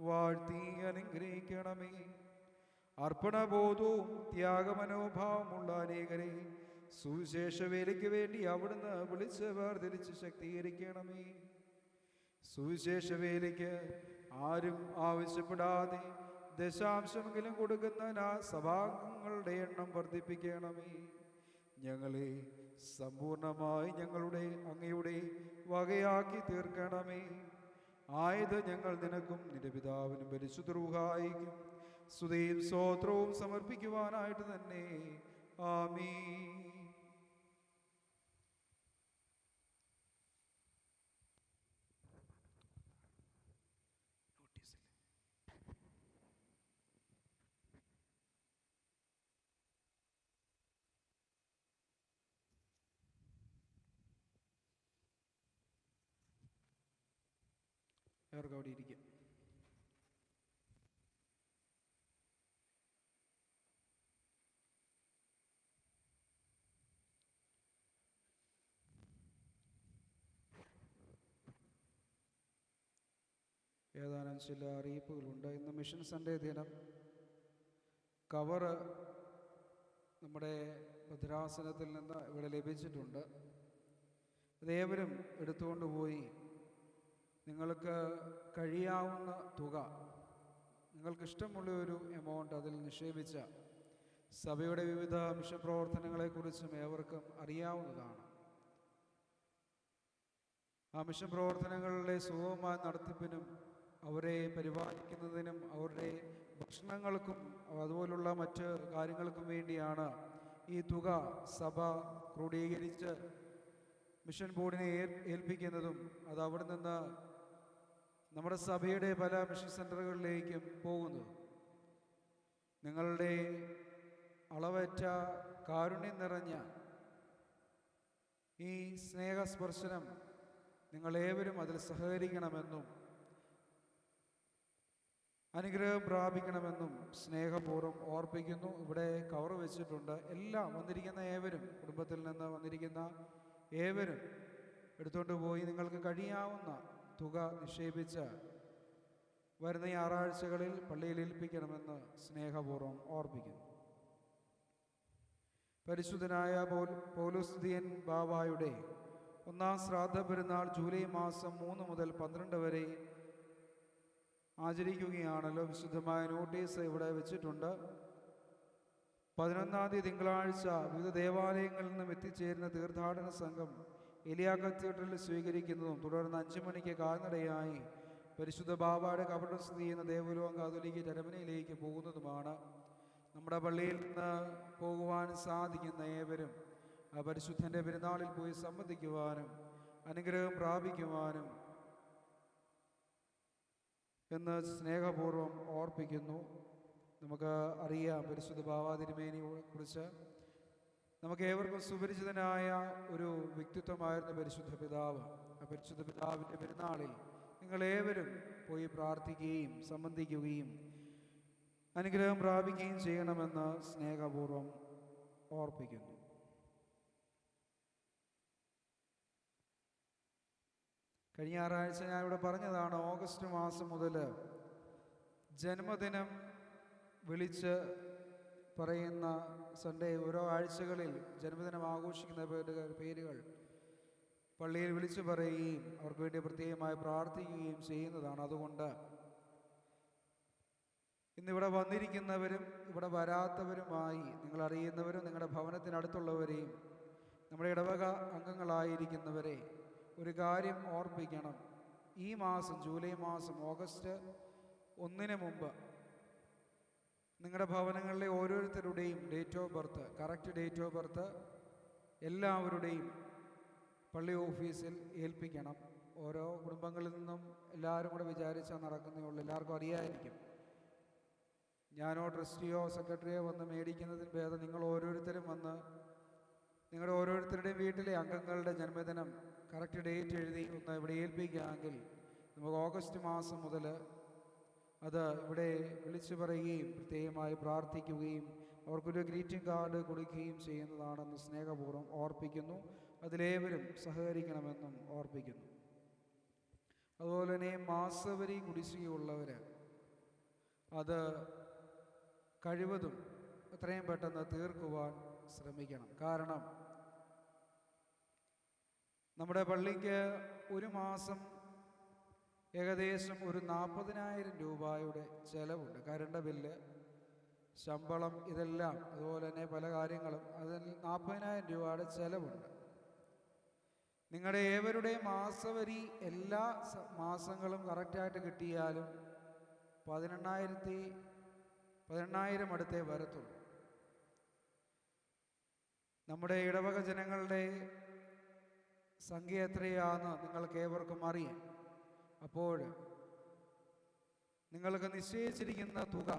വാഴ്ത്തി അനുഗ്രഹിക്കണമേ. അർപ്പണബോധവും ത്യാഗമനോഭാവമുള്ള അനേകരെ സുവിശേഷ വേലയ്ക്ക് വേണ്ടി അവിടുന്ന് വിളിച്ച് വേർതിരിച്ച് ശക്തീകരിക്കണമേ. സുവിശേഷ വേലയ്ക്ക് ആരും ആവശ്യപ്പെടാതെ ദശാംശമെങ്കിലും കൊടുക്കുന്ന സഭാംഗങ്ങളുടെ എണ്ണം വർദ്ധിപ്പിക്കണമേ. ഞങ്ങളെ സമ്പൂർണമായി അങ്ങയുടെ വകയാക്കി തീർക്കണമേ. ആയത് ഞങ്ങൾ നിനക്കും നിന്റെ പിതാവിനും പരിശുദ്ധ റൂഹായിക്കും സ്തുതിയും സ്തോത്രവും സമർപ്പിക്കുവാനായിട്ട് തന്നെ. ആമീൻ. അവർക്ക് അവിടെ ഇരിക്കാം. ഏതാനും ചില അറിയിപ്പുകളുണ്ട്. ഇന്ന് മിഷൻ സൺഡേ ദിനം കവറ് നമ്മുടെ ഭദ്രാസനത്തിൽ നിന്ന് ഇവിടെ ലഭിച്ചിട്ടുണ്ട്. അതേവരും എടുത്തുകൊണ്ട് പോയി നിങ്ങൾക്ക് കഴിയാവുന്ന തുക, നിങ്ങൾക്കിഷ്ടമുള്ള ഒരു എമൗണ്ട് അതിൽ നിക്ഷേപിച്ച സഭയുടെ വിവിധ മിഷൻ പ്രവർത്തനങ്ങളെക്കുറിച്ചും ഏവർക്കും അറിയാവുന്നതാണ്. ആ മിഷൻ പ്രവർത്തനങ്ങളുടെ സുഗമമായ നടത്തിപ്പിനും അവരെ പരിപാലിക്കുന്നതിനും അവരുടെ ഭക്ഷണങ്ങൾക്കും അതുപോലുള്ള മറ്റ് കാര്യങ്ങൾക്കും വേണ്ടിയാണ് ഈ തുക സഭ ക്രോഡീകരിച്ച് മിഷൻ ബോർഡിനെ ഏൽപ്പിക്കുന്നതും അത് അവിടെ നിന്ന് നമ്മുടെ സഭയുടെ പല മിഷൻ സെൻ്ററുകളിലേക്കും പോകുന്നത്. നിങ്ങളുടെ അളവറ്റ കാരുണ്യം നിറഞ്ഞ ഈ സ്നേഹസ്പർശനം നിങ്ങളേവരും അതിൽ സഹകരിക്കണമെന്നും അനുഗ്രഹം പ്രാപിക്കണമെന്നും സ്നേഹപൂർവ്വം ഓർപ്പിക്കുന്നു. ഇവിടെ കവർ വെച്ചിട്ടുണ്ട്. എല്ലാം വന്നിരിക്കുന്ന ഏവരും, കുടുംബത്തിൽ നിന്ന് വന്നിരിക്കുന്ന ഏവരും എടുത്തുകൊണ്ട് പോയി നിങ്ങൾക്ക് കഴിയാവുന്ന തുക നിക്ഷേപിച്ച് വരുന്ന ഞായറാഴ്ചകളിൽ പള്ളിയിൽ ഏൽപ്പിക്കണമെന്ന് സ്നേഹപൂർവ്വം ഓർപ്പിക്കുന്നു. പരിശുദ്ധനായ പൗലോസ്തിയൻ ബാവായുടെ ഒന്നാം ശ്രാദ്ധ പെരുന്നാൾ ജൂലൈ മാസം 3 മുതൽ 12 വരെ ആചരിക്കുകയാണല്ലോ. വിശുദ്ധമായ നോട്ടീസ് ഇവിടെ വെച്ചിട്ടുണ്ട്. 11-ാം തീയതി തിങ്കളാഴ്ച വിവിധ ദേവാലയങ്ങളിൽ നിന്നും എത്തിച്ചേരുന്ന തീർത്ഥാടന സംഘം എലിയ കത്തീഡ്രലിൽ സ്വീകരിക്കുന്നതും തുടർന്ന് 5 മണിക്ക് കാൽനടയായി പരിശുദ്ധ ബാബയുടെ കബറിടം സ്ഥിതി ചെയ്യുന്ന ദേവലോകം കാതോലിക്ക അരമനയിലേക്ക് പോകുന്നതുമാണ്. നമ്മുടെ പള്ളിയിൽ നിന്ന് പോകുവാൻ സാധിക്കുന്ന ഏവരും ആ പരിശുദ്ധൻ്റെ പെരുന്നാളിൽ പോയി സംബന്ധിക്കുവാനും അനുഗ്രഹം പ്രാപിക്കുവാനും എന്ന് സ്നേഹപൂർവ്വം ഓർപ്പിക്കുന്നു. നമുക്ക് അറിയാം പരിശുദ്ധ ബാവാ തിരുമേനിയെ കുറിച്ച്. നമുക്ക് ഏവർക്കും സുപരിചിതനായ ഒരു വ്യക്തിത്വമായിരുന്നു പരിശുദ്ധ പിതാവ്. ആ പരിശുദ്ധ പിതാവിൻ്റെ പെരുന്നാളിൽ നിങ്ങളേവരും പോയി പ്രാർത്ഥിക്കുകയും സംബന്ധിക്കുകയും അനുഗ്രഹം പ്രാപിക്കുകയും ചെയ്യണമെന്ന് സ്നേഹപൂർവ്വം ഓർപ്പിക്കുന്നു. കഴിഞ്ഞ ഞായറാഴ്ച ഞാൻ ഇവിടെ പറഞ്ഞതാണ്, ഓഗസ്റ്റ് മാസം മുതൽ ജന്മദിനം വിളിച്ച് പറയുന്ന സൺഡേ ഓരോ ആഴ്ചകളിൽ ജന്മദിനം ആഘോഷിക്കുന്ന പേരുകൾ പള്ളിയിൽ വിളിച്ചു പറയുകയും അവർക്ക് വേണ്ടി പ്രത്യേകമായി പ്രാർത്ഥിക്കുകയും ചെയ്യുന്നതാണ്. അതുകൊണ്ട് ഇന്നിവിടെ വന്നിരിക്കുന്നവരും ഇവിടെ വരാത്തവരുമായി നിങ്ങളറിയുന്നവരും നിങ്ങളുടെ ഭവനത്തിനടുത്തുള്ളവരെയും നമ്മുടെ ഇടവക അംഗങ്ങളായിരിക്കുന്നവരെ ഒരു കാര്യം ഓർപ്പിക്കണം. ഈ മാസം ജൂലൈ മാസം ഓഗസ്റ്റ് 1 മുമ്പ് നിങ്ങളുടെ ഭവനങ്ങളിലെ ഓരോരുത്തരുടെയും date of birth, correct date of birth എല്ലാവരുടെയും പള്ളി ഓഫീസിൽ ഏൽപ്പിക്കണം. ഓരോ കുടുംബങ്ങളിൽ നിന്നും എല്ലാവരും കൂടെ വിചാരിച്ചാൽ നടക്കുന്നേ ഉള്ളൂ. എല്ലാവർക്കും അറിയാമായിരിക്കും. ഞാനോ ട്രസ്റ്റിയോ സെക്രട്ടറിയോ വന്ന് മേടിക്കുന്നതിന് ഭേദം നിങ്ങൾ ഓരോരുത്തരും വന്ന് നിങ്ങളുടെ ഓരോരുത്തരുടെയും വീട്ടിലെ അംഗങ്ങളുടെ ജന്മദിനം കറക്റ്റ് ഡേറ്റ് എഴുതി ഒന്ന് ഇവിടെ ഏൽപ്പിക്കുകയാണെങ്കിൽ നമുക്ക് ഓഗസ്റ്റ് മാസം മുതൽ അത് ഇവിടെ വിളിച്ചു പറയുകയും പ്രത്യേകമായി പ്രാർത്ഥിക്കുകയും അവർക്കൊരു ഗ്രീറ്റിംഗ് കാർഡ് കൊടുക്കുകയും ചെയ്യുന്നതാണെന്ന് സ്നേഹപൂർവ്വം ഓർപ്പിക്കുന്നു. അതിലേവരും സഹകരിക്കണമെന്നും ഓർപ്പിക്കുന്നു. അതുപോലെ തന്നെ മാസവരി കുടിശ്ശികയുള്ളവർ അത് കഴിവതും എത്രയും പെട്ടെന്ന് തീർക്കുവാൻ ശ്രമിക്കണം. കാരണം നമ്മുടെ പള്ളിക്ക് ഒരു മാസം ഏകദേശം ഒരു 40,000 രൂപയുടെ ചിലവുണ്ട്. കറണ്ട് ബില്ല്, ശമ്പളം, ഇതെല്ലാം അതുപോലെ തന്നെ പല കാര്യങ്ങളും അതിൽ 40,000 രൂപയുടെ ചിലവുണ്ട്. നിങ്ങളുടെ ഏവരുടെയും മാസവരി എല്ലാ മാസങ്ങളും കറക്റ്റായിട്ട് കിട്ടിയാലും 18,000 അടുത്തേ വരത്തുള്ളൂ. നമ്മുടെ ഇടവക ജനങ്ങളുടെ സംഖ്യ എത്രയാണെന്ന് നിങ്ങൾക്ക് ഏവർക്കും അറിയാം. അപ്പോൾ നിങ്ങൾക്ക് നിശ്ചയിച്ചിരിക്കുന്ന തുക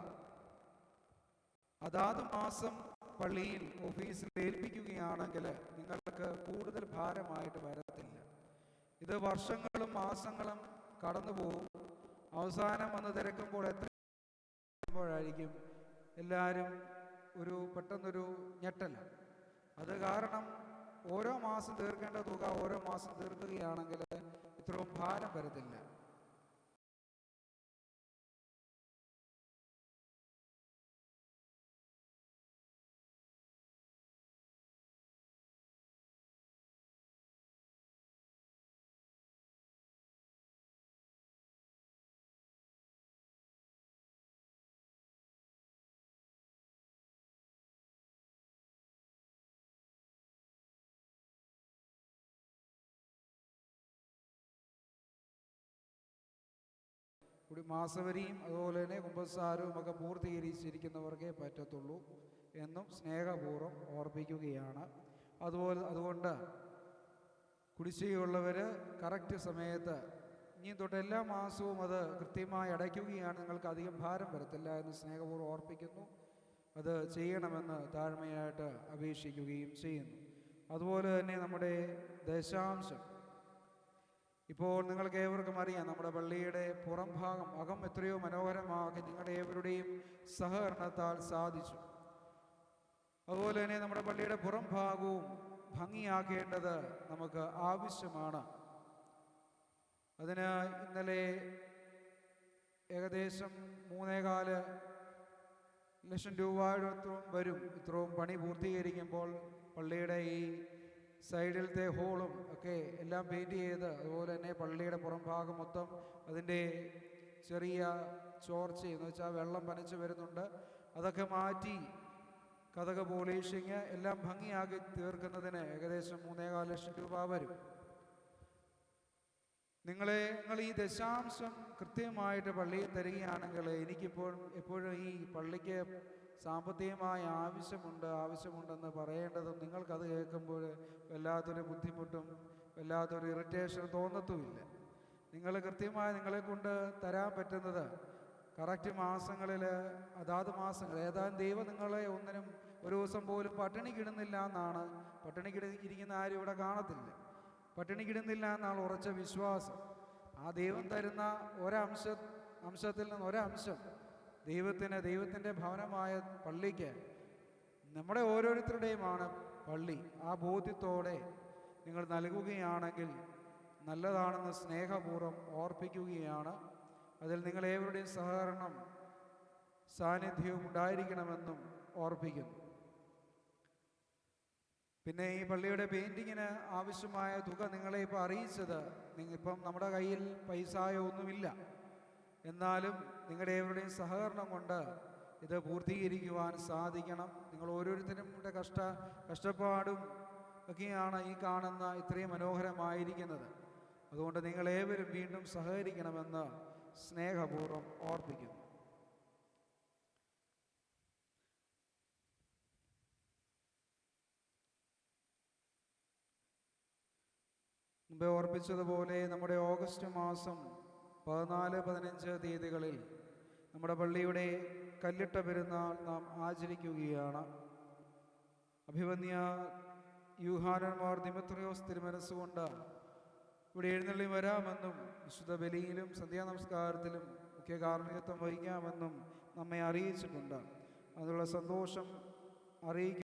അതാത് മാസം പള്ളിയിൽ ഓഫീസിൽ ഏൽപ്പിക്കുകയാണെങ്കിൽ നിങ്ങൾക്ക് കൂടുതൽ ഭാരമായിട്ട് വരത്തില്ല. ഇത് വർഷങ്ങളും മാസങ്ങളും കടന്നു പോകും. അവസാനം വന്ന് തിരക്കുമ്പോൾ എത്രയായിരിക്കും എല്ലാവരും പെട്ടെന്നൊരു ഞെട്ടല. അത് കാരണം ഓരോ മാസം തീർക്കേണ്ട തുക ഓരോ മാസം തീർക്കുകയാണെങ്കിൽ ഇത്രയും ഭാരം വരത്തില്ല. മാസവരിയും അതുപോലെ തന്നെ കുമ്പസാരവും ഒക്കെ പൂർത്തീകരിച്ചിരിക്കുന്നവർക്കേ പറ്റത്തുള്ളൂ എന്നും സ്നേഹപൂർവ്വം ഓർപ്പിക്കുകയാണ്. അതുകൊണ്ട് കുടിശ്ശികയുള്ളവർ കറക്റ്റ് സമയത്ത് ഇനി തൊട്ട് എല്ലാ മാസവും അത് കൃത്യമായി അടയ്ക്കുകയാണ് നിങ്ങൾക്ക് അധികം ഭാരം വരത്തില്ല എന്ന് സ്നേഹപൂർവ്വം ഓർപ്പിക്കുന്നു. അത് ചെയ്യണമെന്ന് താഴ്മയായിട്ട് അപേക്ഷിക്കുകയും ചെയ്യുന്നു. അതുപോലെ തന്നെ നമ്മുടെ ദശാംശം ഇപ്പോൾ നിങ്ങൾക്ക് ഏവർക്കും അറിയാം. നമ്മുടെ പള്ളിയുടെ പുറം ഭാഗം അകം എത്രയോ മനോഹരമാക്കി നിങ്ങളുടെ ഏവരുടെയും സഹകരണത്താൽ സാധിച്ചു. അതുപോലെ തന്നെ നമ്മുടെ പള്ളിയുടെ പുറം ഭാഗവും ഭംഗിയാക്കേണ്ടത് നമുക്ക് ആവശ്യമാണ്. അതിന് ഇന്നലെ ഏകദേശം 3.25 ലക്ഷം രൂപയുടെ വരും. ഇത്രയും പണി പൂർത്തീകരിക്കുമ്പോൾ പള്ളിയുടെ ഈ സൈഡിലത്തെ ഹോളും ഒക്കെ എല്ലാം പെയിൻറ്റ് ചെയ്ത് അതുപോലെ തന്നെ പള്ളിയുടെ പുറം ഭാഗം മൊത്തം അതിൻ്റെ ചെറിയ ചോർച്ച എന്ന് വെച്ചാൽ വെള്ളം പനച്ച് വരുന്നുണ്ട്. അതൊക്കെ മാറ്റി കതക് പോളിഷിങ് എല്ലാം ഭംഗിയാക്കി തീർക്കുന്നതിന് ഏകദേശം 3.25 ലക്ഷം രൂപ വരും. നിങ്ങൾ ഈ ദശാംശം കൃത്യമായിട്ട് പള്ളിയിൽ തരികയാണെങ്കിൽ എപ്പോഴും ഈ പള്ളിക്ക് സാമ്പത്തികമായ ആവശ്യമുണ്ടെന്ന് പറയേണ്ടതും നിങ്ങൾക്കത് കേൾക്കുമ്പോൾ വല്ലാത്തൊരു ബുദ്ധിമുട്ടും വല്ലാത്തൊരു ഇറിറ്റേഷനും തോന്നത്തുമില്ല. നിങ്ങൾ കൃത്യമായി നിങ്ങളെ കൊണ്ട് തരാൻ പറ്റുന്നത് കറക്റ്റ് മാസങ്ങളിൽ അതാത് മാസങ്ങൾ ഏതാനും ദൈവം നിങ്ങളെ ഒന്നിനും ഒരു ദിവസം പോലും പട്ടിണിക്കിടുന്നില്ല എന്നാണ്. പട്ടിണിക്കിരിക്കുന്ന ആരും ഇവിടെ കാണത്തില്ല. പട്ടിണിക്കിടുന്നില്ല എന്നാണ് ഉറച്ച വിശ്വാസം. ആ ദൈവം തരുന്ന അംശത്തിൽ നിന്ന് ഒരംശം ദൈവത്തിൻ്റെ ഭവനമായ പള്ളിക്ക് നമ്മുടെ ഓരോരുത്തരുടെയുമാണ് പള്ളി. ആ ബോധ്യത്തോടെ നിങ്ങൾ നൽകുകയാണെങ്കിൽ നല്ലതാണെന്ന് സ്നേഹപൂർവ്വം ഓർപ്പിക്കുകയാണ്. അതിൽ നിങ്ങളേവരുടെയും സഹകരണം സാന്നിധ്യവും ഉണ്ടായിരിക്കണമെന്നും ഓർപ്പിക്കുന്നു. പിന്നെ ഈ പള്ളിയുടെ പെയിൻറ്റിങ്ങിന് ആവശ്യമായ തുക നിങ്ങളെ ഇപ്പോൾ അറിയിച്ചത്, ഇപ്പം നമ്മുടെ കയ്യിൽ പൈസയോ ഒന്നുമില്ല, എന്നാലും നിങ്ങളുടെ ഏവരുടെയും സഹകരണം കൊണ്ട് ഇത് പൂർത്തീകരിക്കുവാൻ സാധിക്കണം. നിങ്ങൾ ഓരോരുത്തരും കഷ്ടപ്പാടും ഒക്കെയാണ് ഈ കാണുന്ന ഇത്രയും മനോഹരമായിരിക്കുന്നത്. അതുകൊണ്ട് നിങ്ങളേവരും വീണ്ടും സഹകരിക്കണമെന്ന് സ്നേഹപൂർവ്വം ഓർപ്പിക്കുന്നു. മുമ്പേ ഓർപ്പിച്ചതുപോലെ നമ്മുടെ ഓഗസ്റ്റ് മാസം 14, 15 തീയതികളിൽ നമ്മുടെ പള്ളിയുടെ കല്ലിട്ട പെരുന്നാൾ നാം ആചരിക്കുകയാണ്. അഭിവന്യ യൂഹാനന്മാർ ദിമിത്രിയോസ് തിരുമനസ്സുകൊണ്ട് ഇവിടെ എഴുന്നള്ളി വരാമെന്നും വിശുദ്ധ ബലിയിലും സന്ധ്യാനമസ്കാരത്തിലും മുഖ്യ കാർമ്മികത്വം വഹിക്കാമെന്നും നമ്മെ അറിയിച്ചിട്ടുണ്ട്. അതിനുള്ള സന്തോഷം അറിയിക്കും.